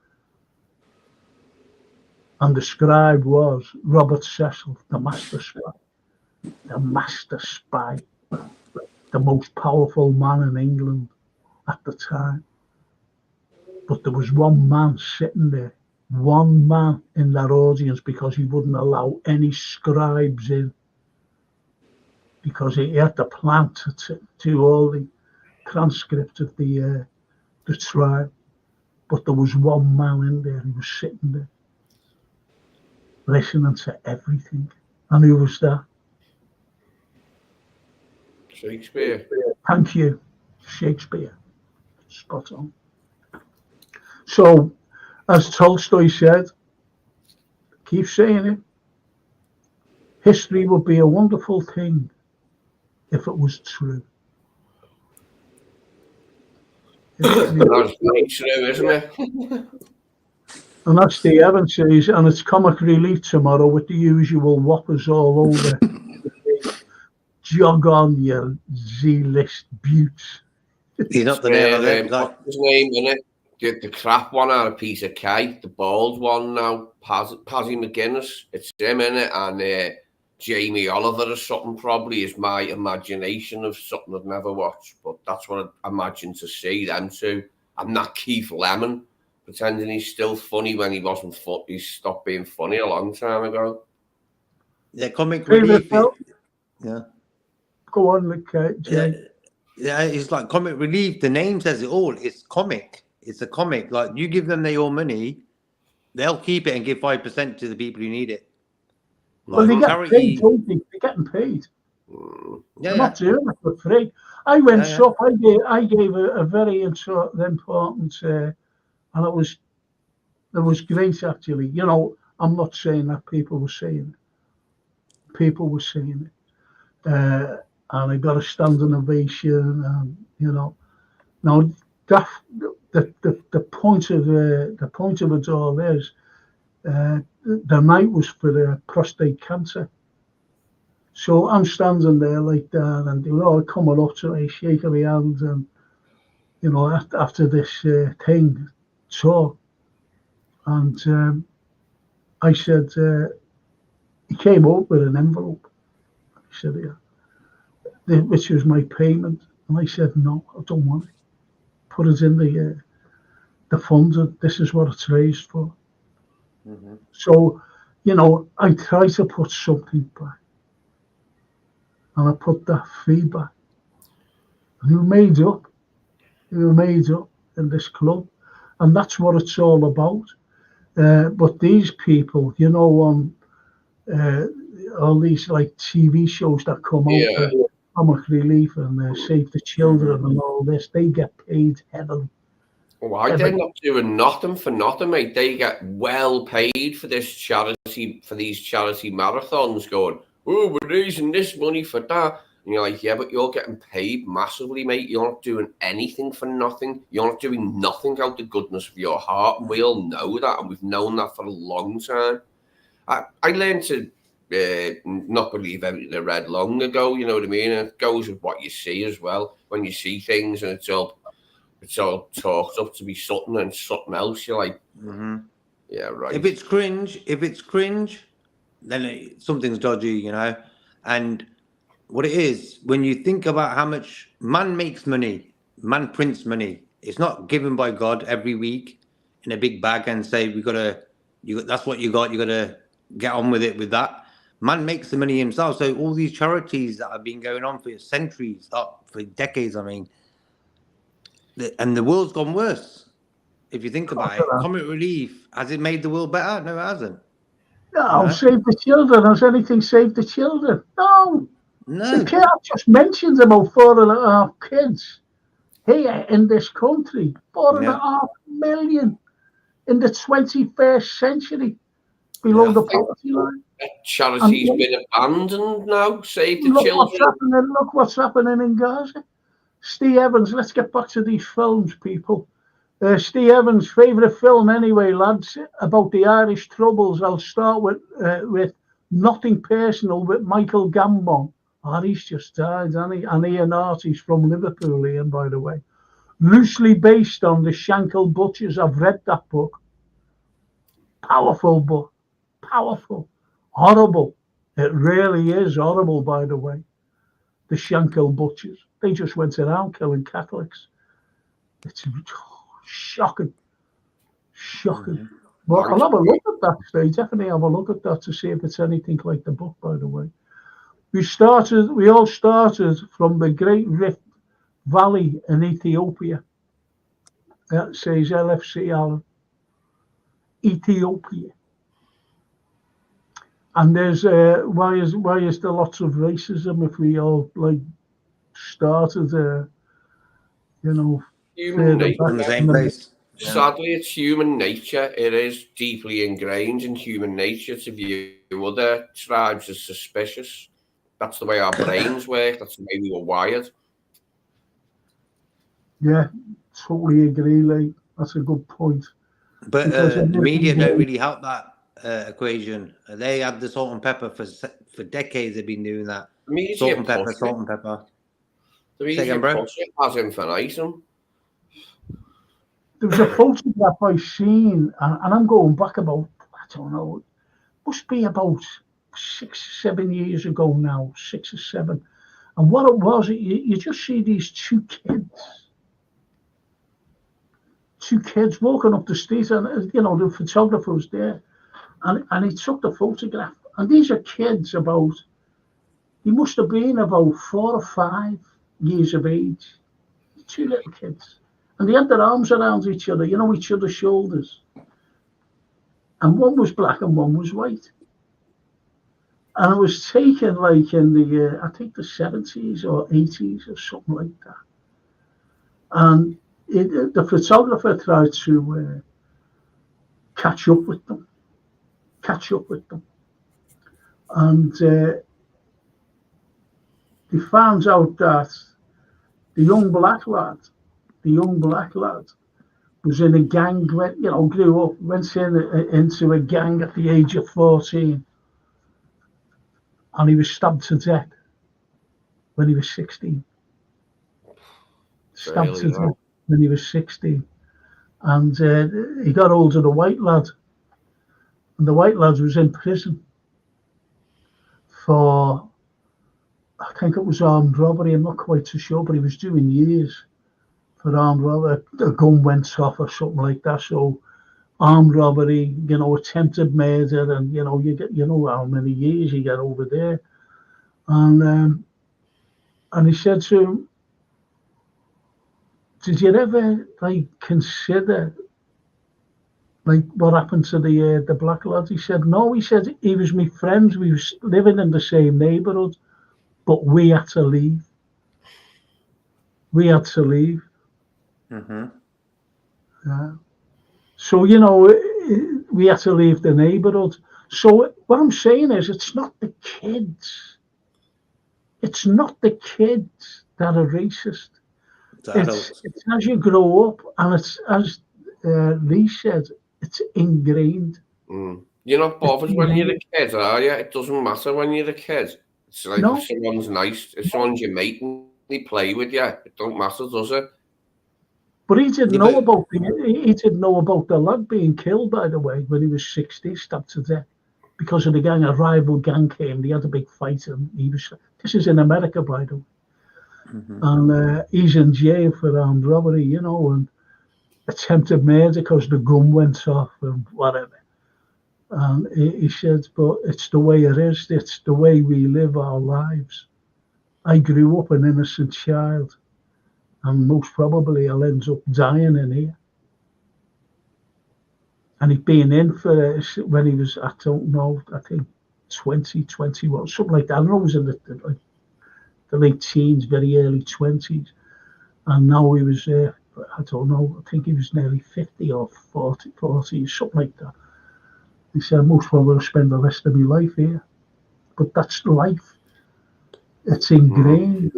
And the scribe was Robert Cecil, the master spy, the most powerful man in England at the time. But there was one man sitting there, one man in that audience, because he wouldn't allow any scribes in, because he had to plant to do all the transcript of the trial. But there was one man in there, he was sitting there, listening to everything. And who was that? Shakespeare. Thank you, Shakespeare. Spot on. So, as Tolstoy said, keep saying it, history would be a wonderful thing if it was true. That's very true, isn't it? And that's the Evans says, and it's comic relief tomorrow with the usual whoppers all over. Jog on, you Z-list buttes. He's not the nail of it. What's his name, innit? The crap one out of piece of cake, the bald one now, Pazzy McGuinness. It's him, innit? And Jamie Oliver or something probably is my imagination of something I've never watched. But that's what I imagine to see them two. And that Keith Lemon pretending he's still funny when he wasn't funny. He stopped being funny a long time ago. Yeah, comic relief. Yeah. Go on, Luke. Yeah, it's like comic relief. The name says it all. It's comic. It's a comic. Like you give them your money, they'll keep it and give 5% to the people who need it. Well, they get paid, don't they? They're getting paid. They're not doing it for free. I went up. I gave a very important, and it was great actually. You know, I'm not saying that people were saying it. People were saying it, and I got a standing ovation. And you know, now that the point of it all is. The night was for prostate cancer. So I'm standing there like that, and they were all coming up to me, shaking my hand, and you know, after this thing talk, and I said, he came up with an envelope. He said, yeah, which was my payment, and I said, no, I don't want it. Put it in the fund. This is what it's raised for. Mm-hmm. So, you know, I try to put something back. And I put that fee back. And you made up. You made up in this club. And that's what it's all about. But these people, you know, all these like TV shows that come out, comic relief and Save the Children and all this, they get paid heavily. Why they're not doing nothing for nothing, mate? They get well paid for this charity, for these charity marathons. Going, oh, we're raising this money for that, and you're like, yeah, but you're getting paid massively, mate. You're not doing anything for nothing. You're not doing nothing out the goodness of your heart, and we all know that, and we've known that for a long time. I learned to not believe everything I read long ago. You know what I mean? And it goes with what you see as well. When you see things, and it's all talked up to be something and something else. You're like, yeah, right. If it's cringe, then something's dodgy, you know. And what it is, when you think about how much man makes money, man prints money. It's not given by God every week in a big bag and say that's what you got. You got to get on with it with that. Man makes the money himself. So all these charities that have been going on for centuries, for decades, I mean. And the world's gone worse. If you think about it, comic relief, has it made the world better? No, it hasn't. No, Save the Children. Has anything saved the children? No. The kid, I just mentioned about 4.5 kids here in this country. 4.5 million in the 21st century below the poverty line. Charity's been abandoned now. Save the children. Look what's happening in Gaza. Steve Evans, let's get back to these films, people. Steve Evans' favourite film anyway, lads, about the Irish Troubles. I'll start with Nothing Personal with Michael Gambon. Oh, he's just died, hasn't he? And Ian Hart, he's from Liverpool, Ian, by the way. Loosely based on the Shankill Butchers. I've read that book. Powerful book. Powerful. Horrible. It really is horrible, by the way. The Shankill Butchers. They just went around killing Catholics. It's shocking. Shocking. Well, I'll have a look at that today. Definitely have a look at that to see if it's anything like the book, by the way. We all started from the Great Rift Valley in Ethiopia. That says LFC Allen. Ethiopia. And there's why is there lots of racism if we all like started, Human further nature. back in the in same the place. Yeah. Sadly, it's human nature. It is deeply ingrained in human nature to view other tribes as suspicious. That's the way our brains work. That's the way we were wired. Yeah, totally agree, Lee. That's a good point. But Because the media everything, don't really help that equation. They had the salt and pepper for decades. They've been doing that. The media Salt and pepper, push it. salt and pepper. The Say media again, bro. push it as infinitum. there was a photograph I seen, and I'm going back about, I don't know, must be about 6, 7 years ago now, 6 or 7. And what it was, you just see these two kids walking up the street, and the photographer was there, and he took the photograph. And these are kids he must have been about 4 or 5 years of age, two little kids. And they had their arms around each other, each other's shoulders. And one was black and one was white. And it was taken like in the, I think the 70s or 80s or something like that. And the photographer tried to catch up with them. And they found out that the young black lad was in a gang, grew up, went into a gang at the age of 14, and he was stabbed to death when he was 16. Stabbed to death when he was 16. And he got hold of the white lad, and the white lad was in prison for, I think it was armed robbery. I'm not quite too sure, but he was doing years for armed robbery. A gun went off or something like that. So armed robbery, attempted murder, and you get, how many years you get over there. And he said to him, "Did you ever consider what happened to the black lad?" He said, "No." He said, "He was my friend. We was living in the same neighbourhood, but we had to leave. Mm-hmm. Yeah. So we had to leave the neighbourhood. So what I'm saying is, it's not the kids. It's not the kids that are racist. It's as you grow up, and it's as Lee said, it's ingrained. You're not bothered when you're a kid, are you? It doesn't matter when you're a kid. It's like if someone's nice, if someone's your mate and they play with you, it don't matter, does it? But he didn't know about the lad being killed, by the way, when he was 60, stabbed to death because of the gang. A rival gang came. They had a big fight, and this is in America, by the way. Mm-hmm. And he's in jail for armed robbery, and attempted murder because the gun went off and whatever. And he said, but it's the way it is. It's the way we live our lives. I grew up an innocent child, and most probably I'll end up dying in here. And he'd been in for when he was, I don't know, I think 20, 21, something like that. I know he was in the late teens, very early 20s. And now he was, I don't know, I think he was nearly 50 or 40, something like that. He said, most probably I'll spend the rest of my life here. But that's life. It's ingrained.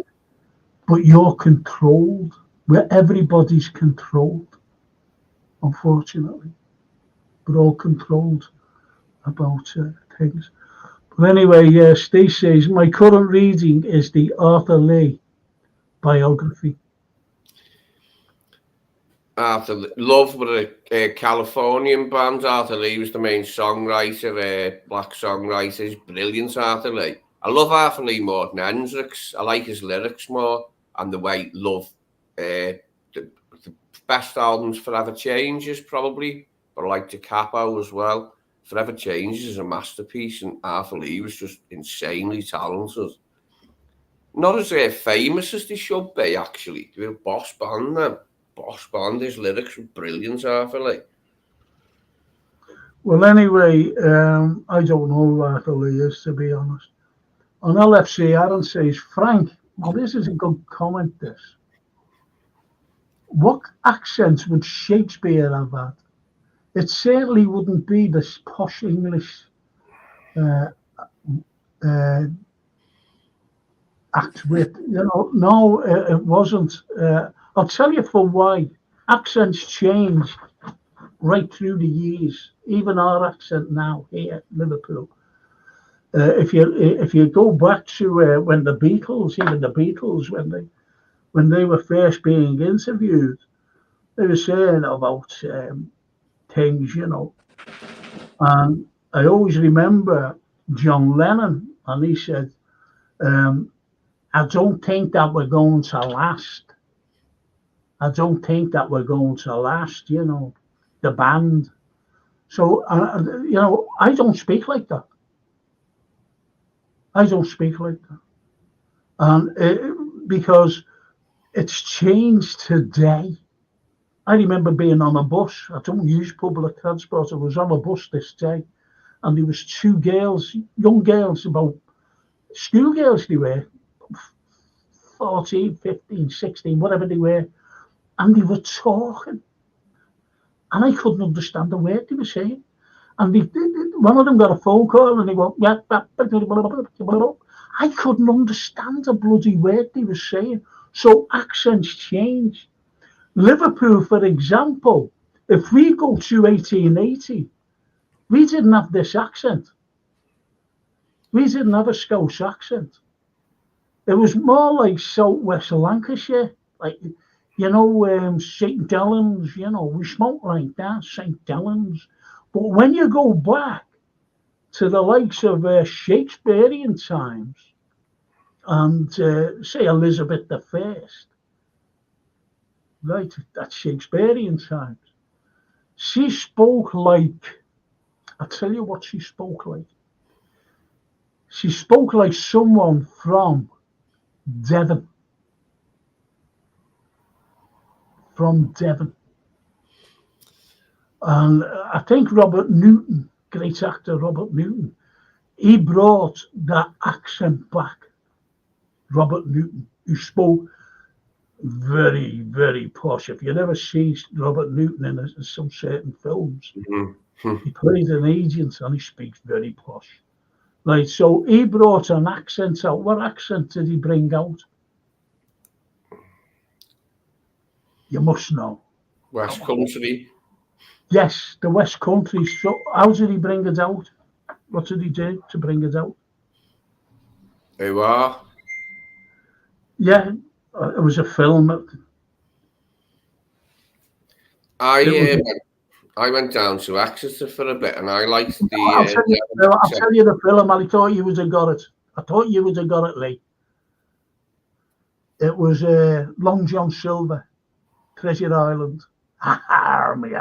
But you're controlled, where everybody's controlled, unfortunately. We're all controlled about things. But anyway, Steve says, my current reading is the Arthur Lee biography. Arthur Love with a Californian band. Arthur Lee was the main songwriter, black songwriter. He's brilliant, Arthur Lee. I love Arthur Lee more than Hendrix. I like his lyrics more, and the way Love, the best albums, Forever Changes probably, but I like Da Capo as well. Forever Changes is a masterpiece, and Arthur Lee was just insanely talented. Not as famous as they should be, actually. They were a boss band then. Boss band, his lyrics were brilliant, Arthur Lee. Well, anyway, I don't know who Arthur Lee is, to be honest. On LFC, Aaron says, Frank, Well, this is a good comment, this. What accent would Shakespeare have had? It certainly wouldn't be this posh English uh, uh, act with, no, it wasn't. I'll tell you for why. Accents change right through the years. Even our accent now here at Liverpool. If you go back to when the Beatles, even the Beatles, when they were first being interviewed, they were saying about things, And I always remember John Lennon, and he said, "I don't think that we're going to last. I don't think that we're going to last." The band. So, I don't speak like that. I don't speak like that, and because it's changed today. I remember being on a bus. I don't use public transport. I was on a bus this day, and there was two girls, young girls, about schoolgirls they were, 14, 15, 16, whatever they were, and they were talking, and I couldn't understand the word they were saying. And one of them got a phone call, and he went, yeah, I couldn't understand the bloody word they were saying. So accents change. Liverpool, for example, if we go to 1880, we didn't have this accent. We didn't have a Scouse accent. It was more like Southwest Lancashire, like, St. Helens, we smoked like that, St. Helens. But when you go back to the likes of Shakespearean times and, say, Elizabeth I, right, that's Shakespearean times, she spoke like, I'll tell you what she spoke like. She spoke like someone from Devon. From Devon. And I think Robert Newton, great actor Robert Newton, he brought that accent back. Robert Newton, who spoke very, very posh. If you never see Robert Newton in some certain films, he plays an agent and he speaks very posh. Right, so he brought an accent out. What accent did he bring out? You must know. West Country. Yes, the West Country. So how did he bring it out? What did he do to bring it out? They were. Yeah, it was a film. I went down to Exeter for a bit, and I liked the. I'll tell you the film. I thought you would have got it. I thought you would have got it, Lee. It was Long John Silver, Treasure Island. Army.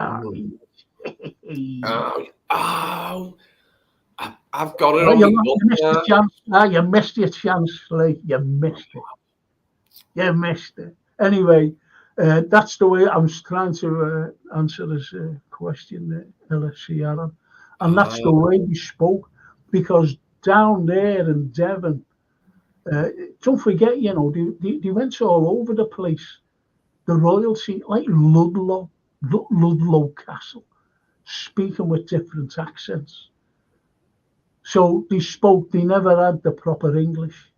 I've got it Oh, on you missed your chance. You missed your chance, Lee. You missed it. You missed it. Anyway, that's the way I was trying to answer this question, LSC Aaron. And that's the way he spoke, because down there in Devon, don't forget, they went all over the place. The royalty, like Ludlow Castle, speaking with different accents. So they never had the proper English.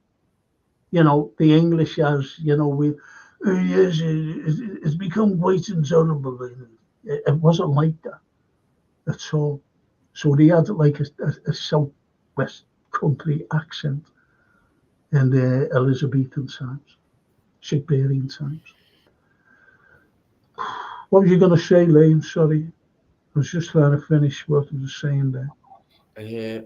The English as, yes, it's become quite intolerable. It wasn't like that at all. So they had like a Southwest country accent in the Elizabethan times, Shakespearean times. What was you going to say, Liam? Sorry. I was just trying to finish what I was saying there. I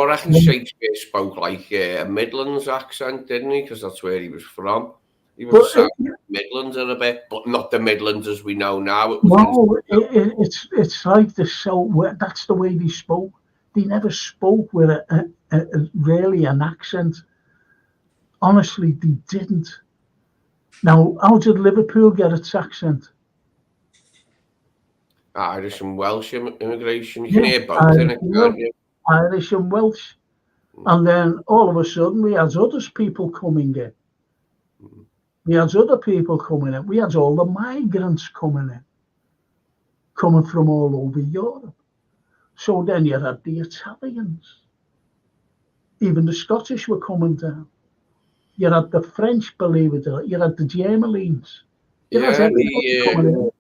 reckon Shakespeare spoke like a Midlands accent, didn't he? Because that's where he was from. He was South Midlands a bit, but not the Midlands as we know now. It's like the South. That's the way they spoke. They never spoke with really an accent. Honestly, they didn't. Now, how did Liverpool get its accent? Irish and Welsh immigration. You can hear both in it, can't you? Irish and Welsh. And then all of a sudden we had other people coming in. We had other people coming in. We had all the migrants coming in, coming from all over Europe. So then you had the Italians. Even the Scottish were coming down. You had the French, believe it or not. You had the Germans. You had Yeah, everybody coming in.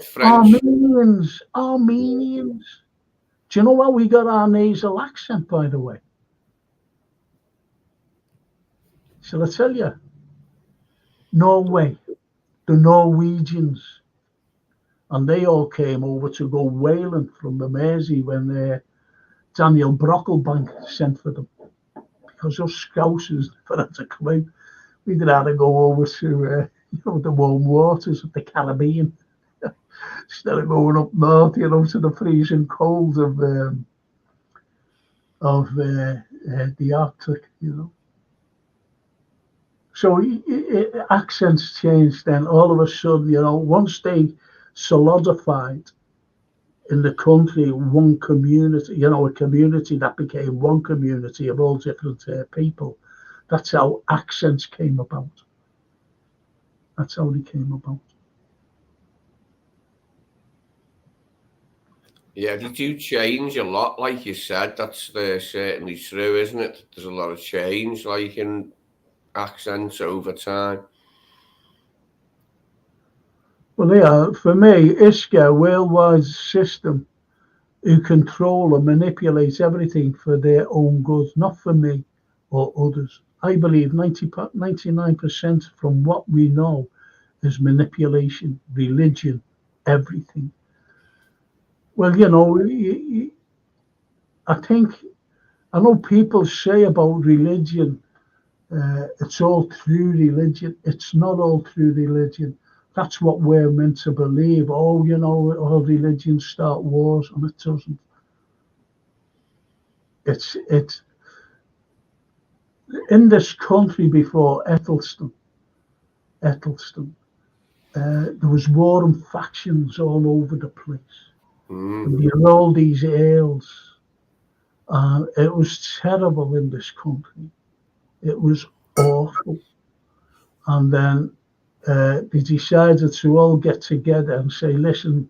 French. Armenians. Do you know how we got our nasal accent, by the way? Shall I tell you? Norway, the Norwegians. And they all came over to go whaling from the Mersey when Daniel Brocklebank sent for them. Because those Scousers never had a clue. We did have to go over to the warm waters of the Caribbean instead of going up north, to the freezing cold of the Arctic, So accents changed then. All of a sudden, once they solidified in the country one community, a community that became one community of all different people. That's how accents came about. That's how they came about. Yeah, they do change a lot, like you said. That's certainly true, isn't it? There's a lot of change, like in accents over time. Well, for me, ISCA, worldwide system, who control and manipulate everything for their own good, not for me or others. I believe 99% from what we know is manipulation, religion, everything. Well, I know people say about religion, it's all through religion. It's not all through religion. That's what we're meant to believe. Oh, all religions start wars, and it doesn't. It's in this country before Ethelston. There was war and factions all over the place. And you had all these ales. It was terrible in this country. It was awful. And then they decided to all get together and say, listen,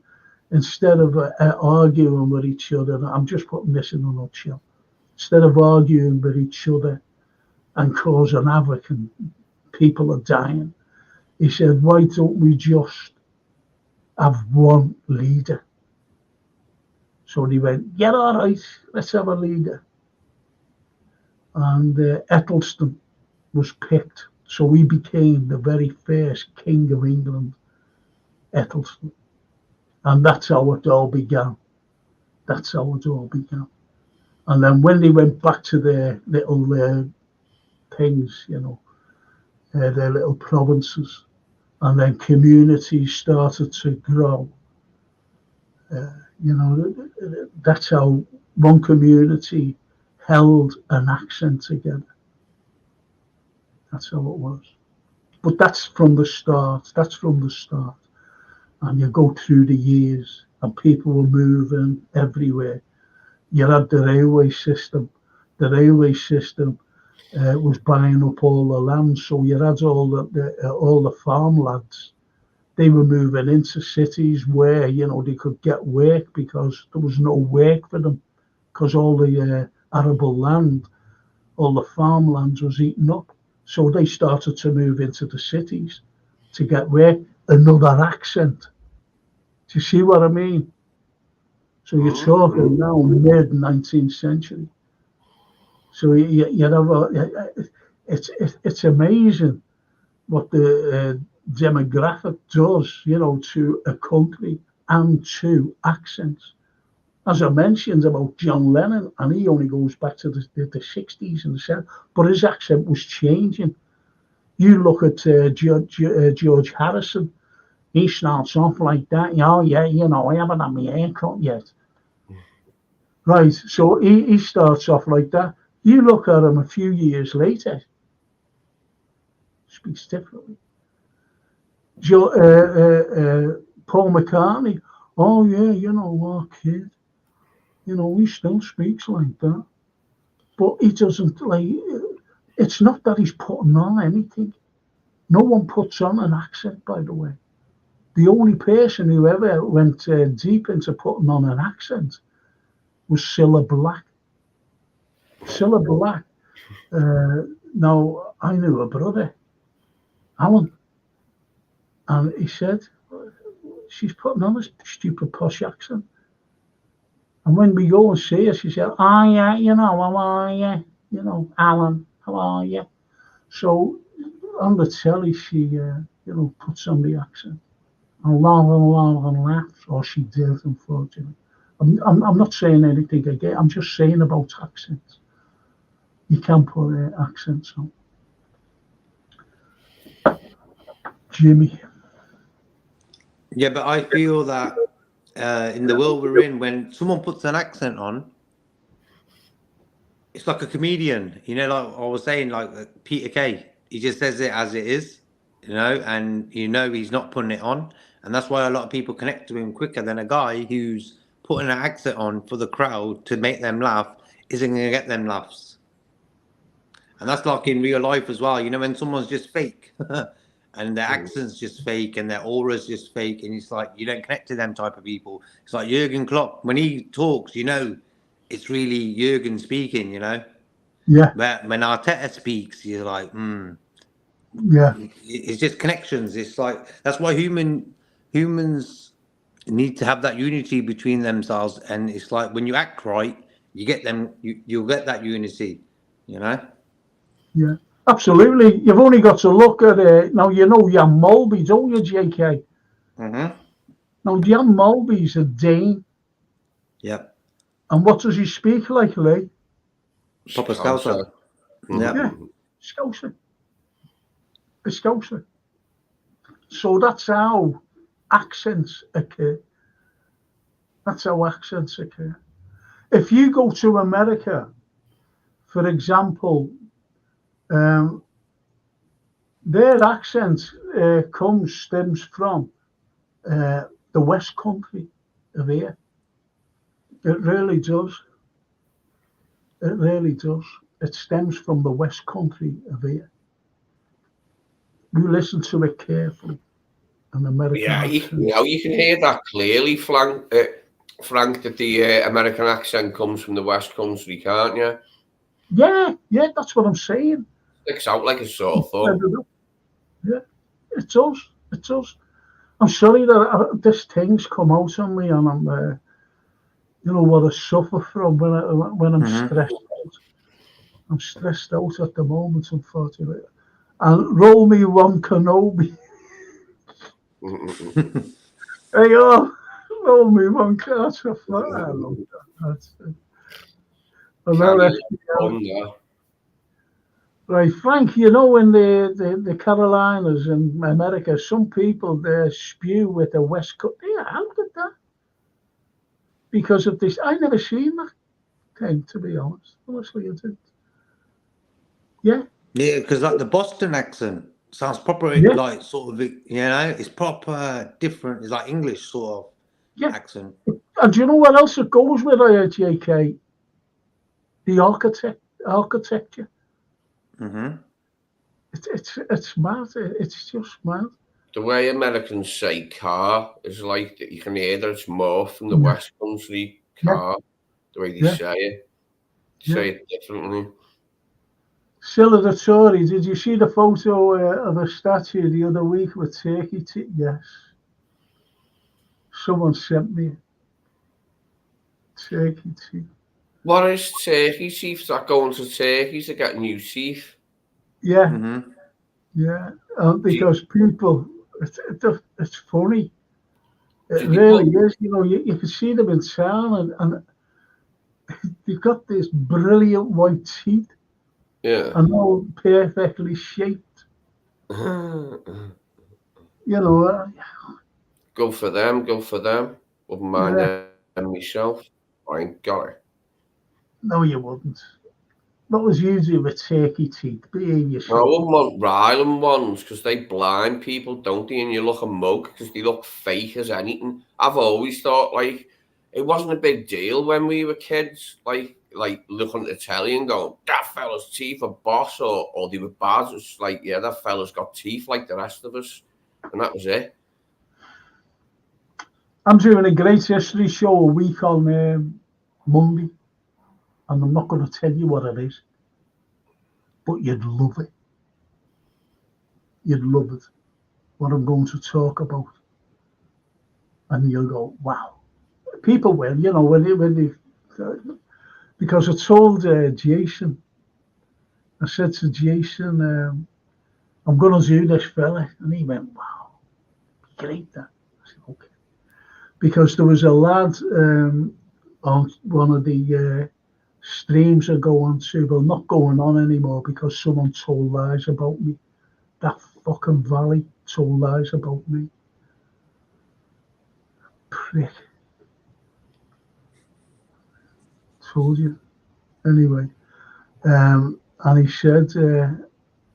instead of arguing with each other, I'm just putting this in a nutshell, instead of arguing with each other and causing havoc and people are dying, he said, why don't we just have one leader? So they went, yeah, all right, let's have a leader. And Ethelston was picked. So he became the very first King of England, Ethelston. And that's how it all began. That's how it all began. And then when they went back to their little things, their little provinces, and then communities started to grow, that's how one community held an accent together. That's how it was. But that's from the start. That's from the start. And you go through the years, and people were moving everywhere. You had the railway system. The railway system was buying up all the land, so you had all the farmlands. They were moving into cities where they could get work because there was no work for them, because all the arable land, all the farmlands was eaten up. So they started to move into the cities to get work. Another accent. Do you see what I mean? So you're talking now mid 19th century. So it's amazing what the demographic does, to a country and to accents. As I mentioned about John Lennon, and he only goes back to the 60s and the 70s, but his accent was changing. You look at George Harrison, he starts off like that. Oh, yeah, I haven't had my haircut yet. Right, so he starts off like that. You look at him a few years later, speaks differently. Paul McCartney, oh yeah, our kid, he still speaks like that. but he doesn't like. It's not that he's putting on anything. No one puts on an accent, by the way. The only person who ever went deep into putting on an accent was Cilla Black. Cilla Black. Now, I knew her brother, Alan, and he said, she's putting on a stupid posh accent. And when we go and see her, she said, oh, yeah, how are you? Alan, how are you? So on the telly, she, puts on the accent. And laughs, or she did, unfortunately. I'm not saying anything again. I'm just saying about accents. You can put accents on. Jimmy. Yeah, but I feel that in the world we're in, when someone puts an accent on, it's like a comedian. Like I was saying, like Peter Kay, he just says it as it is, and he's not putting it on. And that's why a lot of people connect to him quicker than a guy who's putting an accent on for the crowd to make them laugh isn't going to get them laughs. And that's like in real life as well. When someone's just fake and their accent's just fake and their aura's just fake, and it's like you don't connect to them type of people. It's like Jurgen Klopp. When he talks, it's really Jurgen speaking, Yeah. But when Arteta speaks, you're like, Yeah. It's just connections. It's like, that's why humans need to have that unity between themselves. And it's like, when you act right, you get them, you'll get that unity, Yeah, absolutely. You've only got to look at it. Now, Jan Mulby, don't you, JK? Mm-hmm. Now, Jan Mulby's a Dane. Yep. And what does he speak like, Lee? Proper Scouser. Yeah, Scouser. A Scouser. So that's how accents occur. If you go to America, for example, their accent stems from the West Country of here. It really does. It really does. It stems from the West Country of here. You listen to it carefully. An American accent. You can hear that clearly, Frank, that the American accent comes from the West Country, can't you? Yeah, that's what I'm saying. Sticks out like a sore thumb. Yeah, it does. I'm sorry that this thing's come out on me, and I'm, what I suffer from when I'm stressed out. I'm stressed out at the moment, unfortunately. And roll me one Kenobi. Hey, roll me one catch of that. I love that. That's it. Right, Frank, in the Carolinas and America, some people they spew with the West Coast. Yeah, how did that? Because of this, I never seen that thing, to be honest. Honestly, I didn't. Yeah. Yeah, because like the Boston accent sounds proper, like sort of, it's proper different. It's like English sort of accent. And do you know what else it goes with, JK? The architecture. Mm-hmm. It's mad. It's just mad. The way Americans say car is like that. You can hear that it's more from the West Country car. The way they say it. Say it differently. Silla the Tory, did you see the photo of a statue the other week with turkey teeth? Yes. Someone sent me turkey teeth. What is turkey teeth? Is that going to turkeys to get new teeth? Yeah. Mm-hmm. Yeah. Because people, it's funny. It really is. You can see them in town and they've got this brilliant white teeth. Yeah. And all perfectly shaped. Go for them. Wouldn't mind them myself. I ain't got it. No, you wouldn't. What was usually with turkey teeth? Being yourself. I wouldn't want Ryland ones because they blind people, don't they? And you look a mug because they look fake as anything. I've always thought, like, it wasn't a big deal when we were kids, like looking at the telly and going, that fella's teeth are boss, or they were bad. It's like, yeah, that fella's got teeth like the rest of us. And that was it. I'm doing a great history show a week on Monday, and I'm not going to tell you what it is, but you'd love it. You'd love it, what I'm going to talk about. And you'll go, wow. People will, you know, when they because I told Jason, I said to Jason, I'm going to do this fella. And he went, wow, great that. I said, okay. Because there was a lad on one of the streams I go on to, well, not going on anymore because someone told lies about me. That fucking Valley told lies about me. Prick. Told you. Anyway, and he said,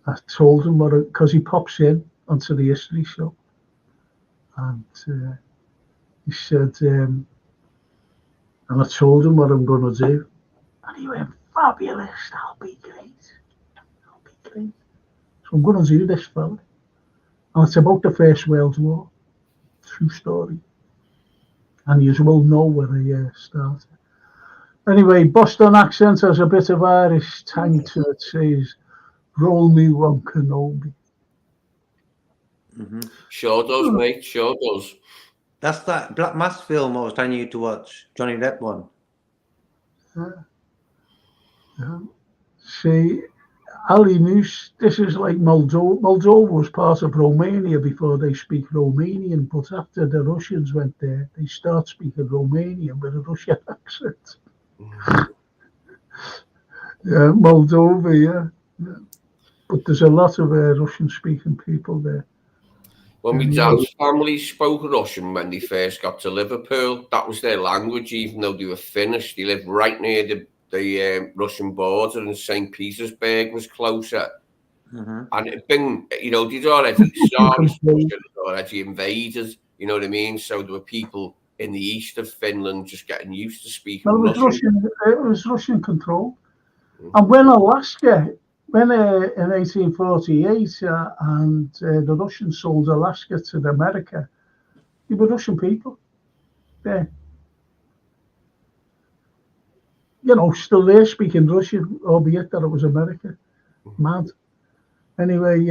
I told him what, because he pops in onto the history show, and he said, and I told him what I'm going to do, and he went, fabulous, that'll be great, that'll be great. So I'm going to do this, fella, and it's about the First World War, true story, and you will know where I started. Anyway, Boston accent has a bit of Irish tang to it. Says, roll me one Kenobi. Mm-hmm. Sure does, mate. Sure does. That's that Black Mass film I was telling you to watch. Johnny Depp one. Yeah. See, Ali Noose, this is like Moldova. Moldova was part of Romania before they speak Romanian, but after the Russians went there, they start speaking Romanian with a Russian accent. Yeah, Moldova, yeah. But there's a lot of Russian-speaking people there. When my dad's family spoke Russian when they first got to Liverpool, that was their language, even though they were Finnish. They lived right near the Russian border, and St. Petersburg was closer. Mm-hmm. And it'd been, you know, they'd already Tsarist Russia had already invaded, you know what I mean? So there were people in the east of Finland just getting used to speaking Russian. It was Russian control. And when Alaska, in 1848, and the Russians sold Alaska to America, they were Russian people there. You know, still there speaking Russian, albeit that it was America. Mad. Anyway,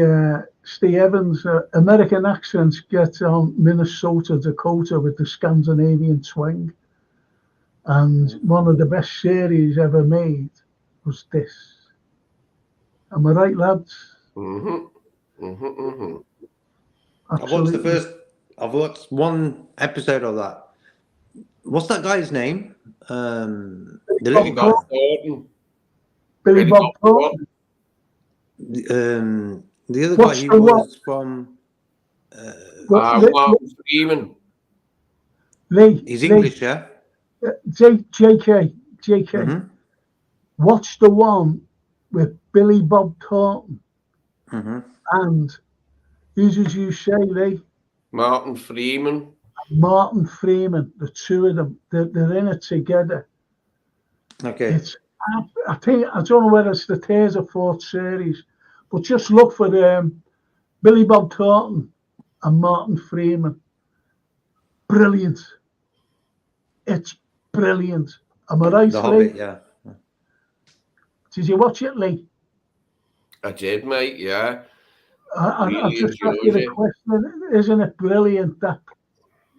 Steve Evans, American accents get on Minnesota, Dakota with the Scandinavian twang. And one of the best series ever made was this. Am I right, lads? Mm-hmm. Mm-hmm, mm-hmm. I've watched one episode of that. What's that guy's name? The little guy. Billy Bob Thornton. The other guy, he was from... Freeman. Lee. He's English, yeah? JK. Mm-hmm. What's the one with Billy Bob Thornton? Mm-hmm. And who did you say, Lee? Martin Freeman. Martin Freeman, the two of them, they're in it together. Okay. I don't know whether it's the third or fourth series, but just look for Billy Bob Thornton and Martin Freeman. Brilliant. It's brilliant. Am I right, The Lee? Hobbit, yeah. Did you watch it, Lee? I did, mate, yeah. I just asked you the question. Isn't it brilliant that,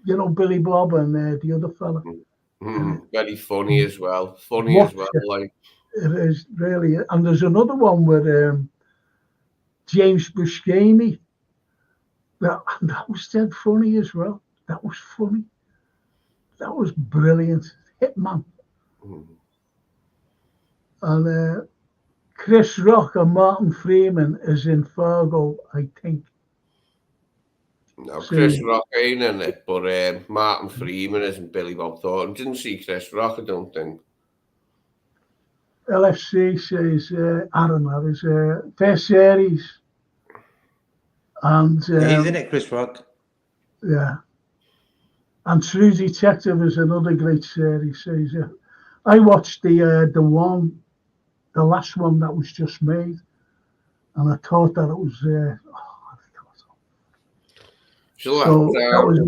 you know, Billy Bob and the other fella? Very funny as well. Funny as well. Like it is really. And there's another one with James Buscemi. That was dead funny as well. That was funny. That was brilliant. Hitman. And Chris Rock and Martin Freeman is in Fargo, I think. No, Chris Rock ain't in it, but Martin Freeman isn't. Billy Bob Thornton. Didn't see Chris Rock, I don't think. LFC says, I don't know, it's first series. And he's in it, Chris Rock. Yeah. And True Detective is another great series. I watched the last one that was just made, and I thought that it was. So that was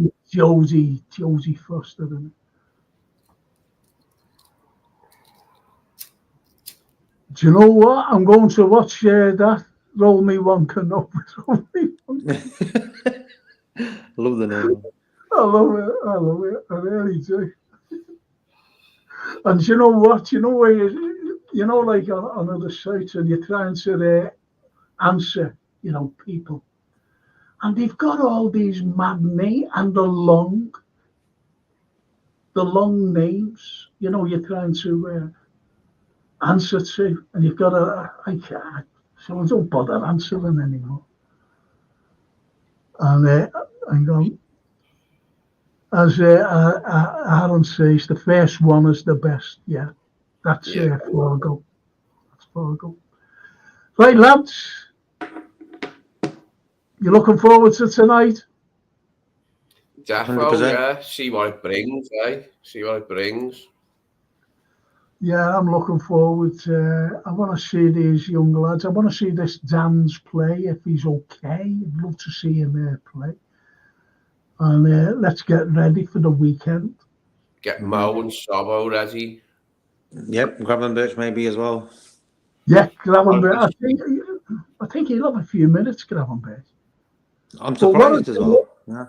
Josie Foster. And do you know what? I'm going to watch that. Roll Me One Canoe. Roll Me One. Love the name. I love it. I love it. I really do. And you know what? You know where like on other sites, and you're trying to answer, people, and they've got all these mad names and the long names. You're trying to answer to, and you've got I can't. So I don't bother answering anymore. And I'm going. As Aaron says, the first one is the best. Yeah, that's Fargo. That's Fargo. Right, lads. You looking forward to tonight? Definitely, yeah. See what it brings, See what it brings. Yeah, I'm looking forward to. I want to see these young lads. I want to see this Dan's play if he's okay. I'd love to see him play. And let's get ready for the weekend. Get Mo and Sobbo ready. Yep, Gravenberch maybe as well. Yeah, Gravenberch. I think he'll have a few minutes, Gravenberch. I'm surprised as well. Yeah.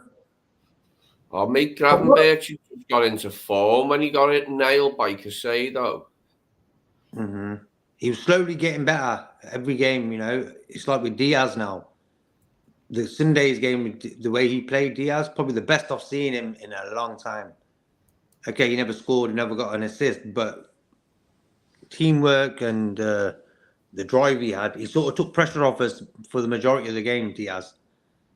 I'll make Gravenberch got into form when he got it nailed by Casado. Mm-hmm. He was slowly getting better every game, It's like with Diaz now. The Sunday's game, the way he played Diaz, probably the best I've seen him in a long time. Okay, he never scored, he never got an assist, but teamwork and the drive he had, he sort of took pressure off us for the majority of the game, Diaz.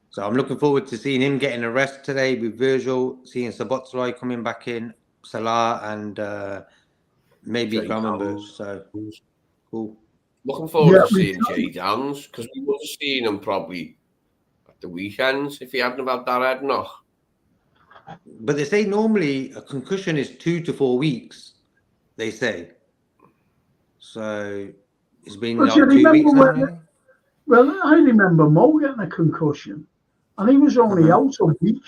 So I'm looking forward to seeing him getting a rest today with Virgil, seeing Szoboszlai coming back in, Salah, and maybe Gravenberch. So cool. Looking forward to seeing Jay Downs, because we would have seen him probably at the weekends if he hadn't had that head knock. But they say normally a concussion is 2 to 4 weeks, they say. So it's been like 2 weeks now. Well, I remember Mo getting a concussion, and he was only out a week.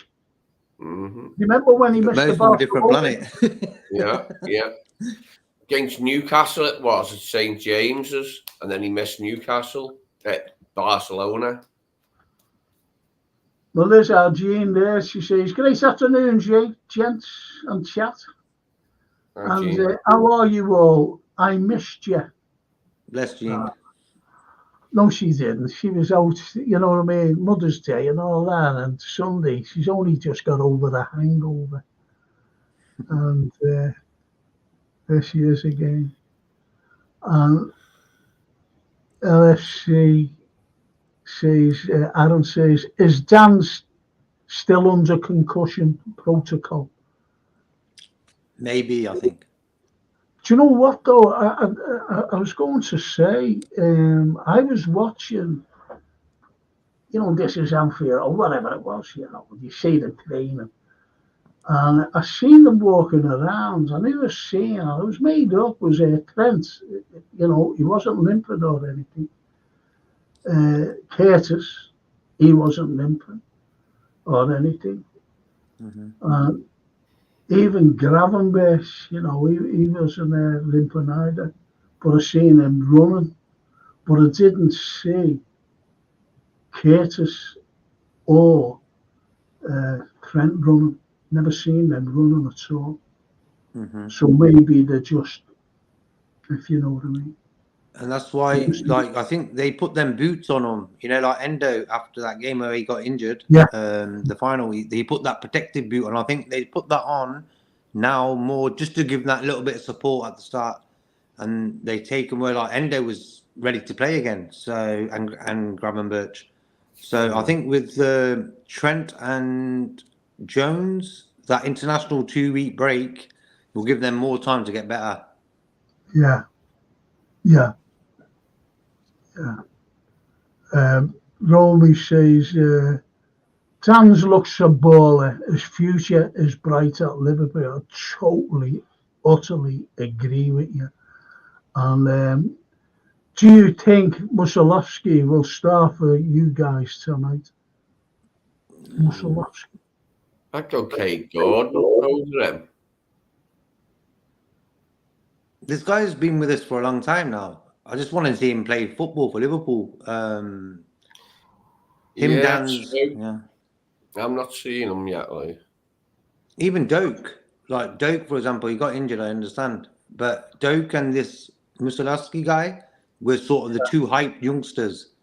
Mm-hmm. Remember when he missed the ball? A different planet. yeah. Against Newcastle it was at St. James's, and then he missed Newcastle at Barcelona. Well, there's our Jean there. She says, "Great afternoon, gents and chat. And how are you all? I missed you." Bless Jean. No, she didn't. She was out, you know what I mean, Mother's Day and all that, and Sunday. She's only just got over the hangover. And there she is again. And LFC says, Aaron says, is Dan still under concussion protocol? Maybe, I think. Do you know what, though? I was going to say, I was watching, This Is Anfield, or whatever it was, you see the training. And I seen them walking around, and he was seeing, it was made up, was Trent, he wasn't limping or anything. Curtis, he wasn't limping or anything. Mm-hmm. Even Gravenberch, he wasn't limping either. But I seen him running, but I didn't see Curtis or Trent running. Never seen them running at all. Mm-hmm. So maybe they're just, if you know what I mean. And that's why, I think they put them boots on him. Like Endo after that game where he got injured. Yeah. The final, they put that protective boot on. I think they put that on now more just to give that little bit of support at the start. And they take him where Endo was ready to play again. So and Gravenberch. So I think with Trent and Jones, that international 2-week break will give them more time to get better. Yeah. Romy says Dan's looks a baller. His future is bright at Liverpool. I totally, utterly agree with you. And do you think Mussolowski will start for you guys tonight? Mussolowski. I'd go Kate Gordon over him. This guy's been with us for a long time now. I just want to see him play football for Liverpool. Dan's, true. yeah. I'm not seeing him yet. Like. Even Doak, for example, he got injured, I understand. But Doak and this Mussolowski guy were sort of the two hype youngsters.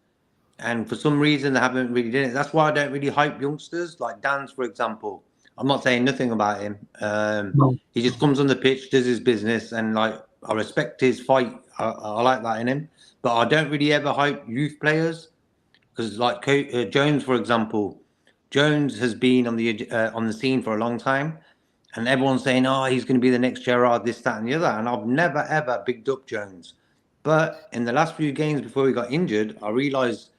And for some reason, they haven't really done it. That's why I don't really hype youngsters, like Dan's, for example. I'm not saying nothing about him. No. He just comes on the pitch, does his business, and I respect his fight. I like that in him. But I don't really ever hype youth players because, Jones, for example, Jones has been on the scene for a long time, and everyone's saying, "Oh, he's going to be the next Gerrard, this, that, and the other." And I've never ever bigged up Jones, but in the last few games before he got injured, I realised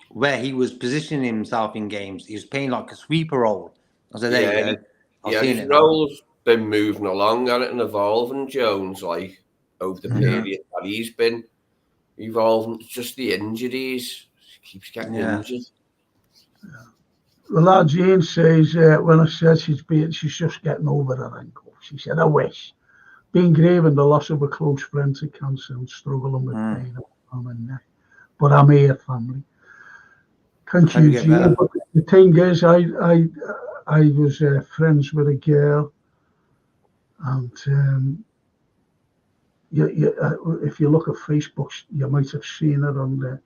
where he was positioning himself in games. He was playing like a sweeper role. I said, "There you go." His role's been moving along at it and evolving. Jones, like over the period that he's been evolving, it's just the injuries. He keeps getting injured. Well, that Jane says when I said she's just getting over her ankle. She said, "I wish." Being grieving the loss of a close friend to cancer and struggling with pain on my neck. But I'm here, family. Thank you, Jane. But the thing is, I was friends with a girl, and if you look at Facebook, you might have seen her on there.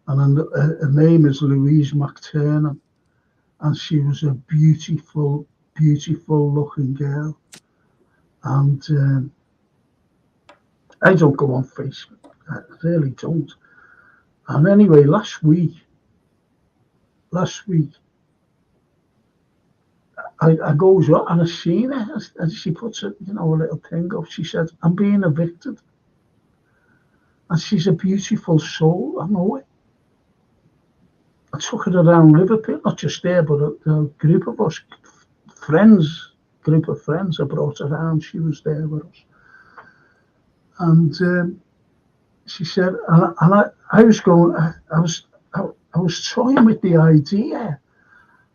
And her name is Louise McTurnan, and she was a beautiful, beautiful looking girl. And I don't go on Facebook. I really don't. And anyway, last week, I goes up and I seen her, and she puts a little thing up. She said, "I'm being evicted," and she's a beautiful soul. I know it. I took her around Liverpool, not just there, but a group of us, group of friends. I brought her around. She was there with us, and she said, and I was going, I was toying with the idea.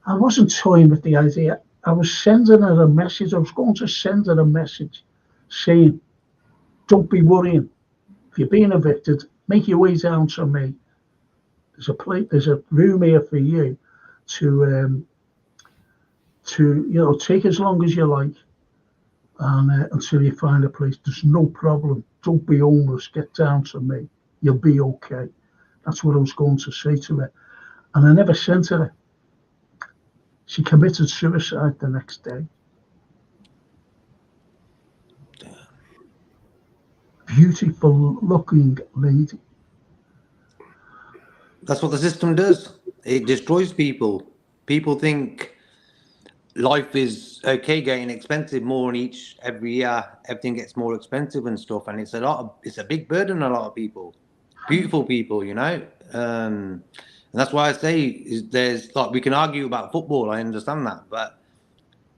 I wasn't toying with the idea. I was sending her a message. I was going to send her a message saying, "Don't be worrying. If you're being evicted, make your way down to me. There's a room here for you to take as long as you like, and until you find a place. There's no problem. Don't be homeless. Get down to me. You'll be okay." That's what I was going to say to her, and I never sent her it. She committed suicide the next day. Beautiful looking lady. That's what the system does. It destroys people. People think life is okay, getting expensive more every year. Everything gets more expensive and stuff, and it's a big burden on a lot of people. Beautiful people, and that's why I say we can argue about football. I understand that, but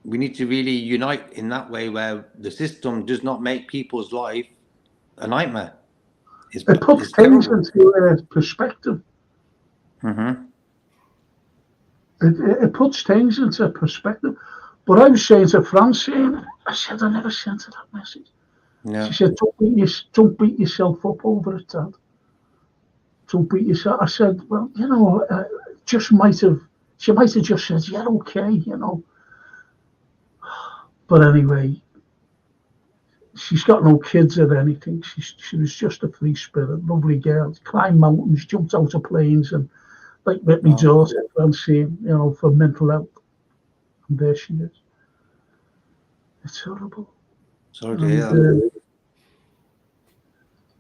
we need to really unite in that way where the system does not make people's life a nightmare. It puts things into perspective. Mm-hmm. It puts things into perspective. But I was saying to Francine, I said, I never sent her that message. Yeah. She said, don't beat yourself up over it, Dad. Don't beat yourself. I said, well, she might have just said, yeah, okay, But anyway, she's got no kids or anything. She was just a free spirit, lovely girl. Climbed mountains, jumped out of planes, and like with my daughter, Francine, for mental health. And there she is. It's horrible. Sorry to hear.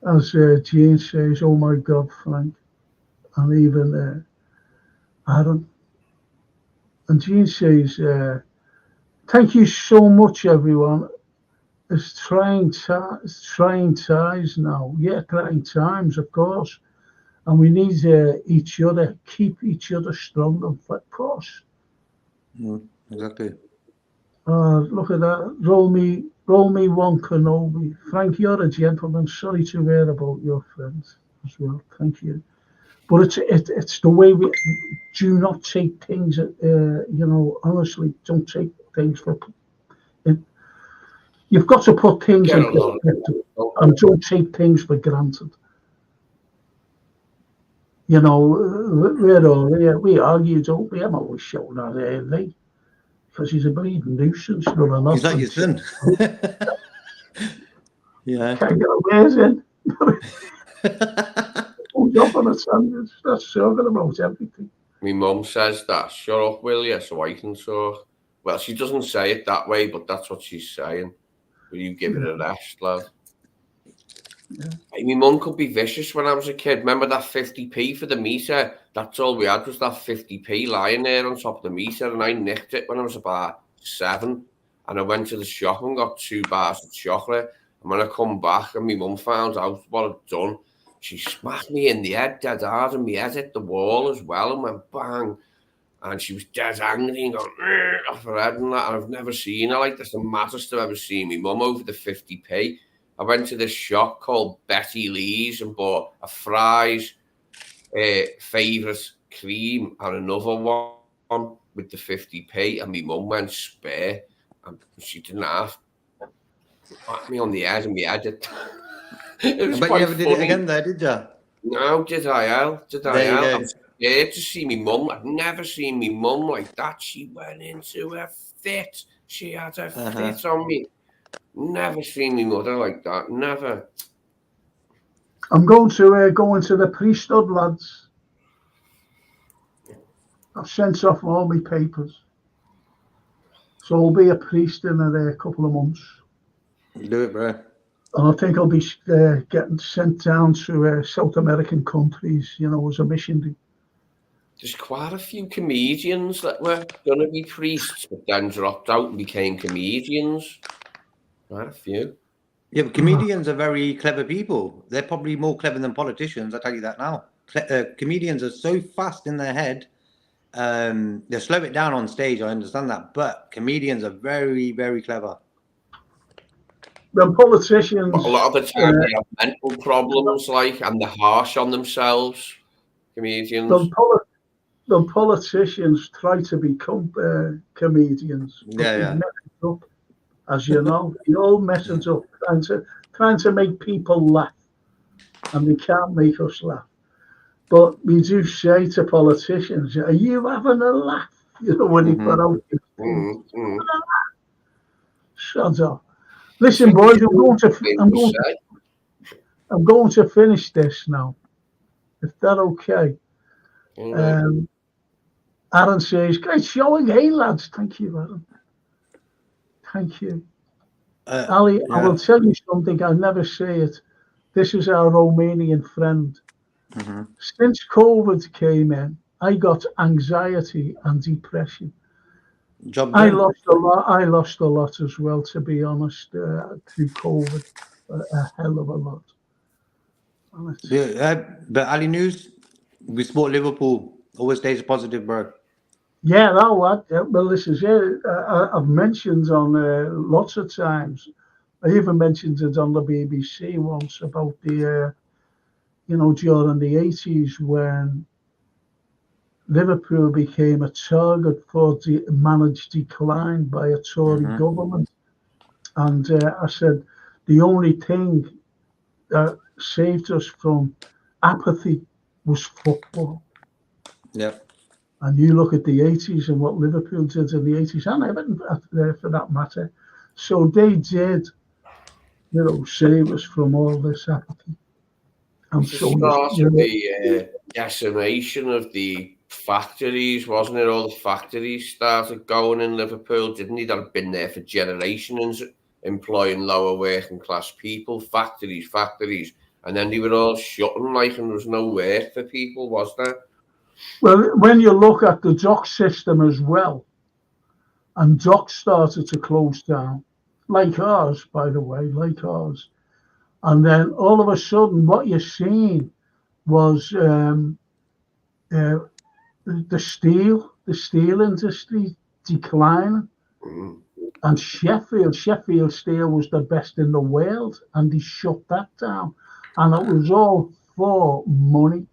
As Jane says, "Oh my God, Frank," and even Aaron. And Jane says, "Thank you so much, everyone. It's trying times now. Yeah, trying times, of course. And we need each other, keep each other strong, of course. Exactly. Look at that. Roll me one Kenobi. Frank, you're a gentleman. Sorry to hear about your friends as well. Thank you. But it's the way we do not take things. Honestly, don't take things for. It, you've got to put things Get in a lot perspective of and don't take things for granted. You know, we argue, don't we? I'm always shouting at Lee because he's a bleeding nuisance, running He's off like and your son. Yeah. can't get away in. Goes off on a sandwich. That's talking about everything. My mum says that. Shut up, will you? So I can talk. Well, she doesn't say it that way, but that's what she's saying. Will you give it a rest, lad? Yeah. My mum could be vicious when I was a kid. Remember that 50p for the meter? That's all we had was that 50p lying there on top of the meter, and I nicked it when I was about 7. And I went to the shop and got 2 bars of chocolate. And when I come back and my mum found out what I'd done, she smacked me in the head dead hard, and my head hit the wall as well and went bang. And she was dead angry and going off her head and that. And I've never seen her like this. The maddest I've ever seen my mum over the 50p. I went to this shop called Betty Lee's and bought a Fry's favourite cream and another one with the 50p. And my mum went spare. And she didn't have. Whacked me on the head and my head. It was I bet you quite never did it funny. again, though, did you? No, did I, Al? Did I, There you Al? go. I'm scared to see me mum. I've never seen me mum like that. She went into a fit. She had a fit on me. Never seen me mother like that. Never. I'm going to go into the priesthood, lads. I've sent off all my papers. So I'll be a priest in a couple of months. Do it, bro. And I think I'll be getting sent down to South American countries, as a missionary. There's quite a few comedians that were going to be priests, but then dropped out and became comedians. Quite a few. Yeah, but comedians are very clever people. They're probably more clever than politicians. I tell you that now. Comedians are so fast in their head. They slow it down on stage. I understand that, but comedians are very, very clever. When politicians, But a lot of the time they have mental problems, and they're harsh on themselves. Comedians. the politicians try to become comedians. Yeah, yeah. Mess it up, as you know, they all mess it up, trying to make people laugh, and they can't make us laugh. But we do say to politicians, "Are you having a laugh?" When they put out your thing. Shut up. Listen, boys, I'm going to finish this now. Is that okay? Aaron says, "Great showing, hey lads." Thank you, Aaron. Thank you. Ali, yeah. I will tell you something. I'll never say it. This is our Romanian friend. Since COVID came in, I got anxiety and depression. I lost a lot as well, to be honest, through COVID. A hell of a lot. But Ali News, we support Liverpool. Always stays positive, bro. Yeah, well, this is it. I've mentioned on lots of times. I even mentioned it on the BBC once about the, during the 80s when Liverpool became a target for managed decline by a Tory government. And I said, the only thing that saved us from apathy was football. Yep. And you look at the 80s and what Liverpool did in the 80s, and everything for that matter. So they did, save us from all this apathy. And so the decimation of the factories, wasn't it? All the factories started going in Liverpool, didn't they? That have been there for generations, employing lower working class people, factories. And then they were all shutting, and there was no work for people, was there? Well, when you look at the dock system as well, and docks started to close down, like ours, by the way, like ours. And then all of a sudden, what you're seeing was the steel industry declining. Mm. And Sheffield Steel was the best in the world, and they shut that down. And it was all for money.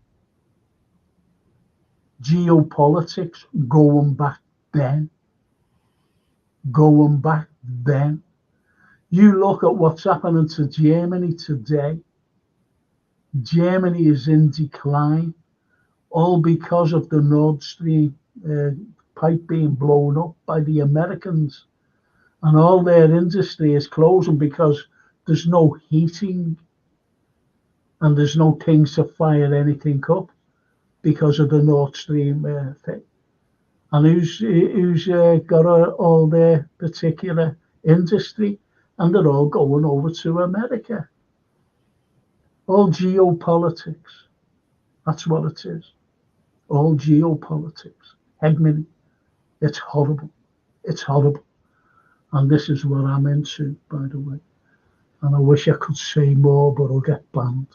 Geopolitics going back then. You look at what's happening to Germany today. Germany is in decline, all because of the Nord Stream pipe being blown up by the Americans. And all their industry is closing because there's no heating and there's no things to fire anything up because of the Nord Stream thing. And who's got all their particular industry, and they're all going over to America. All geopolitics. That's what it is. All geopolitics. Hegemony. It's horrible. It's horrible. And this is what I'm into, by the way. And I wish I could say more, but I'll get banned.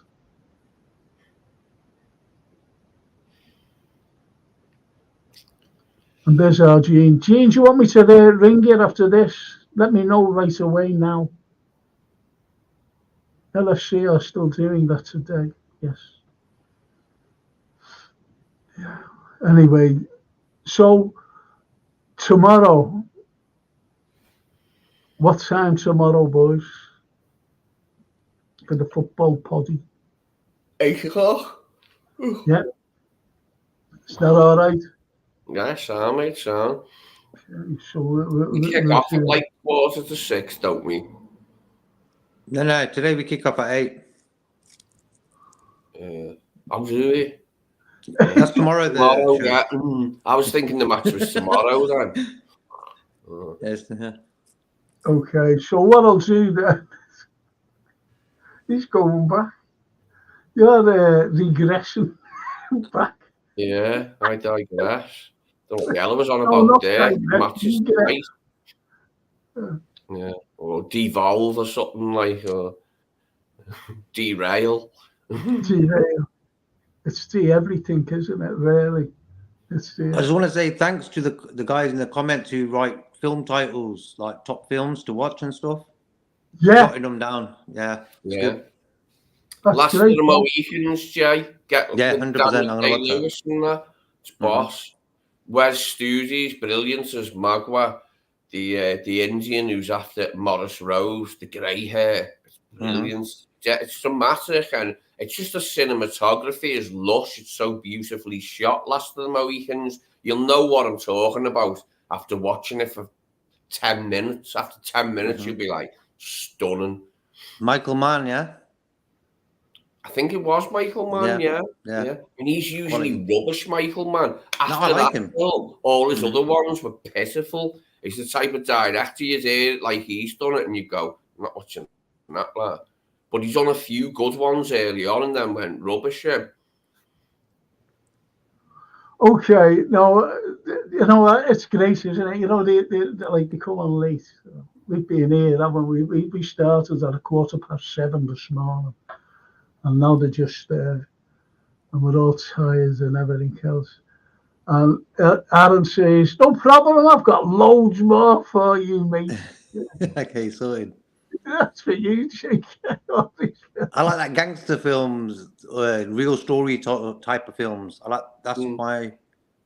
And there's our Gene. Gene, do you want me to ring you after this? Let me know right away now. LFC are still doing that today. Yes. Yeah. Anyway, so tomorrow, what time tomorrow, boys? For the football poddy. 8 o'clock. Yeah. Is that all right? Yeah, sound, mate, sound. Okay, so We kick off at like 5:45, don't we? No, today we kick off at 8. I'm really. That's tomorrow. Tomorrow, Show. yeah. I was thinking the match was tomorrow then. Yes, okay, so what I'll do then, he's going back. You're regression back. Yeah, I digress. Don't know what the hell I was on No, about not there. digress, Matches regress. tonight. Yeah, or devolve or something like, or derail. Derail. It's the everything, isn't it, really? It's I just want to say thanks to the guys in the comments who write film titles, like top films to watch and stuff. Yeah. Jotting them down. Yeah. Yeah. That's Last great. of the Mohicans, Jay. Get Yeah, with 100%. I'm Daniel going to watch that. Day-Lewis and that. It's boss. Wes Stoosy's brilliant as Magua, the Indian who's after Morris Rose, the grey hair. It's brilliant. Yeah, it's dramatic and it's just the cinematography is lush. It's so beautifully shot. Last of the Mohicans. You'll know what I'm talking about after watching it for 10 minutes. After 10 minutes, you'll be like, stunning. Michael Mann, yeah? I think it was Michael Mann, yeah. And he's usually rubbish, Michael Mann. After I like that him. film, all his other ones were pitiful. He's the type of director you hear like he's done it and you go, I'm not watching that, lad. But he's done a few good ones early on and then went rubbish. Okay, no, you know, it's great, isn't it? You know, they come on late. We've been here, haven't we? We started at 7:15 this morning. And now they're just and we're all tired and everything else. And Aaron says, no problem, I've got loads more for you, mate. Okay, sorted. That's for you, Jake. I like that gangster films, real story type of films. That's my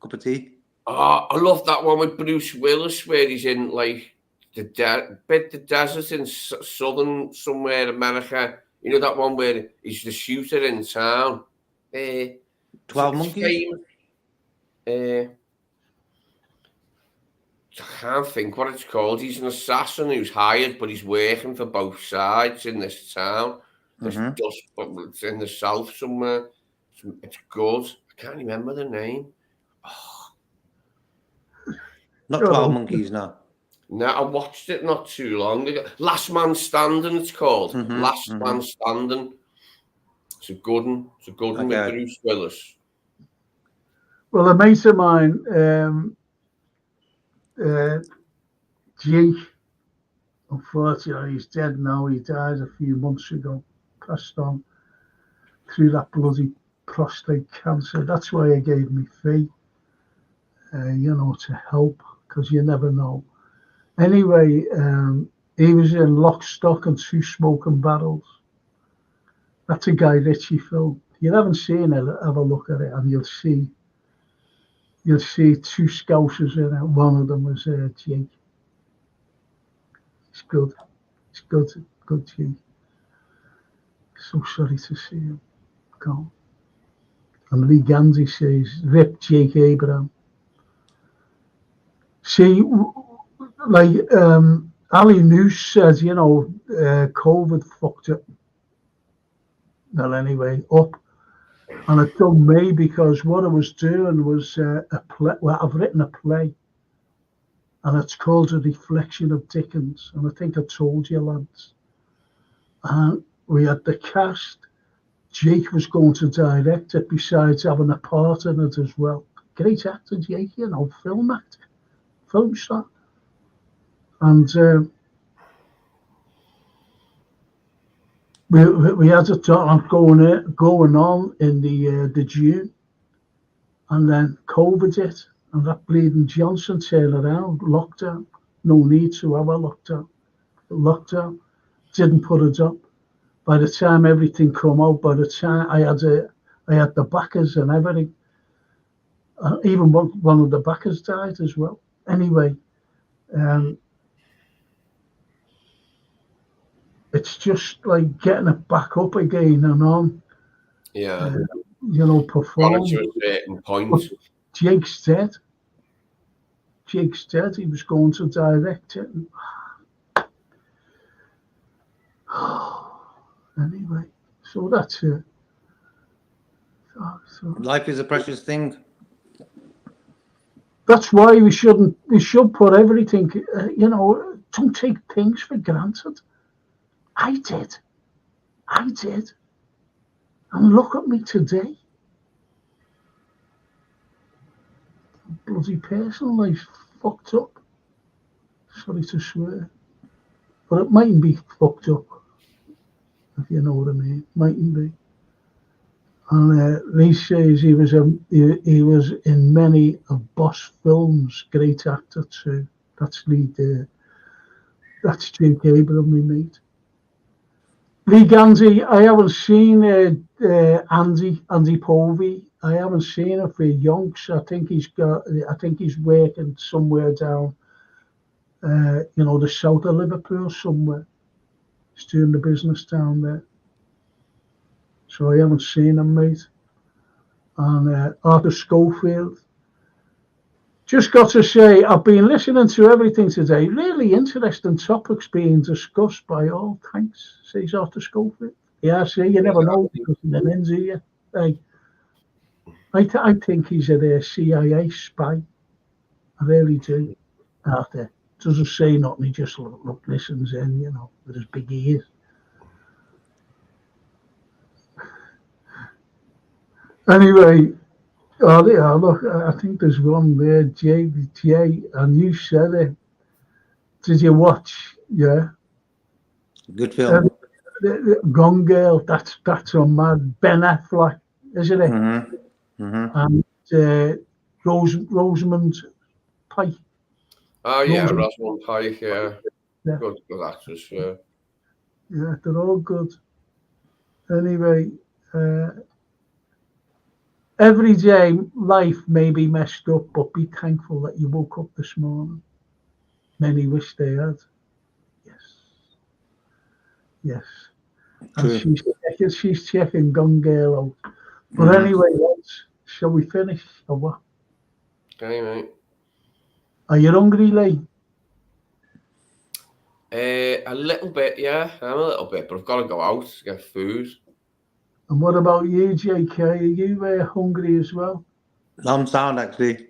cup of tea. Oh, I love that one with Bruce Willis where he's in like the desert in southern somewhere America. You know that one where he's the shooter in town? 12 Monkeys? I can't think what it's called. He's an assassin who's hired, but he's working for both sides in this town. It's in the south somewhere. It's good. I can't remember the name. Oh. Not 12 Monkeys, no. No, I watched it not too long ago. Last Man Standing, it's called. Last Man Standing. It's a good one. It's a good one with Bruce Willis. Well, a mate of mine, Jake, unfortunately, he's dead now. He died a few months ago, passed on through that bloody prostate cancer. That's why he gave me fee, you know, to help, because you never know. Anyway, he was in Lock, Stock and Two Smoking Barrels. That's a Guy Ritchie film. If you haven't seen it, have a look at it, and you'll see two Scousers in it. One of them was Jake. It's good. It's good. Good Jake. So sorry to see him go. And Lee Gandy says, "Rip Jake Abraham." See, like Ali Noose says, COVID fucked it. Well, anyway, up. And it done me because what I was doing was a play. Well, I've written a play, and it's called A Reflection of Dickens. And I think I told you, lads. And we had the cast. Jake was going to direct it, besides having a part in it as well. Great actor, Jake, film actor, film star. And we had it going on in the June, and then COVID hit, and that bleeding Johnson turned around, lockdown. No need to have a lockdown. Didn't put it up. By the time everything come out, by the time I had the backers and everything, even one of the backers died as well. Anyway, it's just like getting it back up again and on. Yeah. Performing. To a certain point. Jake's dead. He was going to direct it. Anyway, so that's it. Life is a precious thing. That's why we should put everything, don't take things for granted. I did. And look at me today. Bloody personal life fucked up. Sorry to swear. But it mightn't be fucked up, if you know what I mean. Mightn't be. And Lee says he was in many of Boss films. Great actor too. That's that's Jake Abraham we meet. Lee Gandy, I haven't seen Andy Povey. I haven't seen him for yonks. I think he's working somewhere down, the south of Liverpool somewhere. He's doing the business down there. So I haven't seen him, mate. And Arthur Schofield. Just got to say, I've been listening to everything today. Really interesting topics being discussed by all. Thanks, says Arthur Schofield. Yeah, see, you never know because of the ends, do you? Hey, I think he's a CIA spy. I really do. Arthur doesn't say nothing. He just listens in, with his big ears. Anyway, look, I think there's one there, Jay, and you said it. Did you watch? Yeah. Good film. Gone Girl, that's on mad. Ben Affleck, isn't it? Mm-hmm. Mm-hmm. And Rosamund Pike. Oh yeah, Rosamund Pike, yeah. Good actress, yeah. Yeah, they're all good. Anyway, every day life may be messed up, but be thankful that you woke up this morning. Many wish they had. Yes. And she's checking Gone Girl out. But anyway, shall we finish or what? Okay, mate. Are you hungry, Lee? A little bit, yeah. I'm a little bit, but I've got to go out to get food. And what about you, JK? Are you hungry as well? I'm sound, actually.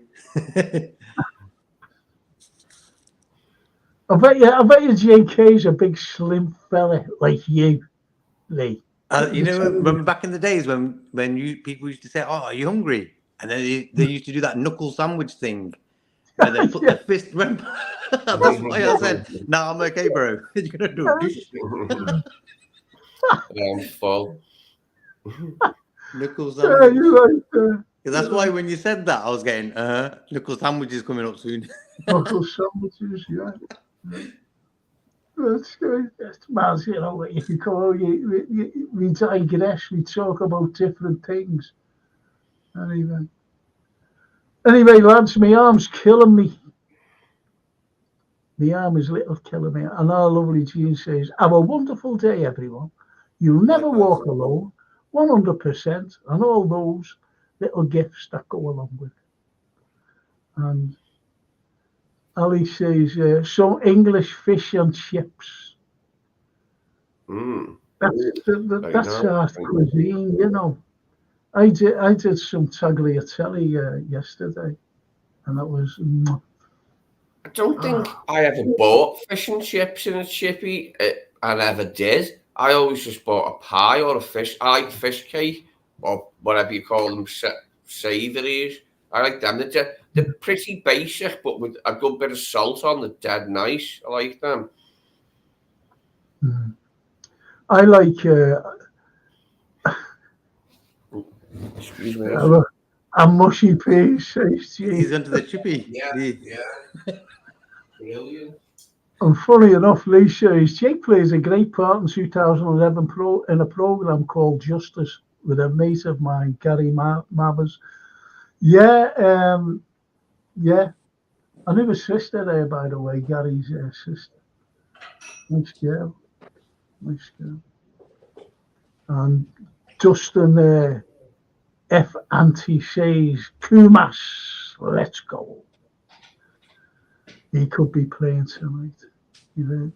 I bet you JK's a big slim fella like you, Lee. Remember back in the days when people used to say, "Oh, are you hungry?" And then they used to do that knuckle sandwich thing. And they put their fist. Remember? That's why I said, "No, I'm okay, bro." You're gonna do it. I'm full. Knuckle sandwich. Yeah, you're right there. That's why when you said that, I was getting, knuckle sandwiches coming up soon. Knuckle sandwiches, yeah. That's good. That's mad, you know. You can go, we digress. We talk about different things. Anyway, lads, my arm's killing me. The arm is little killing me. And our lovely Jean says, have a wonderful day, everyone. You'll never walk alone, 100%, and all those little gifts that go along with it. And Ali says, some English fish and chips. That's our cuisine, you know. I did some tagliatelle yesterday, and that was... I don't think I ever bought fish and chips in a chippy. I never did. I always just bought a pie or a fish. I like fish cake or whatever you call them, savouries. I like them. They're pretty basic, but with a good bit of salt on. They're dead nice. I like them. I like excuse me. A mushy piece. He's into the chippy. Yeah. Brilliant. And funny enough, Lee says Jake plays a great part in 2011 in a program called Justice with a mate of mine, Gary Mabbers. Yeah. I knew his sister there, by the way, Gary's sister. Nice girl. And Dustin F. Ante says, Kumas, let's go. He could be playing tonight, you know.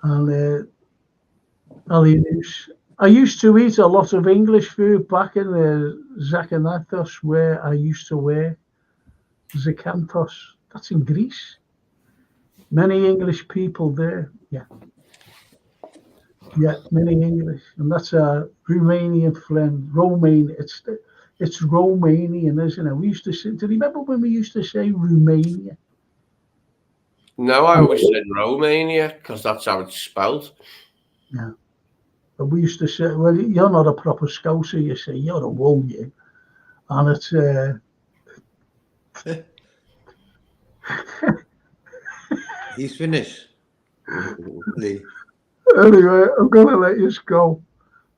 And I used to eat a lot of English food back in Zakynthos, where I used to work. Zakynthos, that's in Greece. Many English people there, yeah. Yeah, many English, and that's a Romanian friend. It's Romanian, isn't it? We used to say. Do you remember when we used to say Romania? No, I always said Romania because that's how it's spelled. Yeah, but we used to say, "Well, you're not a proper Scouser, you say. You're a wool, you," and it's. He's finished. Anyway, I'm gonna let you go,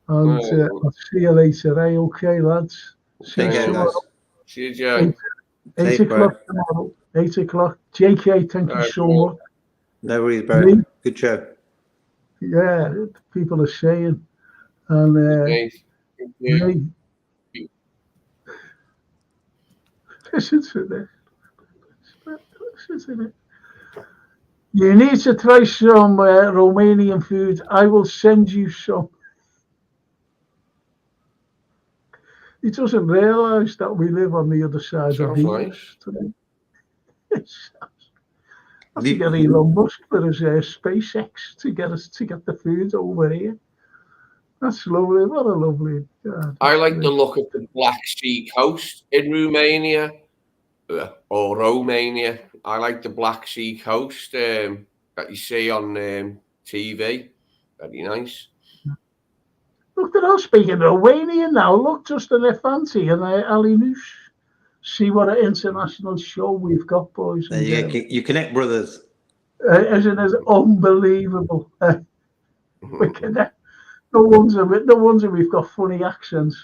and I'll see you later. Eh? Okay, lads. See you tomorrow. See you, Joe. 8 o'clock tomorrow. 8 o'clock. JK, thank you so much. No worries, bro. Good show. Yeah, people are saying, and listen to this. Listen to this. You need to try some Romanian food. I will send you some. He doesn't realise that we live on the other side of Venus. I have to get Elon Musk for his SpaceX to get the food over here. That's lovely. What a lovely. I like the look of the Black Sea coast in Romania or Romania. I like the Black Sea coast that you see on TV. Very nice. Look, they're all speaking Romanian now. Look, Justin Fancy and Ali Noosh. See what an international show we've got, boys. And you connect, brothers. Isn't it unbelievable? We connect. No wonder we've got funny accents.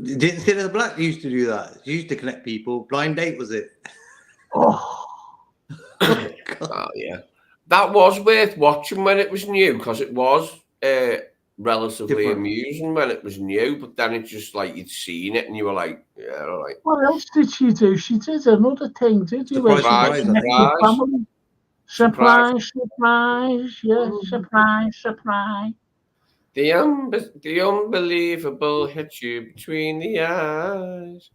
Didn't see the Black used to do that. He used to connect people. Blind date, was it? Oh yeah. That was worth watching when it was new because it was relatively amusing when it was new, but then it's just like you'd seen it and you were like, yeah, all right. What else did she do? She did another thing, did you? Surprise. Yeah, surprise. The unbelievable hit you between the eyes.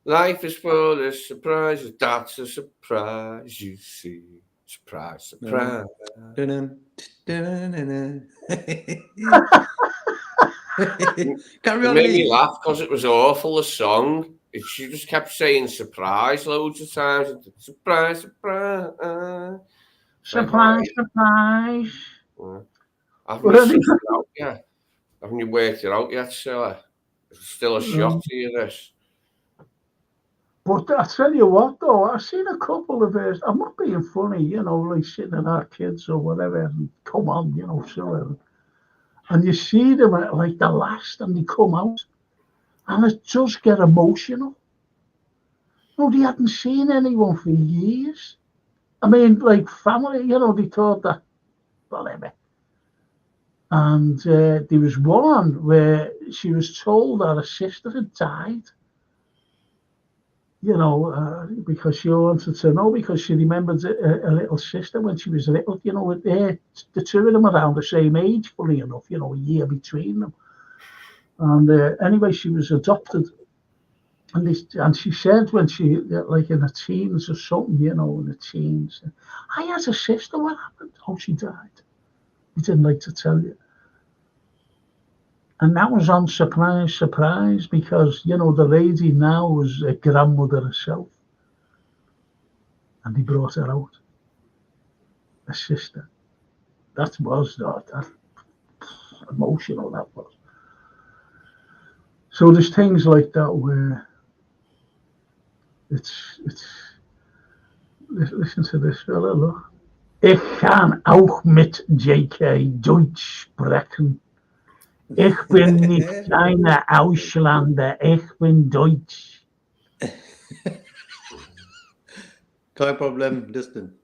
Life is full of surprises. That's a surprise, you see. Surprise. It made me laugh because it was awful, the song. She just kept saying surprise loads of times. Surprise. Haven't you worked it out yet, Silla? It's still a shot to you, this. But I tell you what, though, I've seen a couple of I'm not being funny, like sitting in our kids or whatever, and come on, so. And you see them at like the last, and they come out, and it does get emotional. No, they hadn't seen anyone for years. I mean, like family, they thought that, whatever. And there was one where she was told that her sister had died, because she wanted to know, because she remembered a little sister when she was little, with the two of them around the same age, funny enough, a year between them. And anyway, she was adopted. And she said when she, like in her teens or something, in the teens, I had a sister, what happened? Oh, she died. He didn't like to tell you. And that was on surprise, because, the lady now was a grandmother herself. And he brought her out, a sister. That was that emotional, that was. So there's things like that where it's listen to this fella, look. Ich kann auch mit JK Deutsch sprechen. Ich bin nicht eine Ausländer, ich bin Deutsch. Kein Problem, listen.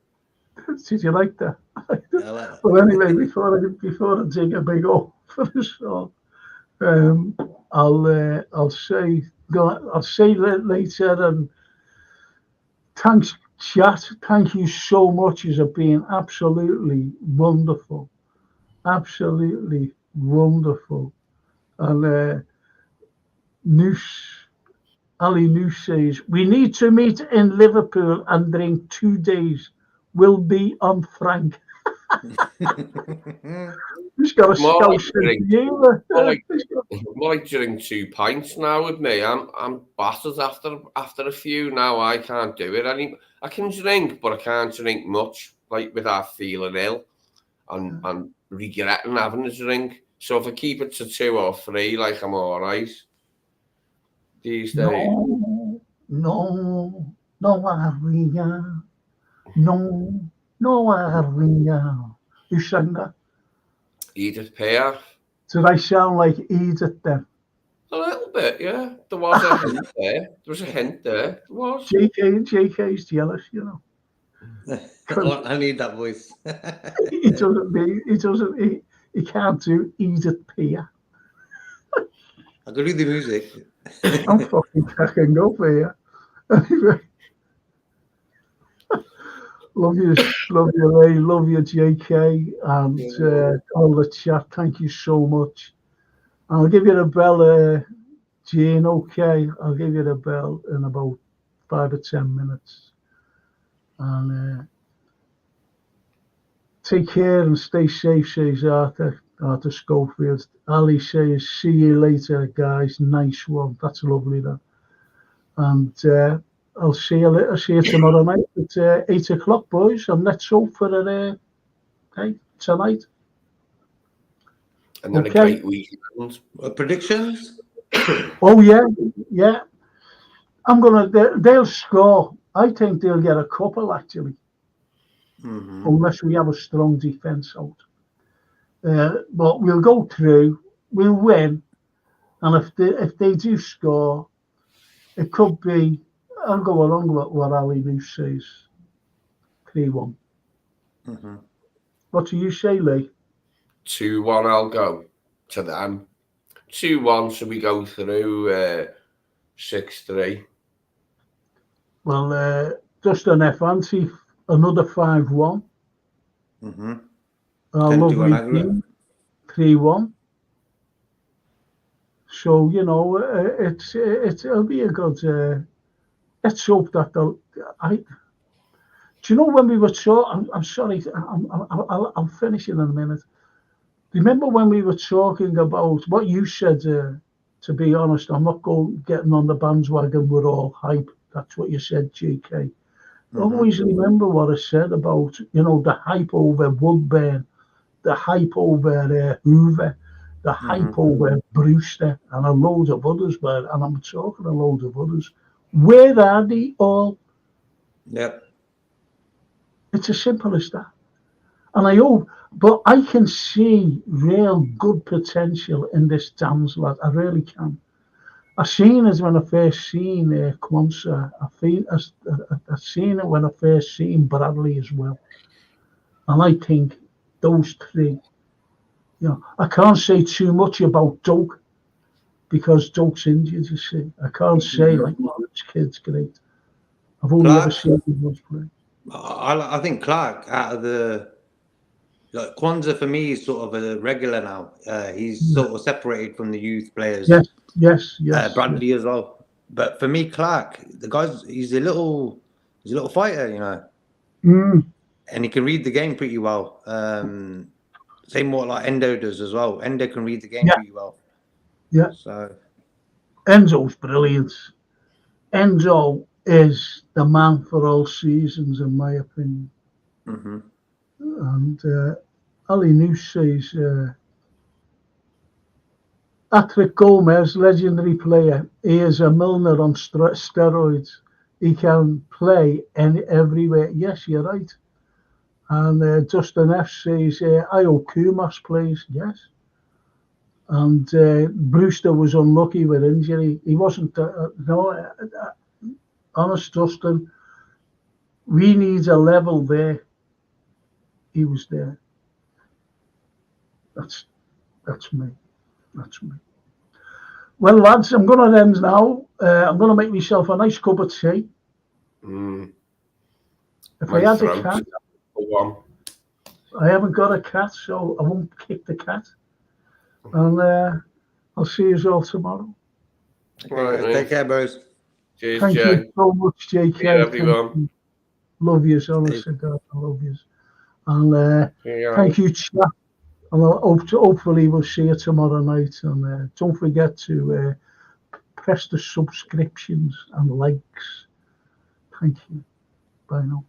Did you like that? I like that. Well, anyway, before I dig a big hole for the song, I'll say later, and thanks, chat. Thank you so much. It's been absolutely wonderful, absolutely wonderful. And Ali Noose says, we need to meet in Liverpool and drink 2 days. We'll be on Frank. He's got a scouse in you. More like drink 2 pints now with me. I'm battered after a few now. I can't do it anymore. I can drink, but I can't drink much, like without feeling ill and regretting having a drink. So if I keep it to 2 or 3, like, I'm all right these days. No, Maria. No, Maria. Who sang that? Edith Piaf. Did I sound like Edith then? A little bit, yeah. There was a hint there. There was a hint there. There was. JK's jealous, I need that voice. He can't do Edith Piaf. I could read the music. I'm fucking cracking up here. Anyway. Love you, Ray. Love you, JK, and all the chat. Thank you so much. I'll give you the bell, Jane. Okay, I'll give you the bell in about 5 or 10 minutes. And take care and stay safe, says Arthur Schofield. Ali says, see you later, guys. Nice one. That's lovely, that. And I'll see you later. See you tomorrow night at 8 o'clock, boys. And let's hope for tonight. And then a great weekend. Predictions? Oh yeah. They'll score. I think they'll get a couple, actually. Mm-hmm. Unless we have a strong defence out. But we'll go through. We'll win. And if they do score, it could be. I'll go along with what Ali Noose says. 3-1. Mm-hmm. What do you say, Lee? 2-1, I'll go to them. 2-1, so we go through 6-3. Well, just an F-Anti, another 5-1. Mm-hmm. Lovely team, 3-1. So, it'll be a good... let's hope that do you know when we were I'm sorry, I'll finish in a minute. Remember when we were talking about what you said, to be honest, I'm not getting on the bandwagon, we're all hype. That's what you said, JK. Mm-hmm. Always remember what I said about, the hype over Woodburn, the hype over Hoover, the hype over Brewster, and a load of others, and I'm talking a load of others, Where are they all? Yep. It's as simple as that. And I hope, but I can see real good potential in this Dams lad. I really can. I seen it when I first seen Kwanzaa. I seen it when I first seen Bradley as well. And I think those three, I can't say too much about Doug because Doug's injured, you see. I can't say, like, oh, this kid's great. I've only ever seen him once play. I think Clark, out of the, like, Kwanzaa for me is sort of a regular now. He's sort of separated from the youth players. Yes. Bradley as well. But for me, Clark, the guy's he's a little fighter, and he can read the game pretty well. Same what like Endo does as well. Endo can read the game pretty well. Yeah. So Enzo's brilliant. Enzo is the man for all seasons, in my opinion. Mm-hmm. And Ali Noose says, Patrick Gomez, legendary player, he is a Milner on steroids. He can play everywhere. Yes, you're right. And Justin F says, Io Kumas plays. Yes. And Brewster was unlucky with injury. He wasn't, honest, Justin, we need a level there. He was there. That's me. That's me. Well, lads, I'm going to end now. I'm going to make myself a nice cup of tea. If I had a cat, I haven't got a cat, so I won't kick the cat. And I'll see you all tomorrow. Okay, take care, bros. Cheers, Thank Jay. you so much, JK. See you, everyone. Love you, honestly, God, I love you. And thank you, chat. And hopefully we'll see you tomorrow night. And don't forget to press the subscriptions and likes. Thank you. Bye now.